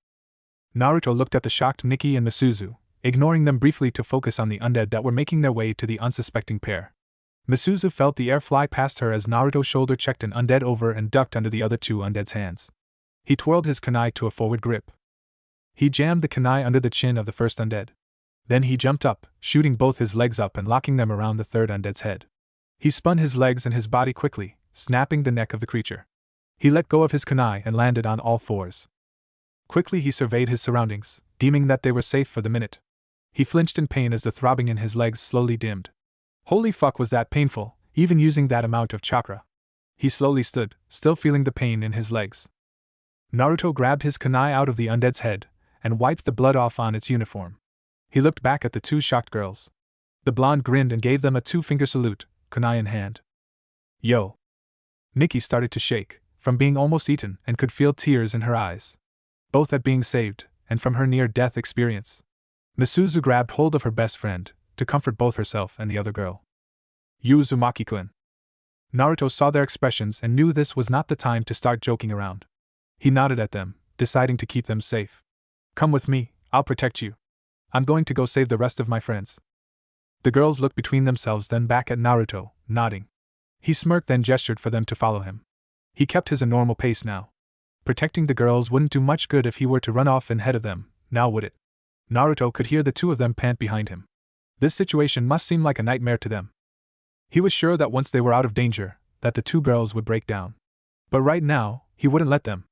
Naruto looked at the shocked Nikki and Misuzu, ignoring them briefly to focus on the undead that were making their way to the unsuspecting pair. Misuzu felt the air fly past her as Naruto shoulder checked an undead over and ducked under the other two undead's hands. He twirled his kunai to a forward grip. He jammed the kunai under the chin of the first undead. Then he jumped up, shooting both his legs up and locking them around the third undead's head. He spun his legs and his body quickly, snapping the neck of the creature. He let go of his kunai and landed on all fours. Quickly he surveyed his surroundings, deeming that they were safe for the minute. He flinched in pain as the throbbing in his legs slowly dimmed. Holy fuck, was that painful, even using that amount of chakra. He slowly stood, still feeling the pain in his legs. Naruto grabbed his kunai out of the undead's head and wiped the blood off on its uniform. He looked back at the two shocked girls. The blonde grinned and gave them a two-finger salute, kunai in hand. Yo! Nikki started to shake, from being almost eaten, and could feel tears in her eyes. Both at being saved, and from her near-death experience. Misuzu grabbed hold of her best friend, to comfort both herself and the other girl. You Uzumaki-kun. Naruto saw their expressions and knew this was not the time to start joking around. He nodded at them, deciding to keep them safe. Come with me, I'll protect you. I'm going to go save the rest of my friends. The girls looked between themselves, then back at Naruto, nodding. He smirked, then gestured for them to follow him. He kept his normal pace now. Protecting the girls wouldn't do much good if he were to run off ahead of them, now would it? Naruto could hear the two of them pant behind him. This situation must seem like a nightmare to them. He was sure that once they were out of danger, that the two girls would break down. But right now, he wouldn't let them.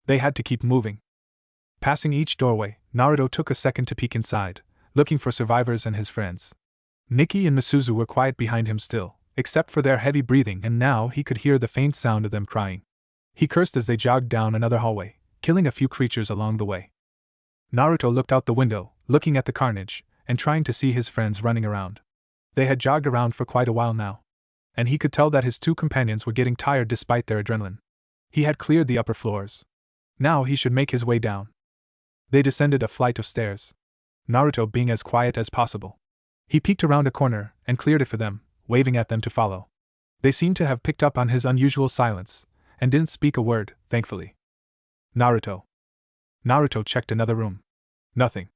They had to keep moving. Passing each doorway, Naruto took a second to peek inside, looking for survivors and his friends. Nikki and Misuzu were quiet behind him still, except for their heavy breathing, and now he could hear the faint sound of them crying. He cursed as they jogged down another hallway, killing a few creatures along the way. Naruto looked out the window, looking at the carnage, and trying to see his friends running around. They had jogged around for quite a while now, and he could tell that his two companions were getting tired despite their adrenaline. He had cleared the upper floors. Now he should make his way down. They descended a flight of stairs, Naruto being as quiet as possible. He peeked around a corner and cleared it for them, waving at them to follow. They seemed to have picked up on his unusual silence, and didn't speak a word, thankfully. Naruto checked another room. Nothing.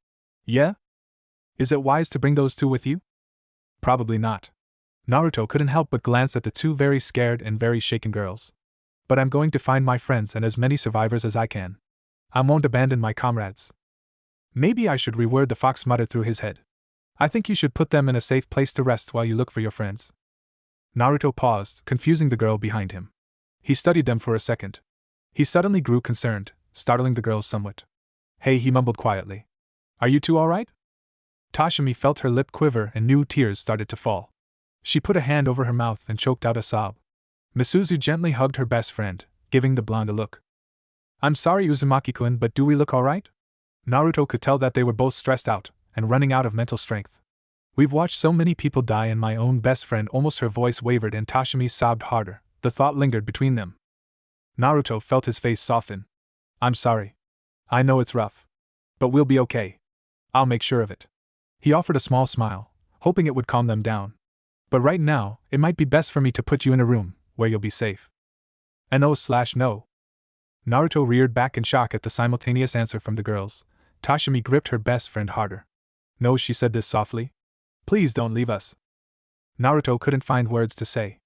Yeah? Is it wise to bring those two with you? Probably not. Naruto couldn't help but glance at the two very scared and very shaken girls. But I'm going to find my friends and as many survivors as I can. I won't abandon my comrades. Maybe I should reword, the fox muttered through his head. I think you should put them in a safe place to rest while you look for your friends. Naruto paused, confusing the girl behind him. He studied them for a second. He suddenly grew concerned, startling the girls somewhat. Hey, he mumbled quietly. Are you two alright? Tashimi felt her lip quiver and new tears started to fall. She put a hand over her mouth and choked out a sob. Misuzu gently hugged her best friend, giving the blonde a look. I'm sorry, Uzumaki-kun, but do we look alright? Naruto could tell that they were both stressed out and running out of mental strength. We've watched so many people die, and my own best friend. Almost her voice wavered and Tashimi sobbed harder. The thought lingered between them. Naruto felt his face soften. I'm sorry. I know it's rough. But we'll be okay. I'll make sure of it. He offered a small smile, hoping it would calm them down. But right now, it might be best for me to put you in a room where you'll be safe. No. Naruto reared back in shock at the simultaneous answer from the girls. Tashimi gripped her best friend harder. No, she said this softly. Please don't leave us. Naruto couldn't find words to say.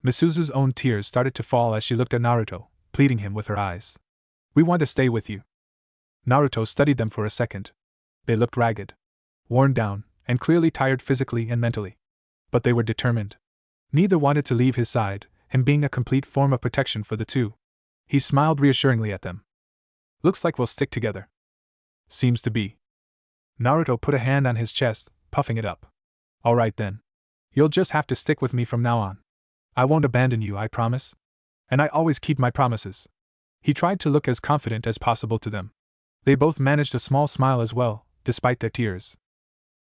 Misuzu's own tears started to fall as she looked at Naruto, pleading him with her eyes. We want to stay with you. Naruto studied them for a second. They looked ragged, worn down, and clearly tired physically and mentally. But they were determined. Neither wanted to leave his side, him being a complete form of protection for the two. He smiled reassuringly at them. Looks like we'll stick together. Seems to be. Naruto put a hand on his chest, puffing it up. Alright then. You'll just have to stick with me from now on. I won't abandon you, I promise. And I always keep my promises. He tried to look as confident as possible to them. They both managed a small smile as well, despite their tears.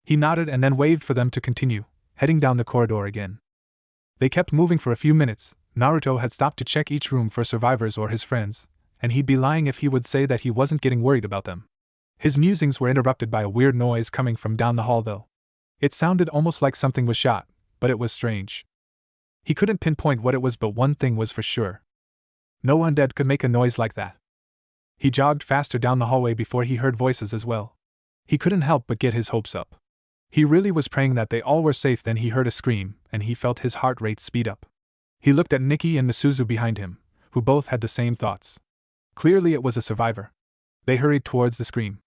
He nodded and then waved for them to continue, heading down the corridor again. They kept moving for a few minutes. Naruto had stopped to check each room for survivors or his friends, and he'd be lying if he would say that he wasn't getting worried about them. His musings were interrupted by a weird noise coming from down the hall though. It sounded almost like something was shot, but it was strange. He couldn't pinpoint what it was, but one thing was for sure. No undead could make a noise like that. He jogged faster down the hallway before he heard voices as well. He couldn't help but get his hopes up. He really was praying that they all were safe. Then he heard a scream, and he felt his heart rate speed up. He looked at Nikki and Misuzu behind him, who both had the same thoughts. Clearly it was a survivor. They hurried towards the scream.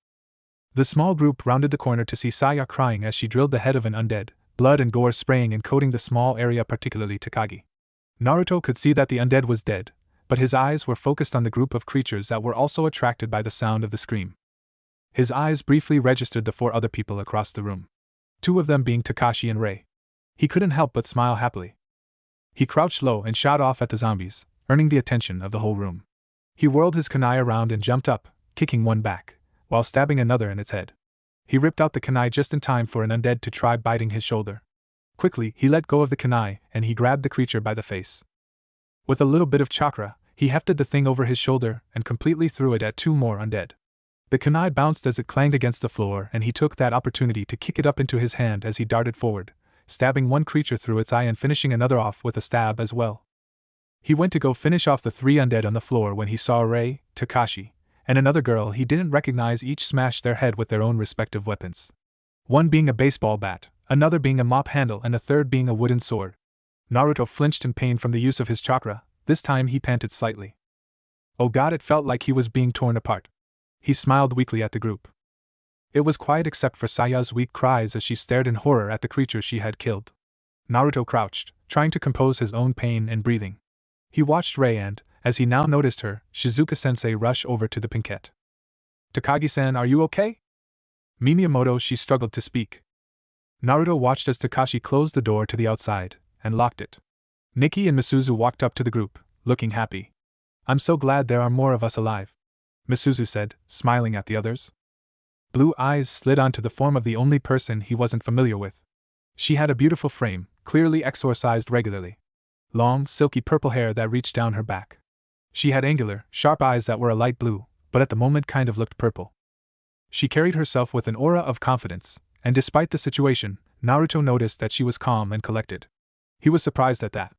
The small group rounded the corner to see Saya crying as she drilled the head of an undead, blood and gore spraying and coating the small area, particularly Takagi. Naruto could see that the undead was dead, but his eyes were focused on the group of creatures that were also attracted by the sound of the scream. His eyes briefly registered the 4 other people across the room. 2 of them being Takashi and Rei. He couldn't help but smile happily. He crouched low and shot off at the zombies, earning the attention of the whole room. He whirled his kunai around and jumped up, kicking one back, while stabbing another in its head. He ripped out the kunai just in time for an undead to try biting his shoulder. Quickly, he let go of the kunai and he grabbed the creature by the face. With a little bit of chakra, he hefted the thing over his shoulder and completely threw it at 2 more undead. The kunai bounced as it clanged against the floor, and he took that opportunity to kick it up into his hand as he darted forward, stabbing one creature through its eye and finishing another off with a stab as well. He went to go finish off the 3 undead on the floor when he saw Rei, Takashi, and another girl he didn't recognize each smash their head with their own respective weapons. One being a baseball bat, another being a mop handle and a third being a wooden sword. Naruto flinched in pain from the use of his chakra. This time he panted slightly. Oh god, it felt like he was being torn apart. He smiled weakly at the group. It was quiet except for Saya's weak cries as she stared in horror at the creature she had killed. Naruto crouched, trying to compose his own pain and breathing. He watched Rei and, as he now noticed her, Shizuka-sensei rush over to the pinkette. Takagi-san, are you okay? Miyamoto, she struggled to speak. Naruto watched as Takashi closed the door to the outside, and locked it. Nikki and Misuzu walked up to the group, looking happy. I'm so glad there are more of us alive, Misuzu said, smiling at the others. Blue eyes slid onto the form of the only person he wasn't familiar with. She had a beautiful frame, clearly exorcised regularly. Long, silky purple hair that reached down her back. She had angular, sharp eyes that were a light blue, but at the moment kind of looked purple. She carried herself with an aura of confidence, and despite the situation, Naruto noticed that she was calm and collected. He was surprised at that.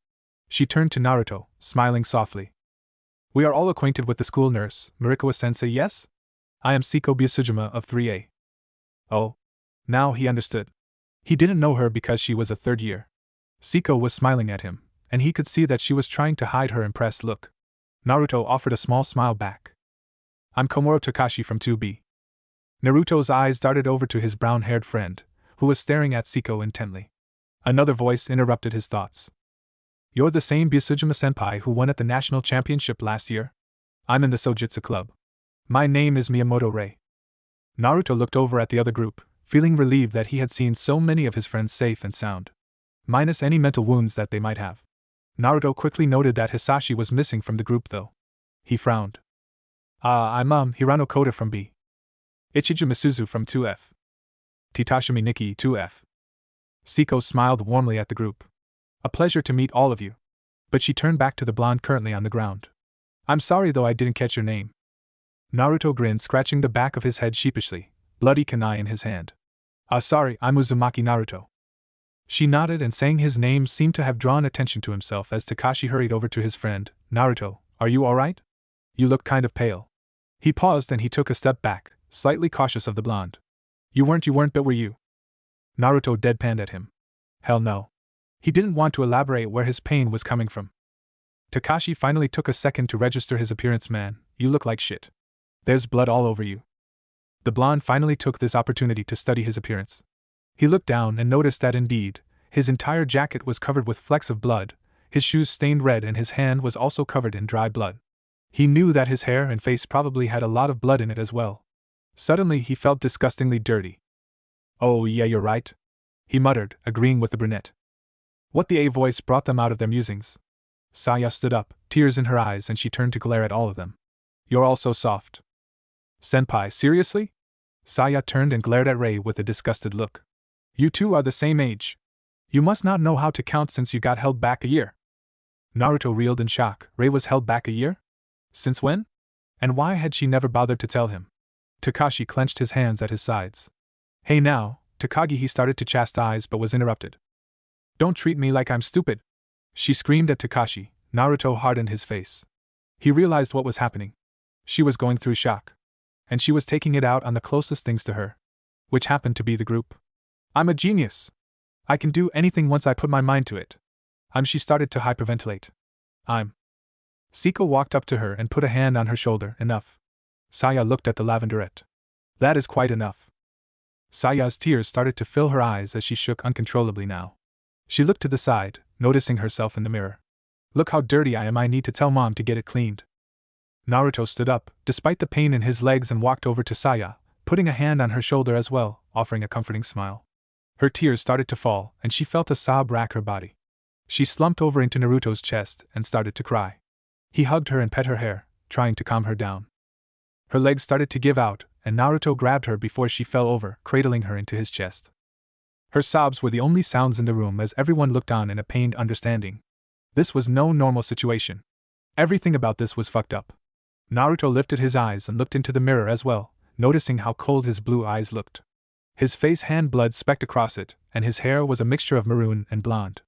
She turned to Naruto, smiling softly. We are all acquainted with the school nurse, Marikawa-sensei, yes? I am Siko Byasujima of 3A. Oh. Now he understood. He didn't know her because she was a third year. Siko was smiling at him, and he could see that she was trying to hide her impressed look. Naruto offered a small smile back. I'm Komuro Takashi from 2B. Naruto's eyes darted over to his brown-haired friend, who was staring at Siko intently. Another voice interrupted his thoughts. You're the same Byasujima-senpai who won at the national championship last year? I'm in the Sojutsu club. My name is Miyamoto Rei. Naruto looked over at the other group, feeling relieved that he had seen so many of his friends safe and sound. Minus any mental wounds that they might have. Naruto quickly noted that Hisashi was missing from the group though. He frowned. I'm Hirano Koda from B. Ichiju Misuzu from 2F. Titashimi Nikki 2F. Siko smiled warmly at the group. A pleasure to meet all of you. But she turned back to the blonde currently on the ground. I'm sorry though I didn't catch your name. Naruto grinned, scratching the back of his head sheepishly, bloody kunai in his hand. Sorry, I'm Uzumaki Naruto. She nodded and saying his name seemed to have drawn attention to himself as Takashi hurried over to his friend. Naruto, are you alright? You look kind of pale. He paused and he took a step back, slightly cautious of the blonde. You weren't, but were you? Naruto deadpanned at him. Hell no. He didn't want to elaborate where his pain was coming from. Takashi finally took a second to register his appearance. Man, you look like shit. There's blood all over you. The blonde finally took this opportunity to study his appearance. He looked down and noticed that indeed, his entire jacket was covered with flecks of blood, his shoes stained red and his hand was also covered in dry blood. He knew that his hair and face probably had a lot of blood in it as well. Suddenly he felt disgustingly dirty. Oh yeah, you're right, he muttered, agreeing with the brunette. What the A voice brought them out of their musings. Saya stood up, tears in her eyes, and she turned to glare at all of them. You're all so soft. Senpai, seriously? Saya turned and glared at Rei with a disgusted look. You two are the same age. You must not know how to count since you got held back a year. Naruto reeled in shock. Rei was held back a year? Since when? And why had she never bothered to tell him? Takashi clenched his hands at his sides. Hey now, Takagi, he started to chastise but was interrupted. Don't treat me like I'm stupid, she screamed at Takashi. Naruto hardened his face. He realized what was happening. She was going through shock. And she was taking it out on the closest things to her. Which happened to be the group. I'm a genius. I can do anything once I put my mind to it. She started to hyperventilate. Siko walked up to her and put a hand on her shoulder. Enough. Saya looked at the lavenderette. That is quite enough. Saya's tears started to fill her eyes as she shook uncontrollably now. She looked to the side, noticing herself in the mirror. Look how dirty I am, I need to tell mom to get it cleaned. Naruto stood up, despite the pain in his legs, and walked over to Saya, putting a hand on her shoulder as well, offering a comforting smile. Her tears started to fall, and she felt a sob rack her body. She slumped over into Naruto's chest and started to cry. He hugged her and pet her hair, trying to calm her down. Her legs started to give out, and Naruto grabbed her before she fell over, cradling her into his chest. Her sobs were the only sounds in the room as everyone looked on in a pained understanding. This was no normal situation. Everything about this was fucked up. Naruto lifted his eyes and looked into the mirror as well, noticing how cold his blue eyes looked. His face had blood specked across it, and his hair was a mixture of maroon and blonde.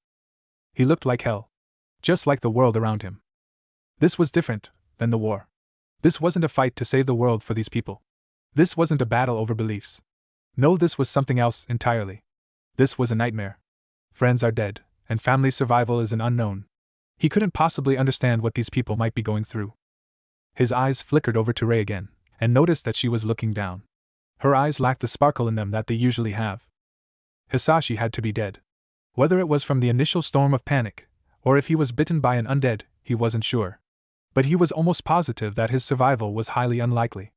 He looked like hell. Just like the world around him. This was different than the war. This wasn't a fight to save the world for these people. This wasn't a battle over beliefs. No, this was something else entirely. This was a nightmare. Friends are dead, and family survival is an unknown. He couldn't possibly understand what these people might be going through. His eyes flickered over to Rei again, and noticed that she was looking down. Her eyes lacked the sparkle in them that they usually have. Hisashi had to be dead. Whether it was from the initial storm of panic, or if he was bitten by an undead, he wasn't sure. But he was almost positive that his survival was highly unlikely.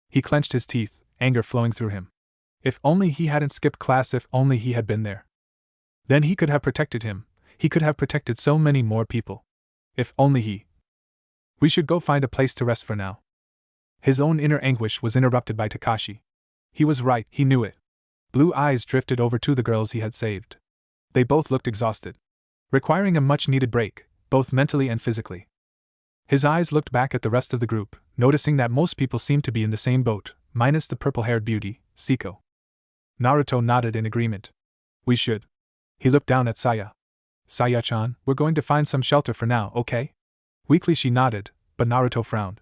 He clenched his teeth, anger flowing through him. If only he hadn't skipped class, if only he had been there. Then he could have protected him, he could have protected so many more people. If only he. We should go find a place to rest for now. His own inner anguish was interrupted by Takashi. He was right, he knew it. Blue eyes drifted over to the girls he had saved. They both looked exhausted, requiring a much-needed break, both mentally and physically. His eyes looked back at the rest of the group, noticing that most people seemed to be in the same boat, minus the purple-haired beauty, Siko. Naruto nodded in agreement. We should. He looked down at Saya. Saya-chan, we're going to find some shelter for now, okay? Weakly she nodded, but Naruto frowned.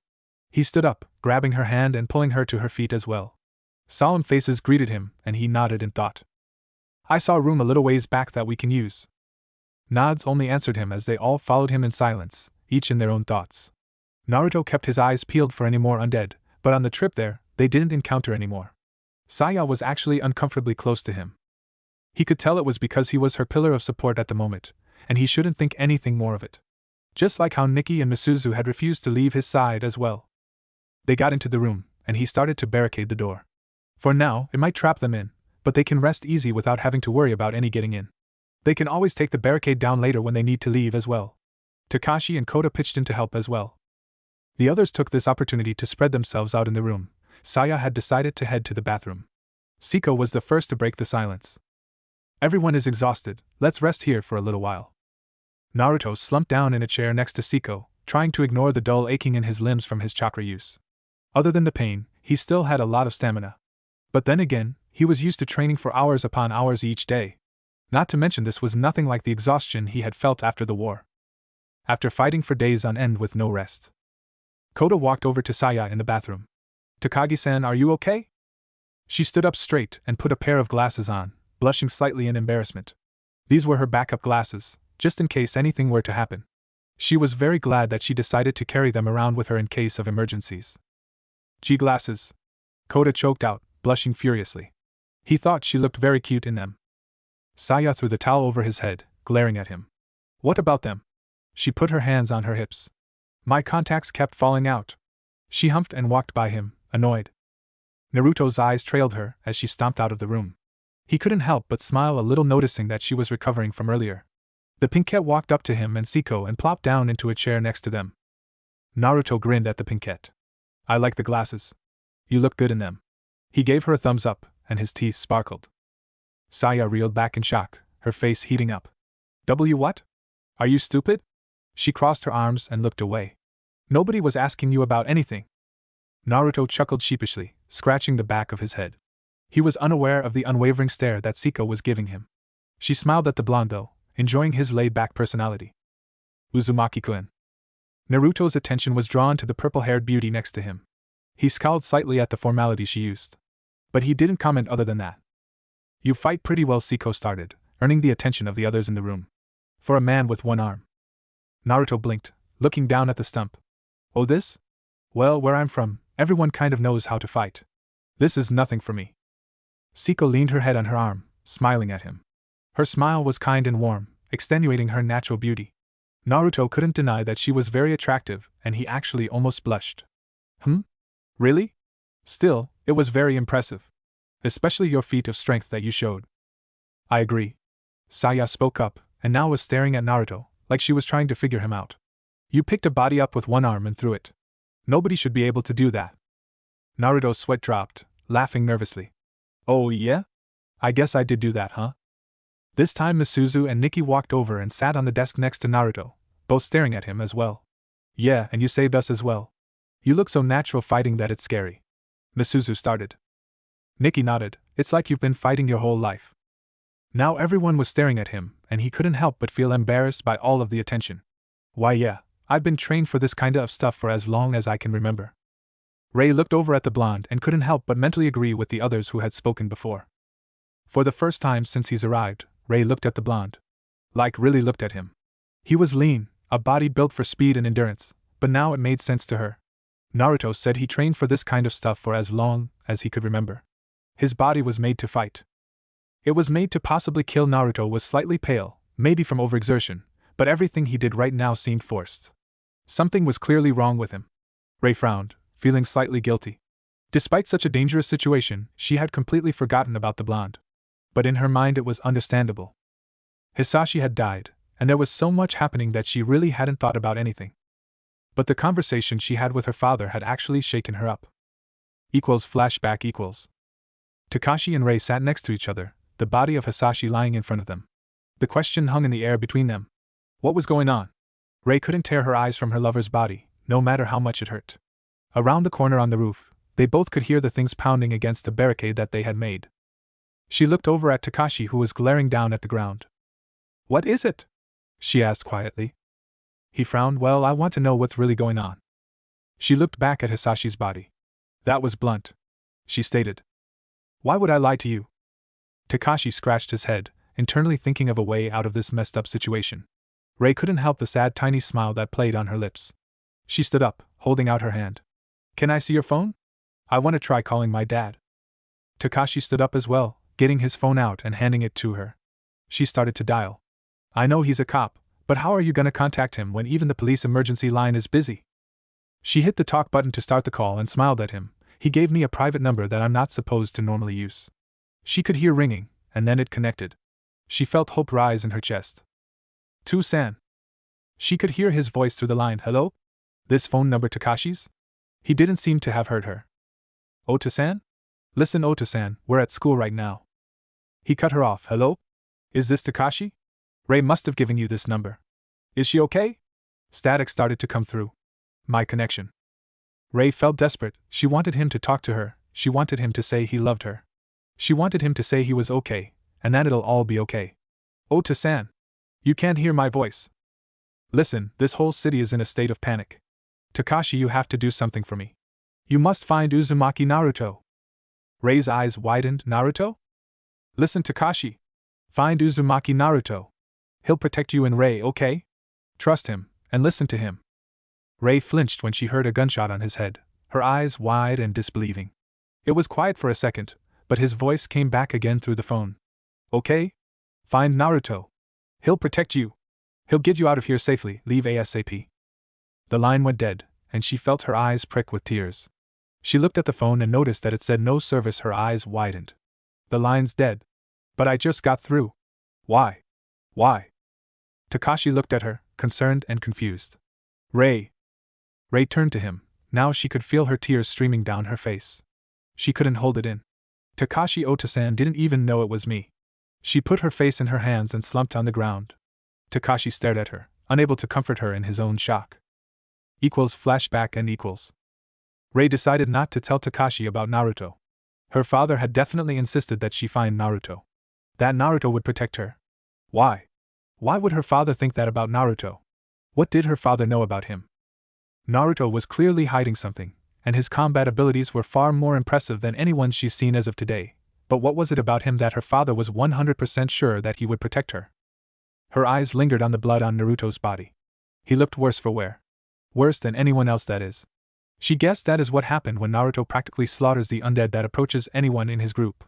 He stood up, grabbing her hand and pulling her to her feet as well. Solemn faces greeted him, and he nodded in thought. I saw a room a little ways back that we can use. Nods only answered him as they all followed him in silence, each in their own thoughts. Naruto kept his eyes peeled for any more undead, but on the trip there, they didn't encounter any more. Saya was actually uncomfortably close to him. He could tell it was because he was her pillar of support at the moment, and he shouldn't think anything more of it. Just like how Nikki and Misuzu had refused to leave his side as well. They got into the room, and he started to barricade the door. For now, it might trap them in, but they can rest easy without having to worry about any getting in. They can always take the barricade down later when they need to leave as well. Takashi and Koda pitched in to help as well. The others took this opportunity to spread themselves out in the room. Saya had decided to head to the bathroom. Siko was the first to break the silence. Everyone is exhausted, let's rest here for a little while. Naruto slumped down in a chair next to Siko, trying to ignore the dull aching in his limbs from his chakra use. Other than the pain, he still had a lot of stamina. But then again, he was used to training for hours upon hours each day. Not to mention this was nothing like the exhaustion he had felt after the war. After fighting for days on end with no rest. Koda walked over to Saya in the bathroom. Takagi-san, are you okay? She stood up straight and put a pair of glasses on, blushing slightly in embarrassment. These were her backup glasses, just in case anything were to happen. She was very glad that she decided to carry them around with her in case of emergencies. G-glasses. Koda choked out, blushing furiously. He thought she looked very cute in them. Saya threw the towel over his head, glaring at him. What about them? She put her hands on her hips. My contacts kept falling out. She humphed and walked by him, annoyed. Naruto's eyes trailed her as she stomped out of the room. He couldn't help but smile a little, noticing that she was recovering from earlier. The pinkette walked up to him and Siko and plopped down into a chair next to them. Naruto grinned at the pinkette. I like the glasses. You look good in them. He gave her a thumbs up, and his teeth sparkled. Saya reeled back in shock, her face heating up. What? Are you stupid? She crossed her arms and looked away. Nobody was asking you about anything. Naruto chuckled sheepishly, scratching the back of his head. He was unaware of the unwavering stare that Siko was giving him. She smiled at the blonde though, enjoying his laid-back personality. Uzumaki-kun. Naruto's attention was drawn to the purple-haired beauty next to him. He scowled slightly at the formality she used. But he didn't comment other than that. You fight pretty well, Siko started, earning the attention of the others in the room. For a man with one arm. Naruto blinked, looking down at the stump. Oh, this? Well, where I'm from, everyone kind of knows how to fight. This is nothing for me. Siko leaned her head on her arm, smiling at him. Her smile was kind and warm, extenuating her natural beauty. Naruto couldn't deny that she was very attractive, and he actually almost blushed. Really? Still, it was very impressive. Especially your feat of strength that you showed. I agree. Saya spoke up, and now was staring at Naruto, like she was trying to figure him out. You picked a body up with one arm and threw it. Nobody should be able to do that. Naruto's sweat dropped, laughing nervously. Oh yeah? I guess I did do that, huh? This time Misuzu and Nikki walked over and sat on the desk next to Naruto, both staring at him as well. Yeah, and you saved us as well. You look so natural fighting that it's scary. Misuzu started. Nikki nodded. It's like you've been fighting your whole life. Now everyone was staring at him, and he couldn't help but feel embarrassed by all of the attention. Why yeah, I've been trained for this kinda of stuff for as long as I can remember. Rei looked over at the blonde and couldn't help but mentally agree with the others who had spoken before. For the first time since he's arrived, Ray looked at the blonde. Like, really looked at him. He was lean, a body built for speed and endurance, but now it made sense to her. Naruto said he trained for this kind of stuff for as long as he could remember. His body was made to fight. It was made to possibly kill. Naruto was slightly pale, maybe from overexertion, but everything he did right now seemed forced. Something was clearly wrong with him. Ray frowned, feeling slightly guilty. Despite such a dangerous situation, she had completely forgotten about the blonde. But in her mind it was understandable. Hisashi had died, and there was so much happening that she really hadn't thought about anything. But the conversation she had with her father had actually shaken her up. Flashback. Takashi and Ray sat next to each other, the body of Hisashi lying in front of them. The question hung in the air between them. What was going on? Ray couldn't tear her eyes from her lover's body, no matter how much it hurt. Around the corner on the roof, they both could hear the things pounding against the barricade that they had made. She looked over at Takashi, who was glaring down at the ground. What is it? She asked quietly. He frowned. Well, I want to know what's really going on. She looked back at Hisashi's body. That was blunt, she stated. Why would I lie to you? Takashi scratched his head, internally thinking of a way out of this messed up situation. Ray couldn't help the sad tiny smile that played on her lips. She stood up, holding out her hand. Can I see your phone? I want to try calling my dad. Takashi stood up as well, getting his phone out and handing it to her. She started to dial. I know he's a cop, but how are you gonna contact him when even the police emergency line is busy? She hit the talk button to start the call and smiled at him. He gave me a private number that I'm not supposed to normally use. She could hear ringing, and then it connected. She felt hope rise in her chest. To-san. She could hear his voice through the line. Hello? This phone number Takashi's? He didn't seem to have heard her. Ota-san? Listen, Ota-san, we're at school right now. He cut her off. Hello? Is this Takashi? Ray must have given you this number. Is she okay? Static started to come through. My connection. Ray felt desperate. She wanted him to talk to her. She wanted him to say he loved her. She wanted him to say he was okay, and that it'll all be okay. Ota-san. You can't hear my voice. Listen, this whole city is in a state of panic. Takashi, you have to do something for me. You must find Uzumaki Naruto. Ray's eyes widened. Naruto? Listen, Takashi. Find Uzumaki Naruto. He'll protect you and Ray, okay? Trust him, and listen to him. Ray flinched when she heard a gunshot on his head, her eyes wide and disbelieving. It was quiet for a second, but his voice came back again through the phone. Okay? Find Naruto. He'll protect you. He'll get you out of here safely. Leave ASAP. The line went dead, and she felt her eyes prick with tears. She looked at the phone and noticed that it said no service. Her eyes widened. The line's dead. But I just got through. Why? Why? Takashi looked at her, concerned and confused. Ray. Ray turned to him. Now she could feel her tears streaming down her face. She couldn't hold it in. Takashi, Ota-san didn't even know it was me. She put her face in her hands and slumped on the ground. Takashi stared at her, unable to comfort her in his own shock. Flashback. Ray decided not to tell Takashi about Naruto. Her father had definitely insisted that she find Naruto. That Naruto would protect her. Why? Why would her father think that about Naruto? What did her father know about him? Naruto was clearly hiding something, and his combat abilities were far more impressive than anyone she's seen as of today. But what was it about him that her father was 100% sure that he would protect her? Her eyes lingered on the blood on Naruto's body. He looked worse for wear. Worse than anyone else, that is. She guessed that is what happened when Naruto practically slaughters the undead that approaches anyone in his group.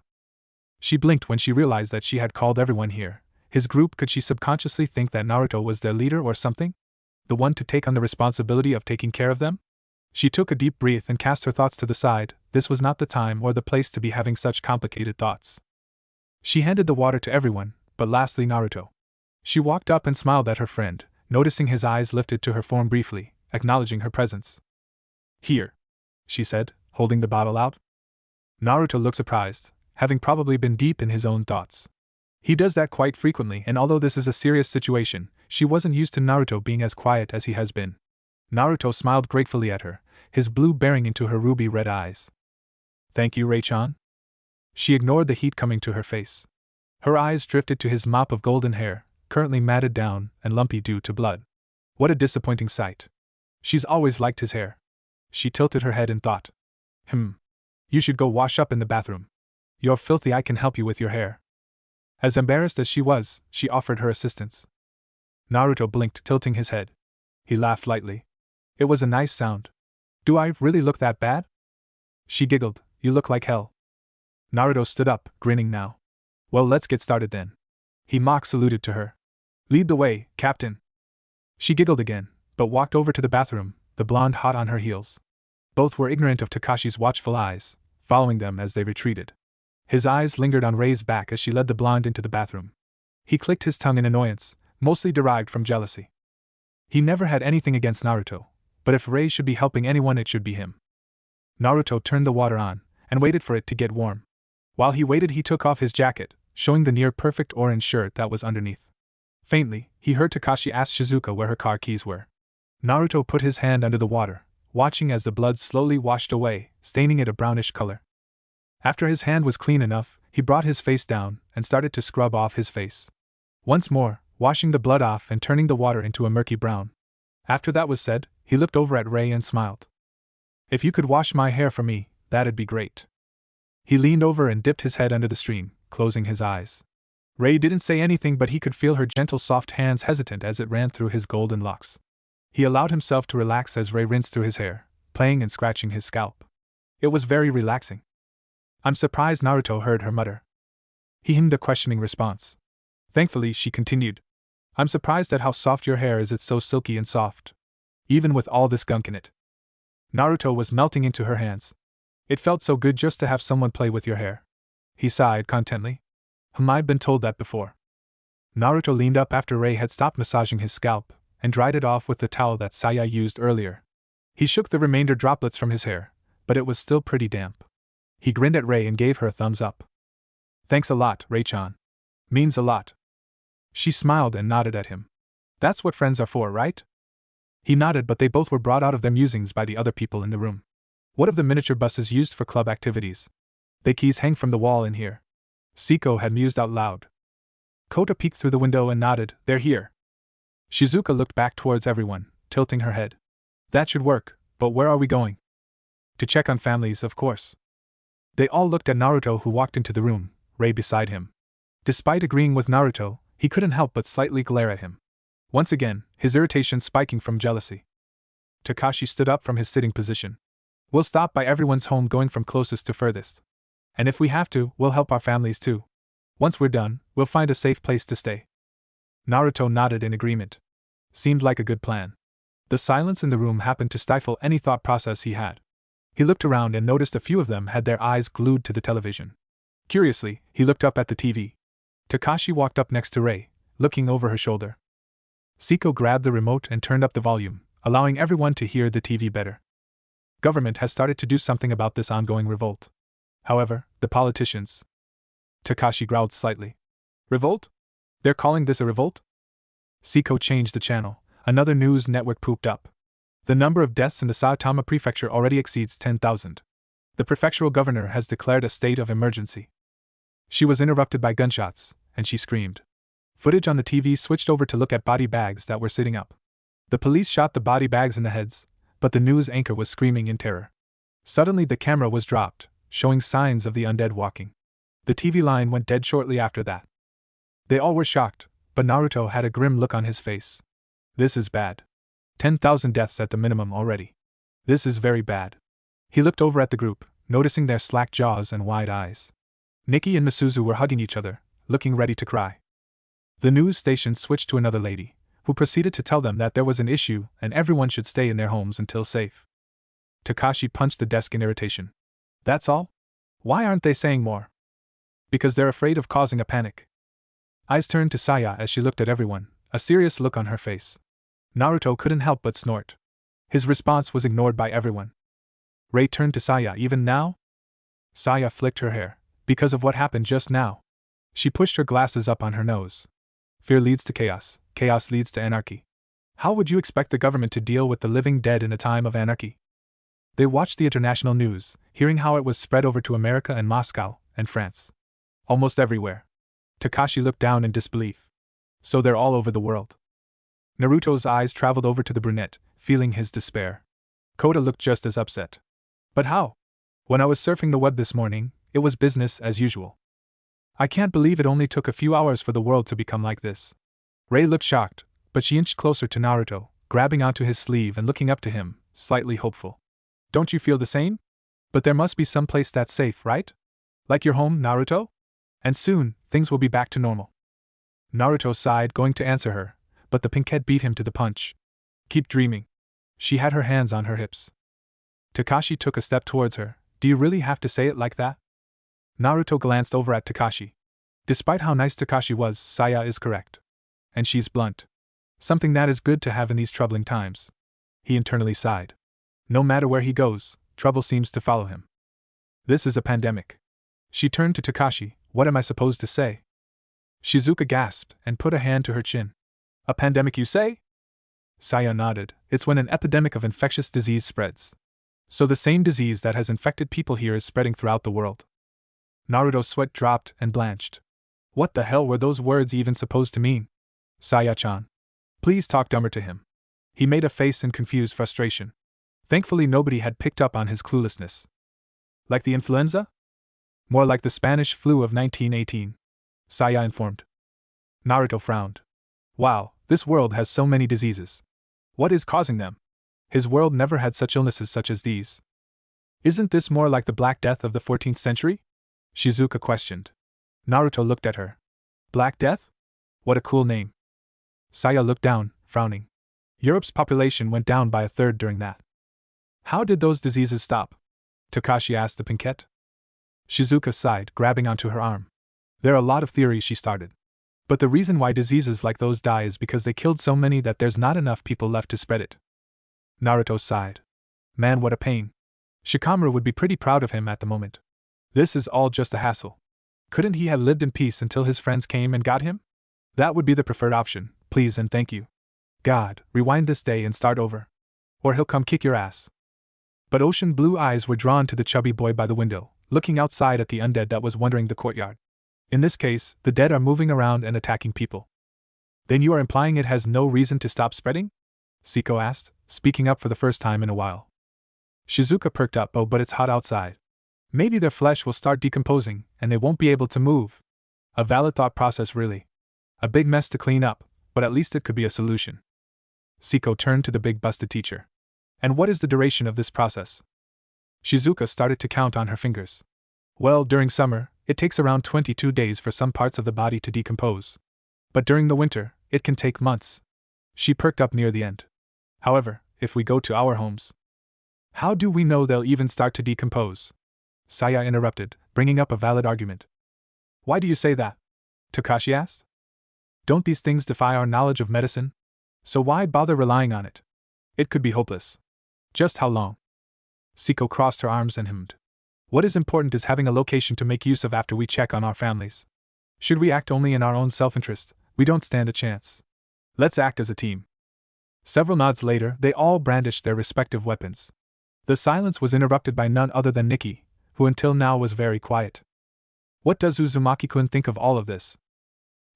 She blinked when she realized that she had called everyone here. His group? Could she subconsciously think that Naruto was their leader or something? The one to take on the responsibility of taking care of them? She took a deep breath and cast her thoughts to the side. This was not the time or the place to be having such complicated thoughts. She handed the water to everyone, but lastly Naruto. She walked up and smiled at her friend, noticing his eyes lifted to her form briefly, acknowledging her presence. Here, she said, holding the bottle out. Naruto looked surprised, having probably been deep in his own thoughts. He does that quite frequently, and although this is a serious situation, she wasn't used to Naruto being as quiet as he has been. Naruto smiled gratefully at her, his blue bearing into her ruby-red eyes. Thank you, Ray-chan. She ignored the heat coming to her face. Her eyes drifted to his mop of golden hair, currently matted down and lumpy due to blood. What a disappointing sight. She's always liked his hair. She tilted her head in thought. You should go wash up in the bathroom. You're filthy. I can help you with your hair. As embarrassed as she was, she offered her assistance. Naruto blinked, tilting his head. He laughed lightly. It was a nice sound. Do I really look that bad? She giggled. You look like hell. Naruto stood up, grinning now. Well, let's get started then. He mock saluted to her. Lead the way, Captain. She giggled again, but walked over to the bathroom, the blonde hot on her heels. Both were ignorant of Takashi's watchful eyes, following them as they retreated. His eyes lingered on Rei's back as she led the blonde into the bathroom. He clicked his tongue in annoyance, mostly derived from jealousy. He never had anything against Naruto, but if Rei should be helping anyone, it should be him. Naruto turned the water on, and waited for it to get warm. While he waited, he took off his jacket, showing the near-perfect orange shirt that was underneath. Faintly, he heard Takashi ask Shizuka where her car keys were. Naruto put his hand under the water, watching as the blood slowly washed away, staining it a brownish color. After his hand was clean enough, he brought his face down and started to scrub off his face. Once more, washing the blood off and turning the water into a murky brown. After that was said, he looked over at Rei and smiled. If you could wash my hair for me, that'd be great. He leaned over and dipped his head under the stream, closing his eyes. Rei didn't say anything, but he could feel her gentle soft hands hesitant as it ran through his golden locks. He allowed himself to relax as Rei rinsed through his hair, playing and scratching his scalp. It was very relaxing. I'm surprised, Naruto heard her mutter. He hummed a questioning response. Thankfully, she continued. I'm surprised at how soft your hair is. It's so silky and soft. Even with all this gunk in it. Naruto was melting into her hands. It felt so good just to have someone play with your hair. He sighed contently. I've been told that before. Naruto leaned up after Rei had stopped massaging his scalp, and dried it off with the towel that Saya used earlier. He shook the remainder droplets from his hair, but it was still pretty damp. He grinned at Rei and gave her a thumbs up. Thanks a lot, Rei-chan. Means a lot. She smiled and nodded at him. That's what friends are for, right? He nodded, but they both were brought out of their musings by the other people in the room. What of the miniature buses used for club activities? The keys hang from the wall in here. Siko had mused out loud. Kota peeked through the window and nodded, they're here. Shizuka looked back towards everyone, tilting her head. That should work, but where are we going? To check on families, of course. They all looked at Naruto, who walked into the room, Rei beside him. Despite agreeing with Naruto, he couldn't help but slightly glare at him. Once again, his irritation spiking from jealousy. Takashi stood up from his sitting position. We'll stop by everyone's home, going from closest to furthest. And if we have to, we'll help our families too. Once we're done, we'll find a safe place to stay. Naruto nodded in agreement. Seemed like a good plan. The silence in the room happened to stifle any thought process he had. He looked around and noticed a few of them had their eyes glued to the television. Curiously, he looked up at the TV. Takashi walked up next to Rei, looking over her shoulder. Siko grabbed the remote and turned up the volume, allowing everyone to hear the TV better. Government has started to do something about this ongoing revolt. However, the politicians... Takashi growled slightly. Revolt? They're calling this a revolt? Siko changed the channel. Another news network pooped up. The number of deaths in the Saitama prefecture already exceeds 10,000. The prefectural governor has declared a state of emergency. She was interrupted by gunshots, and she screamed. Footage on the TV switched over to look at body bags that were sitting up. The police shot the body bags in the heads, but the news anchor was screaming in terror. Suddenly the camera was dropped, showing signs of the undead walking. The TV line went dead shortly after that. They all were shocked, but Naruto had a grim look on his face. This is bad. 10,000 deaths at the minimum already. This is very bad. He looked over at the group, noticing their slack jaws and wide eyes. Nikki and Misuzu were hugging each other, looking ready to cry. The news station switched to another lady, who proceeded to tell them that there was an issue and everyone should stay in their homes until safe. Takashi punched the desk in irritation. That's all? Why aren't they saying more? Because they're afraid of causing a panic. Eyes turned to Saya as she looked at everyone, a serious look on her face. Naruto couldn't help but snort. His response was ignored by everyone. Rei turned to Saya. Even now? Saya flicked her hair. Because of what happened just now. She pushed her glasses up on her nose. Fear leads to chaos. Chaos leads to anarchy. How would you expect the government to deal with the living dead in a time of anarchy? They watched the international news, hearing how it was spread over to America and Moscow, and France. Almost everywhere. Takashi looked down in disbelief. So they're all over the world. Naruto's eyes traveled over to the brunette, feeling his despair. Kota looked just as upset. But how? When I was surfing the web this morning, it was business as usual. I can't believe it only took a few hours for the world to become like this. Rei looked shocked, but she inched closer to Naruto, grabbing onto his sleeve and looking up to him, slightly hopeful. Don't you feel the same? But there must be some place that's safe, right? Like your home, Naruto? And soon, things will be back to normal. Naruto sighed, going to answer her, but the pinkette beat him to the punch. Keep dreaming. She had her hands on her hips. Takashi took a step towards her. Do you really have to say it like that? Naruto glanced over at Takashi. Despite how nice Takashi was, Saya is correct. And she's blunt. Something that is good to have in these troubling times. He internally sighed. No matter where he goes, trouble seems to follow him. This is a pandemic. She turned to Takashi. What am I supposed to say? Shizuka gasped and put a hand to her chin. A pandemic, you say? Saya nodded. It's when an epidemic of infectious disease spreads. So the same disease that has infected people here is spreading throughout the world. Naruto's sweat dropped and blanched. What the hell were those words even supposed to mean? Saya-chan. Please talk dumber to him. He made a face in confused frustration. Thankfully nobody had picked up on his cluelessness. Like the influenza? More like the Spanish flu of 1918. Saya informed. Naruto frowned. Wow, this world has so many diseases. What is causing them? His world never had such illnesses such as these. Isn't this more like the Black Death of the 14th century? Shizuka questioned. Naruto looked at her. Black Death? What a cool name. Saya looked down, frowning. Europe's population went down by a third during that. How did those diseases stop? Takashi asked the pinkette. Shizuka sighed, grabbing onto her arm. There are a lot of theories, she started. But the reason why diseases like those die is because they killed so many that there's not enough people left to spread it. Naruto sighed. Man, what a pain. Shikamaru would be pretty proud of him at the moment. This is all just a hassle. Couldn't he have lived in peace until his friends came and got him? That would be the preferred option, please and thank you. God, rewind this day and start over. Or he'll come kick your ass. But ocean blue eyes were drawn to the chubby boy by the window, looking outside at the undead that was wandering the courtyard. In this case, the dead are moving around and attacking people. Then you are implying it has no reason to stop spreading? Siko asked, speaking up for the first time in a while. Shizuka perked up. Oh, but it's hot outside. Maybe their flesh will start decomposing, and they won't be able to move. A valid thought process, really. A big mess to clean up, but at least it could be a solution. Siko turned to the big busted teacher. And what is the duration of this process? Shizuka started to count on her fingers. Well, during summer, it takes around 22 days for some parts of the body to decompose. But during the winter, it can take months. She perked up near the end. However, if we go to our homes, how do we know they'll even start to decompose? Saya interrupted, bringing up a valid argument. Why do you say that? Takashi asked. Don't these things defy our knowledge of medicine? So why bother relying on it? It could be hopeless. Just how long? Siko crossed her arms and hemmed. What is important is having a location to make use of after we check on our families. Should we act only in our own self-interest, we don't stand a chance. Let's act as a team. Several nods later, they all brandished their respective weapons. The silence was interrupted by none other than Nikki, who until now was very quiet. What does Uzumaki-kun think of all of this?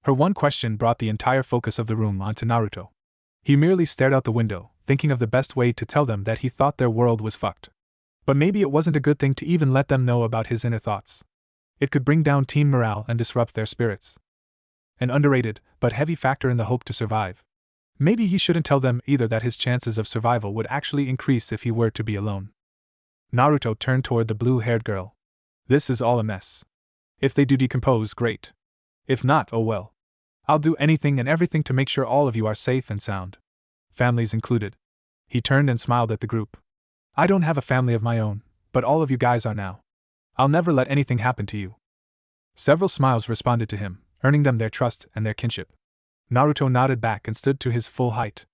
Her one question brought the entire focus of the room onto Naruto. He merely stared out the window, thinking of the best way to tell them that he thought their world was fucked. But maybe it wasn't a good thing to even let them know about his inner thoughts. It could bring down team morale and disrupt their spirits. An underrated, but heavy factor in the hope to survive. Maybe he shouldn't tell them either that his chances of survival would actually increase if he were to be alone. Naruto turned toward the blue-haired girl. This is all a mess. If they do decompose, great. If not, oh well. I'll do anything and everything to make sure all of you are safe and sound. Families included. He turned and smiled at the group. I don't have a family of my own, but all of you guys are now. I'll never let anything happen to you. Several smiles responded to him, earning them their trust and their kinship. Naruto nodded back and stood to his full height.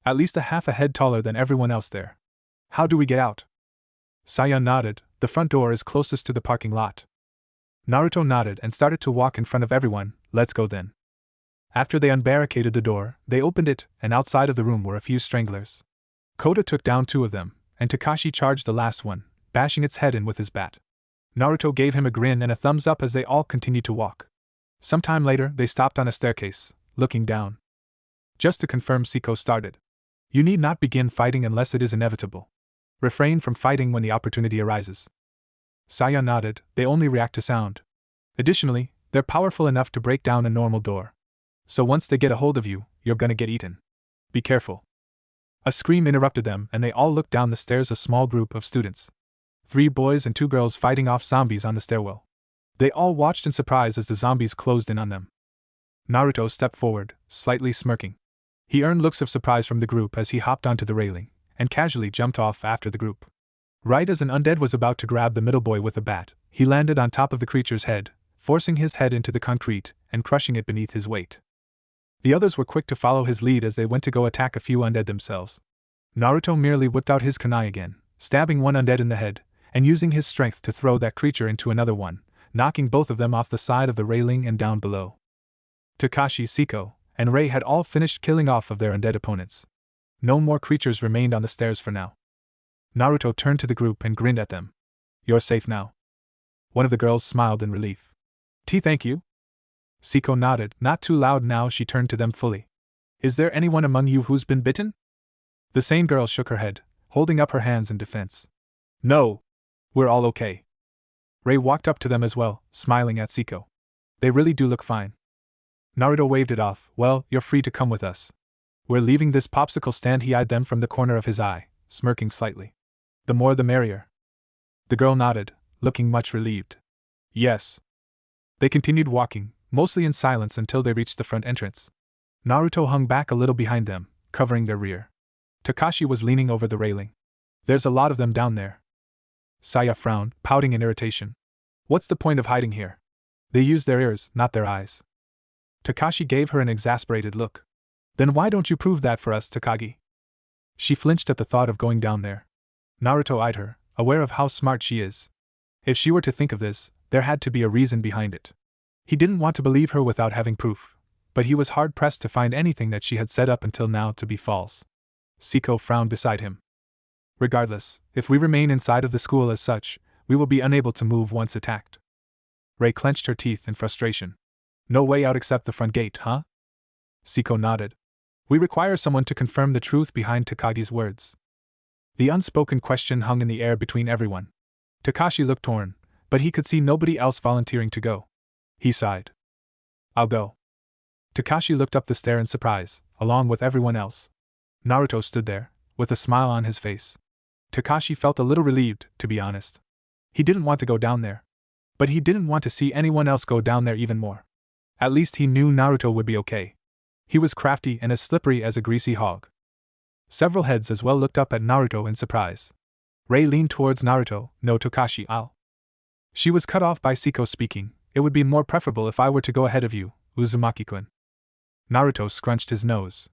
At least a half a head taller than everyone else there. How do we get out? Saya nodded. The front door is closest to the parking lot. Naruto nodded and started to walk in front of everyone. Let's go then. After they unbarricaded the door, they opened it, and outside of the room were a few stranglers. Kota took down 2 of them, and Takashi charged the last one, bashing its head in with his bat. Naruto gave him a grin and a thumbs up as they all continued to walk. Some time later, they stopped on a staircase, looking down. Just to confirm, Siko started. You need not begin fighting unless it is inevitable. Refrain from fighting when the opportunity arises. Saya nodded. They only react to sound. Additionally, They're powerful enough to break down a normal door. So once they get a hold of you, you're gonna get eaten. Be careful. A scream interrupted them, and they all looked down the stairs, a small group of students. 3 boys and 2 girls fighting off zombies on the stairwell. They all watched in surprise as the zombies closed in on them. Naruto stepped forward, slightly smirking. He earned looks of surprise from the group as he hopped onto the railing, and casually jumped off after the group. Right as an undead was about to grab the middle boy with a bat, he landed on top of the creature's head, forcing his head into the concrete and crushing it beneath his weight. The others were quick to follow his lead as they went to go attack a few undead themselves. Naruto merely whipped out his kunai again, stabbing one undead in the head, and using his strength to throw that creature into another one, knocking both of them off the side of the railing and down below. Takashi, Siko, and Rei had all finished killing off of their undead opponents. No more creatures remained on the stairs for now. Naruto turned to the group and grinned at them. You're safe now. One of the girls smiled in relief. Thank you. Siko nodded, not too loud now. She turned to them fully. Is there anyone among you who's been bitten? The same girl shook her head, holding up her hands in defense. No. We're all okay. Rei walked up to them as well, smiling at Siko. They really do look fine. Naruto waved it off. Well, you're free to come with us. We're leaving this popsicle stand. He eyed them from the corner of his eye, smirking slightly. The more the merrier. The girl nodded, looking much relieved. Yes. They continued walking, mostly in silence until they reached the front entrance. Naruto hung back a little behind them, covering their rear. Takashi was leaning over the railing. There's a lot of them down there. Saya frowned, pouting in irritation. What's the point of hiding here? They use their ears, not their eyes. Takashi gave her an exasperated look. Then why don't you prove that for us, Takagi? She flinched at the thought of going down there. Naruto eyed her, aware of how smart she is. If she were to think of this, there had to be a reason behind it. He didn't want to believe her without having proof, but he was hard-pressed to find anything that she had said up until now to be false. Siko frowned beside him. Regardless, if we remain inside of the school as such, we will be unable to move once attacked. Rei clenched her teeth in frustration. No way out except the front gate, huh? Siko nodded. We require someone to confirm the truth behind Takagi's words. The unspoken question hung in the air between everyone. Takashi looked torn, but he could see nobody else volunteering to go. He sighed. I'll go. Takashi looked up the stair in surprise, along with everyone else. Naruto stood there, with a smile on his face. Takashi felt a little relieved, to be honest. He didn't want to go down there. But he didn't want to see anyone else go down there even more. At least he knew Naruto would be okay. He was crafty and as slippery as a greasy hog. Several heads as well looked up at Naruto in surprise. Rei leaned towards Naruto. No, Takashi, I'll. She was cut off by Siko speaking. It would be more preferable if I were to go ahead of you, Uzumaki-kun. Naruto scrunched his nose.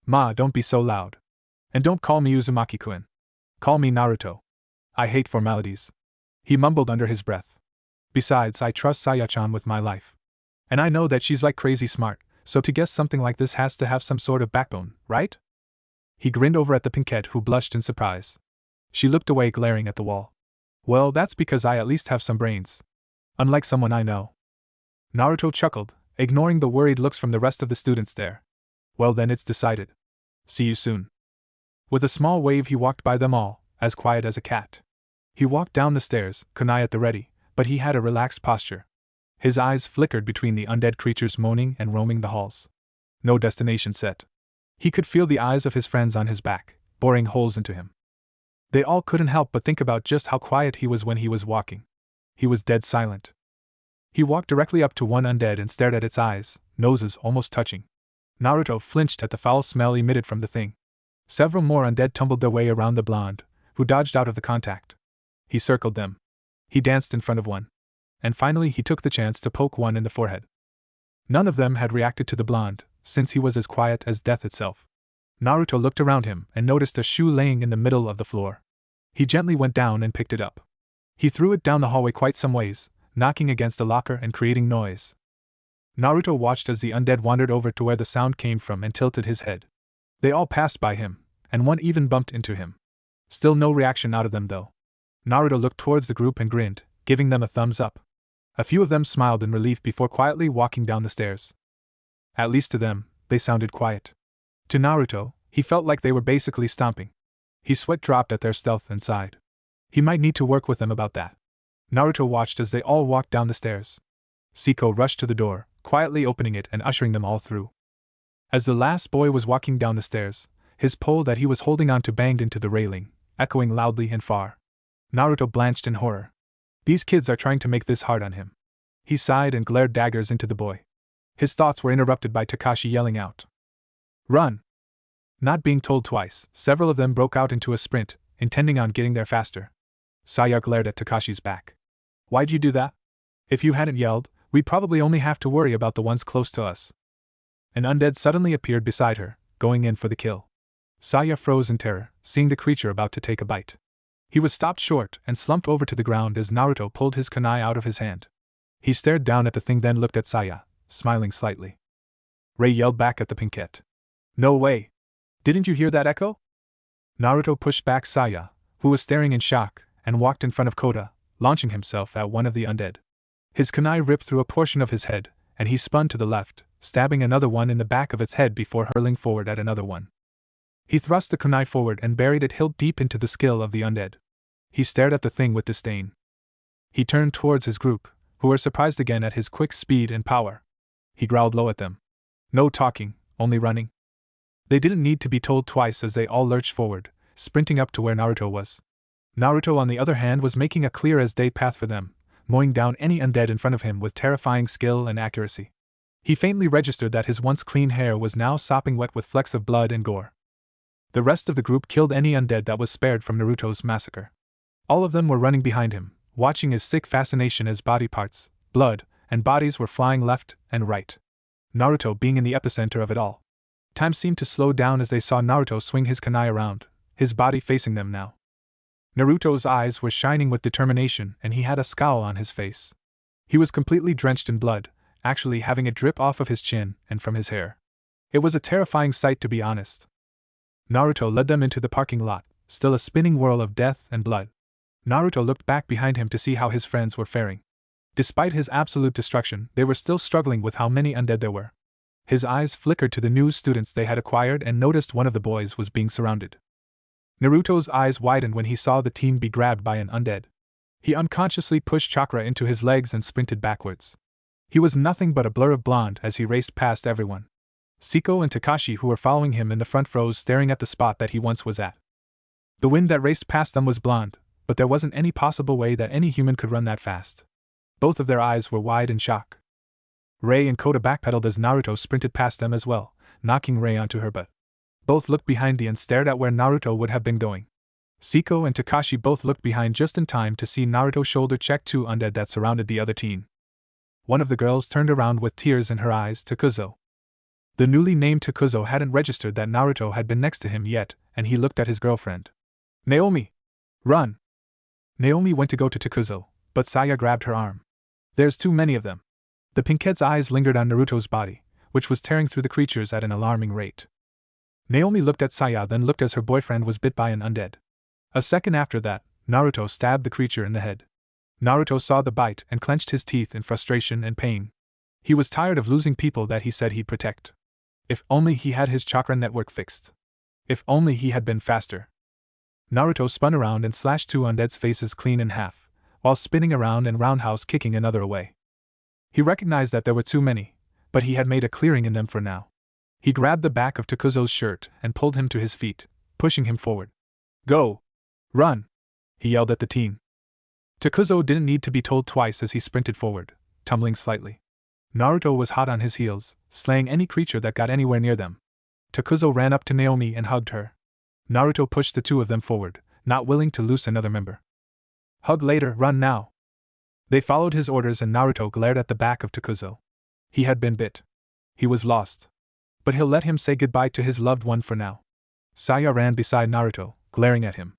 Ma, don't be so loud. And don't call me Uzumaki-kun. Call me Naruto. I hate formalities. He mumbled under his breath. Besides, I trust Saya-chan with my life. And I know that she's like crazy smart, so to guess something like this has to have some sort of backbone, right? He grinned over at the pinkette, who blushed in surprise. She looked away, glaring at the wall. Well, that's because I at least have some brains. Unlike someone I know. Naruto chuckled, ignoring the worried looks from the rest of the students there. Well then, it's decided. See you soon. With a small wave he walked by them all, as quiet as a cat. He walked down the stairs, kunai at the ready, but he had a relaxed posture. His eyes flickered between the undead creatures moaning and roaming the halls. No destination set. He could feel the eyes of his friends on his back, boring holes into him. They all couldn't help but think about just how quiet he was when he was walking. He was dead silent. He walked directly up to one undead and stared at its eyes, noses almost touching. Naruto flinched at the foul smell emitted from the thing. Several more undead tumbled their way around the blonde, who dodged out of the contact. He circled them. He danced in front of one. And finally he took the chance to poke one in the forehead. None of them had reacted to the blonde, since he was as quiet as death itself. Naruto looked around him and noticed a shoe laying in the middle of the floor. He gently went down and picked it up. He threw it down the hallway quite some ways, knocking against a locker and creating noise. Naruto watched as the undead wandered over to where the sound came from and tilted his head. They all passed by him, and one even bumped into him. Still no reaction out of them though. Naruto looked towards the group and grinned, giving them a thumbs up. A few of them smiled in relief before quietly walking down the stairs. At least to them, they sounded quiet. To Naruto, he felt like they were basically stomping. His sweat dropped at their stealth and sighed. He might need to work with them about that. Naruto watched as they all walked down the stairs. Siko rushed to the door, quietly opening it and ushering them all through. As the last boy was walking down the stairs, his pole that he was holding onto banged into the railing, echoing loudly and far. Naruto blanched in horror. These kids are trying to make this hard on him. He sighed and glared daggers into the boy. His thoughts were interrupted by Takashi yelling out, "Run!" Not being told twice, several of them broke out into a sprint, intending on getting there faster. Saya glared at Takashi's back. "Why'd you do that? If you hadn't yelled, we'd probably only have to worry about the ones close to us." An undead suddenly appeared beside her, going in for the kill. Saya froze in terror, seeing the creature about to take a bite. He was stopped short and slumped over to the ground as Naruto pulled his kunai out of his hand. He stared down at the thing, then looked at Saya, smiling slightly. Ray yelled back at the pinkette. "No way! Didn't you hear that echo?" Naruto pushed back Saya, who was staring in shock, and walked in front of Kota, launching himself at one of the undead. His kunai ripped through a portion of his head, and he spun to the left, stabbing another one in the back of its head before hurling forward at another one. He thrust the kunai forward and buried it hilt deep into the skull of the undead. He stared at the thing with disdain. He turned towards his group, who were surprised again at his quick speed and power. He growled low at them. "No talking, only running." They didn't need to be told twice as they all lurched forward, sprinting up to where Naruto was. Naruto, on the other hand, was making a clear as day path for them, mowing down any undead in front of him with terrifying skill and accuracy. He faintly registered that his once clean hair was now sopping wet with flecks of blood and gore. The rest of the group killed any undead that was spared from Naruto's massacre. All of them were running behind him, watching his sick fascination as body parts, blood, and bodies were flying left and right. Naruto being in the epicenter of it all. Time seemed to slow down as they saw Naruto swing his kunai around, his body facing them now. Naruto's eyes were shining with determination and he had a scowl on his face. He was completely drenched in blood, actually having it drip off of his chin and from his hair. It was a terrifying sight, to be honest. Naruto led them into the parking lot, still a spinning whirl of death and blood. Naruto looked back behind him to see how his friends were faring. Despite his absolute destruction, they were still struggling with how many undead there were. His eyes flickered to the new students they had acquired and noticed one of the boys was being surrounded. Naruto's eyes widened when he saw the team be grabbed by an undead. He unconsciously pushed chakra into his legs and sprinted backwards. He was nothing but a blur of blonde as he raced past everyone. Siko and Takashi, who were following him in the front, froze, staring at the spot that he once was at. The wind that raced past them was blonde, but there wasn't any possible way that any human could run that fast. Both of their eyes were wide in shock. Ray and Kota backpedaled as Naruto sprinted past them as well, knocking Ray onto her butt. Both looked behind and stared at where Naruto would have been going. Siko and Takashi both looked behind just in time to see Naruto shoulder check two undead that surrounded the other teen. One of the girls turned around with tears in her eyes to Kuzo. The newly named Takuzo hadn't registered that Naruto had been next to him yet, and he looked at his girlfriend. "Naomi! Run!" Naomi went to go to Takuzo, but Saya grabbed her arm. "There's too many of them." The pinkette's eyes lingered on Naruto's body, which was tearing through the creatures at an alarming rate. Naomi looked at Saya, then looked as her boyfriend was bit by an undead. A second after that, Naruto stabbed the creature in the head. Naruto saw the bite and clenched his teeth in frustration and pain. He was tired of losing people that he said he'd protect. If only he had his chakra network fixed. If only he had been faster. Naruto spun around and slashed two undead's faces clean in half, while spinning around and roundhouse kicking another away. He recognized that there were too many, but he had made a clearing in them for now. He grabbed the back of Takuzo's shirt and pulled him to his feet, pushing him forward. "Go! Run!" he yelled at the teen. Takuzo didn't need to be told twice as he sprinted forward, tumbling slightly. Naruto was hot on his heels, slaying any creature that got anywhere near them. Takuzo ran up to Naomi and hugged her. Naruto pushed the two of them forward, not willing to lose another member. "Hug later, run now." They followed his orders and Naruto glared at the back of Takuzo. He had been bit. He was lost. But he'll let him say goodbye to his loved one for now. Saya ran beside Naruto, glaring at him.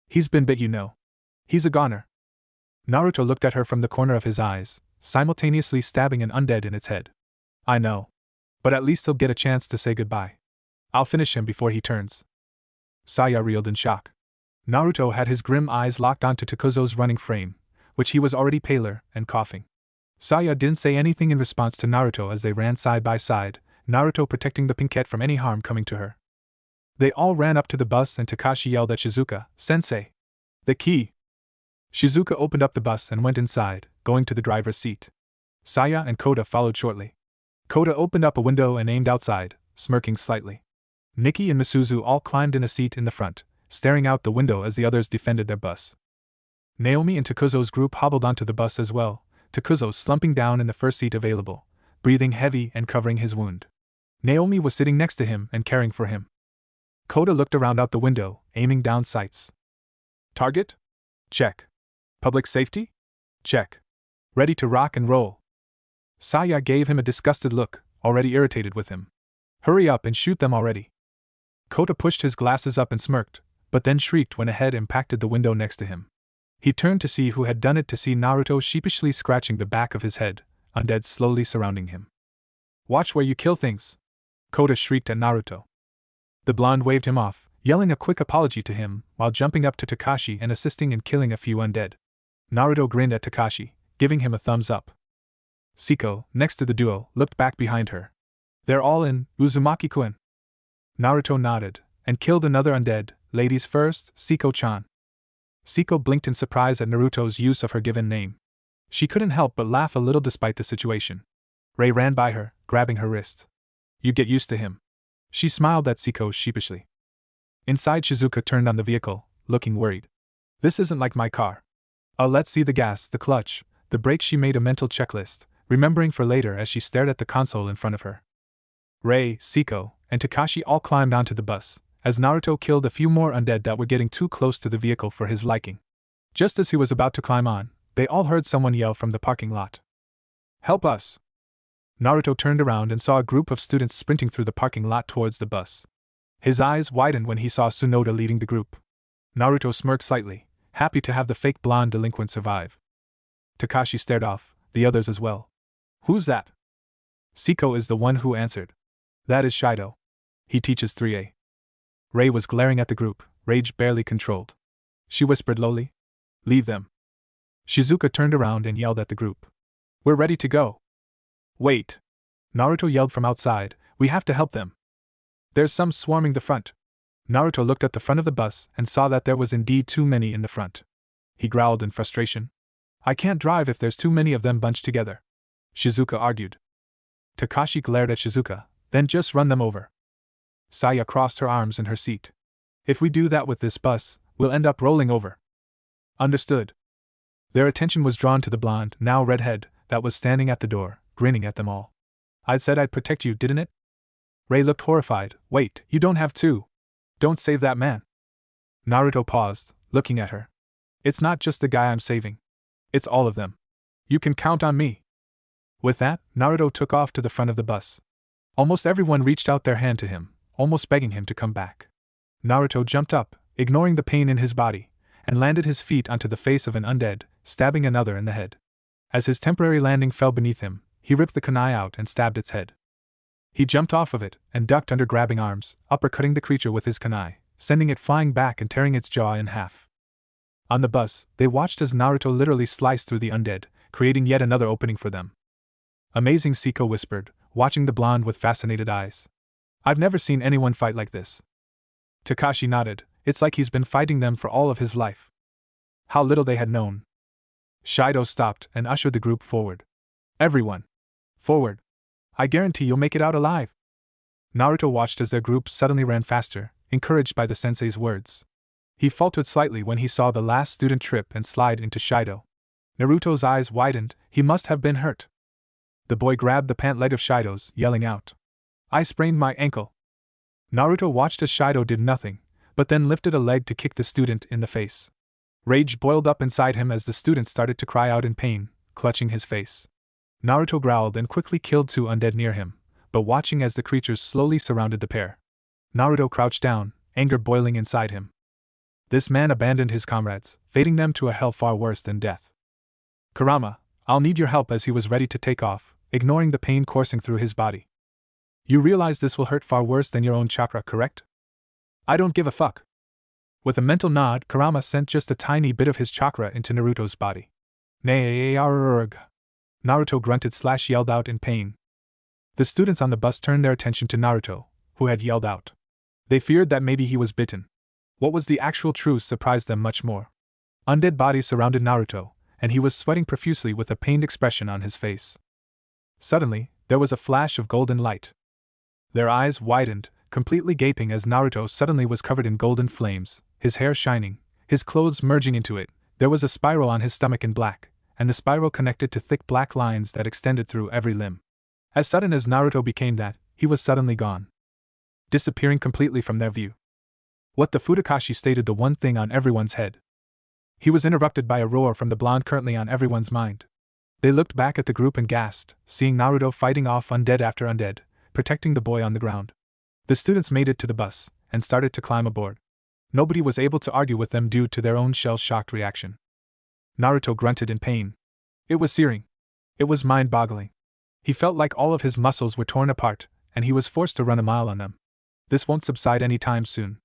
"He's been bit, you know. He's a goner." Naruto looked at her from the corner of his eyes, simultaneously stabbing an undead in its head. "I know. But at least he'll get a chance to say goodbye. I'll finish him before he turns." Saya reeled in shock. Naruto had his grim eyes locked onto Takuzo's running frame, which he was already paler and coughing. Saya didn't say anything in response to Naruto as they ran side by side, Naruto protecting the pinkette from any harm coming to her. They all ran up to the bus and Takashi yelled at Shizuka, "Sensei! The key!" Shizuka opened up the bus and went inside, going to the driver's seat. Saya and Kota followed shortly. Kota opened up a window and aimed outside, smirking slightly. Nikki and Misuzu all climbed in a seat in the front, staring out the window as the others defended their bus. Naomi and Takuzo's group hobbled onto the bus as well, Takuzo slumping down in the first seat available, breathing heavy and covering his wound. Naomi was sitting next to him and caring for him. Kota looked around out the window, aiming down sights. Target? Check. Public safety? Check. Ready to rock and roll. Saya gave him a disgusted look, already irritated with him. Hurry up and shoot them already. Kota pushed his glasses up and smirked, but then shrieked when a head impacted the window next to him. He turned to see who had done it to see Naruto sheepishly scratching the back of his head, undead slowly surrounding him. Watch where you kill things! Kota shrieked at Naruto. The blonde waved him off, yelling a quick apology to him while jumping up to Takashi and assisting in killing a few undead. Naruto grinned at Takashi, giving him a thumbs up. Siko, next to the duo, looked back behind her. They're all in, Uzumaki-kun. Naruto nodded, and killed another undead, ladies first, Siko-chan. Siko blinked in surprise at Naruto's use of her given name. She couldn't help but laugh a little despite the situation. Rei ran by her, grabbing her wrist. You get used to him. She smiled at Siko sheepishly. Inside, Shizuka turned on the vehicle, looking worried. This isn't like my car. Let's see the gas, the clutch, the brake. She made a mental checklist, remembering for later as she stared at the console in front of her. Rei, Siko, and Takashi all climbed onto the bus, as Naruto killed a few more undead that were getting too close to the vehicle for his liking. Just as he was about to climb on, they all heard someone yell from the parking lot. Help us! Naruto turned around and saw a group of students sprinting through the parking lot towards the bus. His eyes widened when he saw Tsunoda leading the group. Naruto smirked slightly, happy to have the fake blonde delinquent survive. Takashi stared off, the others as well. Who's that? Siko is the one who answered. That is Shido. He teaches 3A. Rei was glaring at the group, rage barely controlled. She whispered lowly. Leave them. Shizuka turned around and yelled at the group. We're ready to go. Wait. Naruto yelled from outside, we have to help them. There's some swarming the front. Naruto looked at the front of the bus and saw that there was indeed too many in the front. He growled in frustration. I can't drive if there's too many of them bunched together. Shizuka argued. Takashi glared at Shizuka, then just run them over. Saya crossed her arms in her seat. If we do that with this bus, we'll end up rolling over. Understood. Their attention was drawn to the blonde, now redhead, that was standing at the door, grinning at them all. I said I'd protect you, didn't it? Rei looked horrified. Wait, you don't have to. Don't save that man. Naruto paused, looking at her. It's not just the guy I'm saving. It's all of them. You can count on me. With that, Naruto took off to the front of the bus. Almost everyone reached out their hand to him, almost begging him to come back. Naruto jumped up, ignoring the pain in his body, and landed his feet onto the face of an undead, stabbing another in the head. As his temporary landing fell beneath him, he ripped the kunai out and stabbed its head. He jumped off of it and ducked under grabbing arms, uppercutting the creature with his kunai, sending it flying back and tearing its jaw in half. On the bus, they watched as Naruto literally sliced through the undead, creating yet another opening for them. Amazing, Siko whispered, watching the blonde with fascinated eyes. I've never seen anyone fight like this. Takashi nodded. It's like he's been fighting them for all of his life. How little they had known. Shido stopped and ushered the group forward. Everyone. Forward. I guarantee you'll make it out alive. Naruto watched as their group suddenly ran faster, encouraged by the sensei's words. He faltered slightly when he saw the last student trip and slide into Shido. Naruto's eyes widened. He must have been hurt. The boy grabbed the pant leg of Shido's, yelling out. I sprained my ankle. Naruto watched as Shido did nothing, but then lifted a leg to kick the student in the face. Rage boiled up inside him as the student started to cry out in pain, clutching his face. Naruto growled and quickly killed two undead near him, but watching as the creatures slowly surrounded the pair. Naruto crouched down, anger boiling inside him. This man abandoned his comrades, fating them to a hell far worse than death. Kurama, I'll need your help. As he was ready to take off, ignoring the pain coursing through his body. You realize this will hurt far worse than your own chakra, correct? I don't give a fuck. With a mental nod, Kurama sent just a tiny bit of his chakra into Naruto's body. Nay-arrgh. Naruto grunted / yelled out in pain. The students on the bus turned their attention to Naruto, who had yelled out. They feared that maybe he was bitten. What was the actual truth surprised them much more. Undead bodies surrounded Naruto, and he was sweating profusely with a pained expression on his face. Suddenly, there was a flash of golden light. Their eyes widened, completely gaping as Naruto suddenly was covered in golden flames, his hair shining, his clothes merging into it. There was a spiral on his stomach in black, and the spiral connected to thick black lines that extended through every limb. As sudden as Naruto became that, he was suddenly gone, disappearing completely from their view. What the Fudakashi stated the one thing on everyone's head. He was interrupted by a roar from the blonde currently on everyone's mind. They looked back at the group and gasped, seeing Naruto fighting off undead after undead, protecting the boy on the ground. The students made it to the bus, and started to climb aboard. Nobody was able to argue with them due to their own shell-shocked reaction. Naruto grunted in pain. It was searing. It was mind-boggling. He felt like all of his muscles were torn apart, and he was forced to run a mile on them. This won't subside any time soon.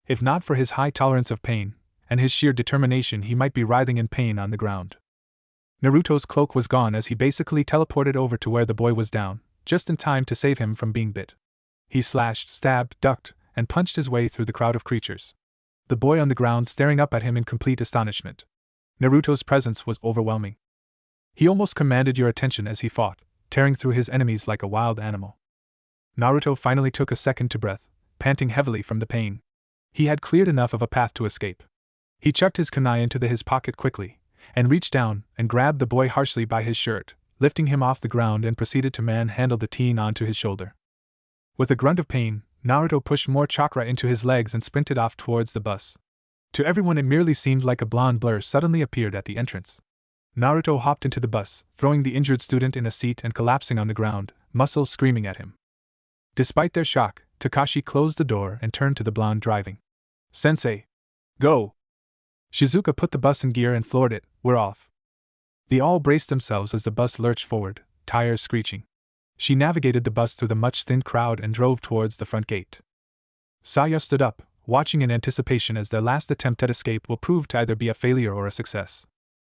If not for his high tolerance of pain, and his sheer determination, he might be writhing in pain on the ground. Naruto's cloak was gone as he basically teleported over to where the boy was down, just in time to save him from being bit. He slashed, stabbed, ducked, and punched his way through the crowd of creatures. The boy on the ground staring up at him in complete astonishment. Naruto's presence was overwhelming. He almost commanded your attention as he fought, tearing through his enemies like a wild animal. Naruto finally took a second to breath, panting heavily from the pain. He had cleared enough of a path to escape. He chucked his kunai into his pocket quickly, and reached down and grabbed the boy harshly by his shirt, lifting him off the ground and proceeded to manhandle the teen onto his shoulder. With a grunt of pain, Naruto pushed more chakra into his legs and sprinted off towards the bus. To everyone it merely seemed like a blonde blur suddenly appeared at the entrance. Naruto hopped into the bus, throwing the injured student in a seat and collapsing on the ground, muscles screaming at him. Despite their shock, Takashi closed the door and turned to the blonde driving. "Sensei! Go!" Shizuka put the bus in gear and floored it. "We're off." They all braced themselves as the bus lurched forward, tires screeching. She navigated the bus through the much-thinned crowd and drove towards the front gate. Saya stood up, watching in anticipation as their last attempt at escape will prove to either be a failure or a success.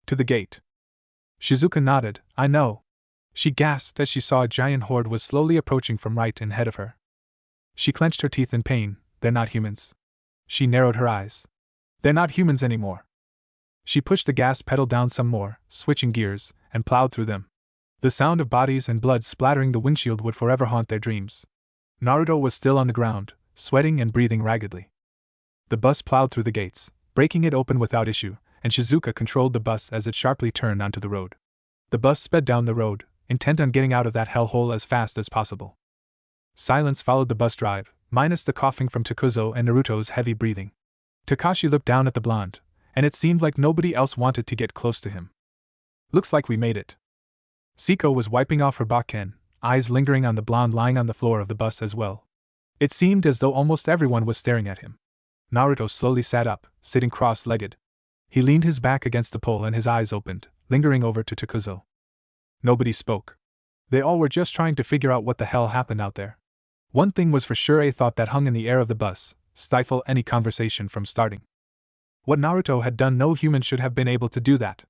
To the gate. Shizuka nodded. "I know." She gasped as she saw a giant horde was slowly approaching from right and ahead of her. She clenched her teeth in pain. "They're not humans." She narrowed her eyes. "They're not humans anymore." She pushed the gas pedal down some more, switching gears, and plowed through them. The sound of bodies and blood splattering the windshield would forever haunt their dreams. Naruto was still on the ground, sweating and breathing raggedly. The bus plowed through the gates, breaking it open without issue, and Shizuka controlled the bus as it sharply turned onto the road. The bus sped down the road, intent on getting out of that hellhole as fast as possible. Silence followed the bus drive, minus the coughing from Takuzo and Naruto's heavy breathing. Takashi looked down at the blonde, and it seemed like nobody else wanted to get close to him. "Looks like we made it." Siko was wiping off her bakken, eyes lingering on the blonde lying on the floor of the bus as well. It seemed as though almost everyone was staring at him. Naruto slowly sat up, sitting cross-legged. He leaned his back against the pole and his eyes opened, lingering over to Takuzo. Nobody spoke. They all were just trying to figure out what the hell happened out there. One thing was for sure, a thought that hung in the air of the bus, stifle any conversation from starting. What Naruto had done, no human should have been able to do that.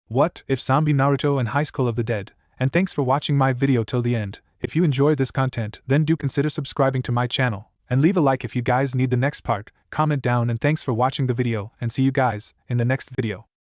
What if Zombie Naruto and Highschool of the Dead? And thanks for watching my video till the end. If you enjoy this content, then do consider subscribing to my channel, and leave a like if you guys need the next part. Comment down, and thanks for watching the video, and see you guys in the next video.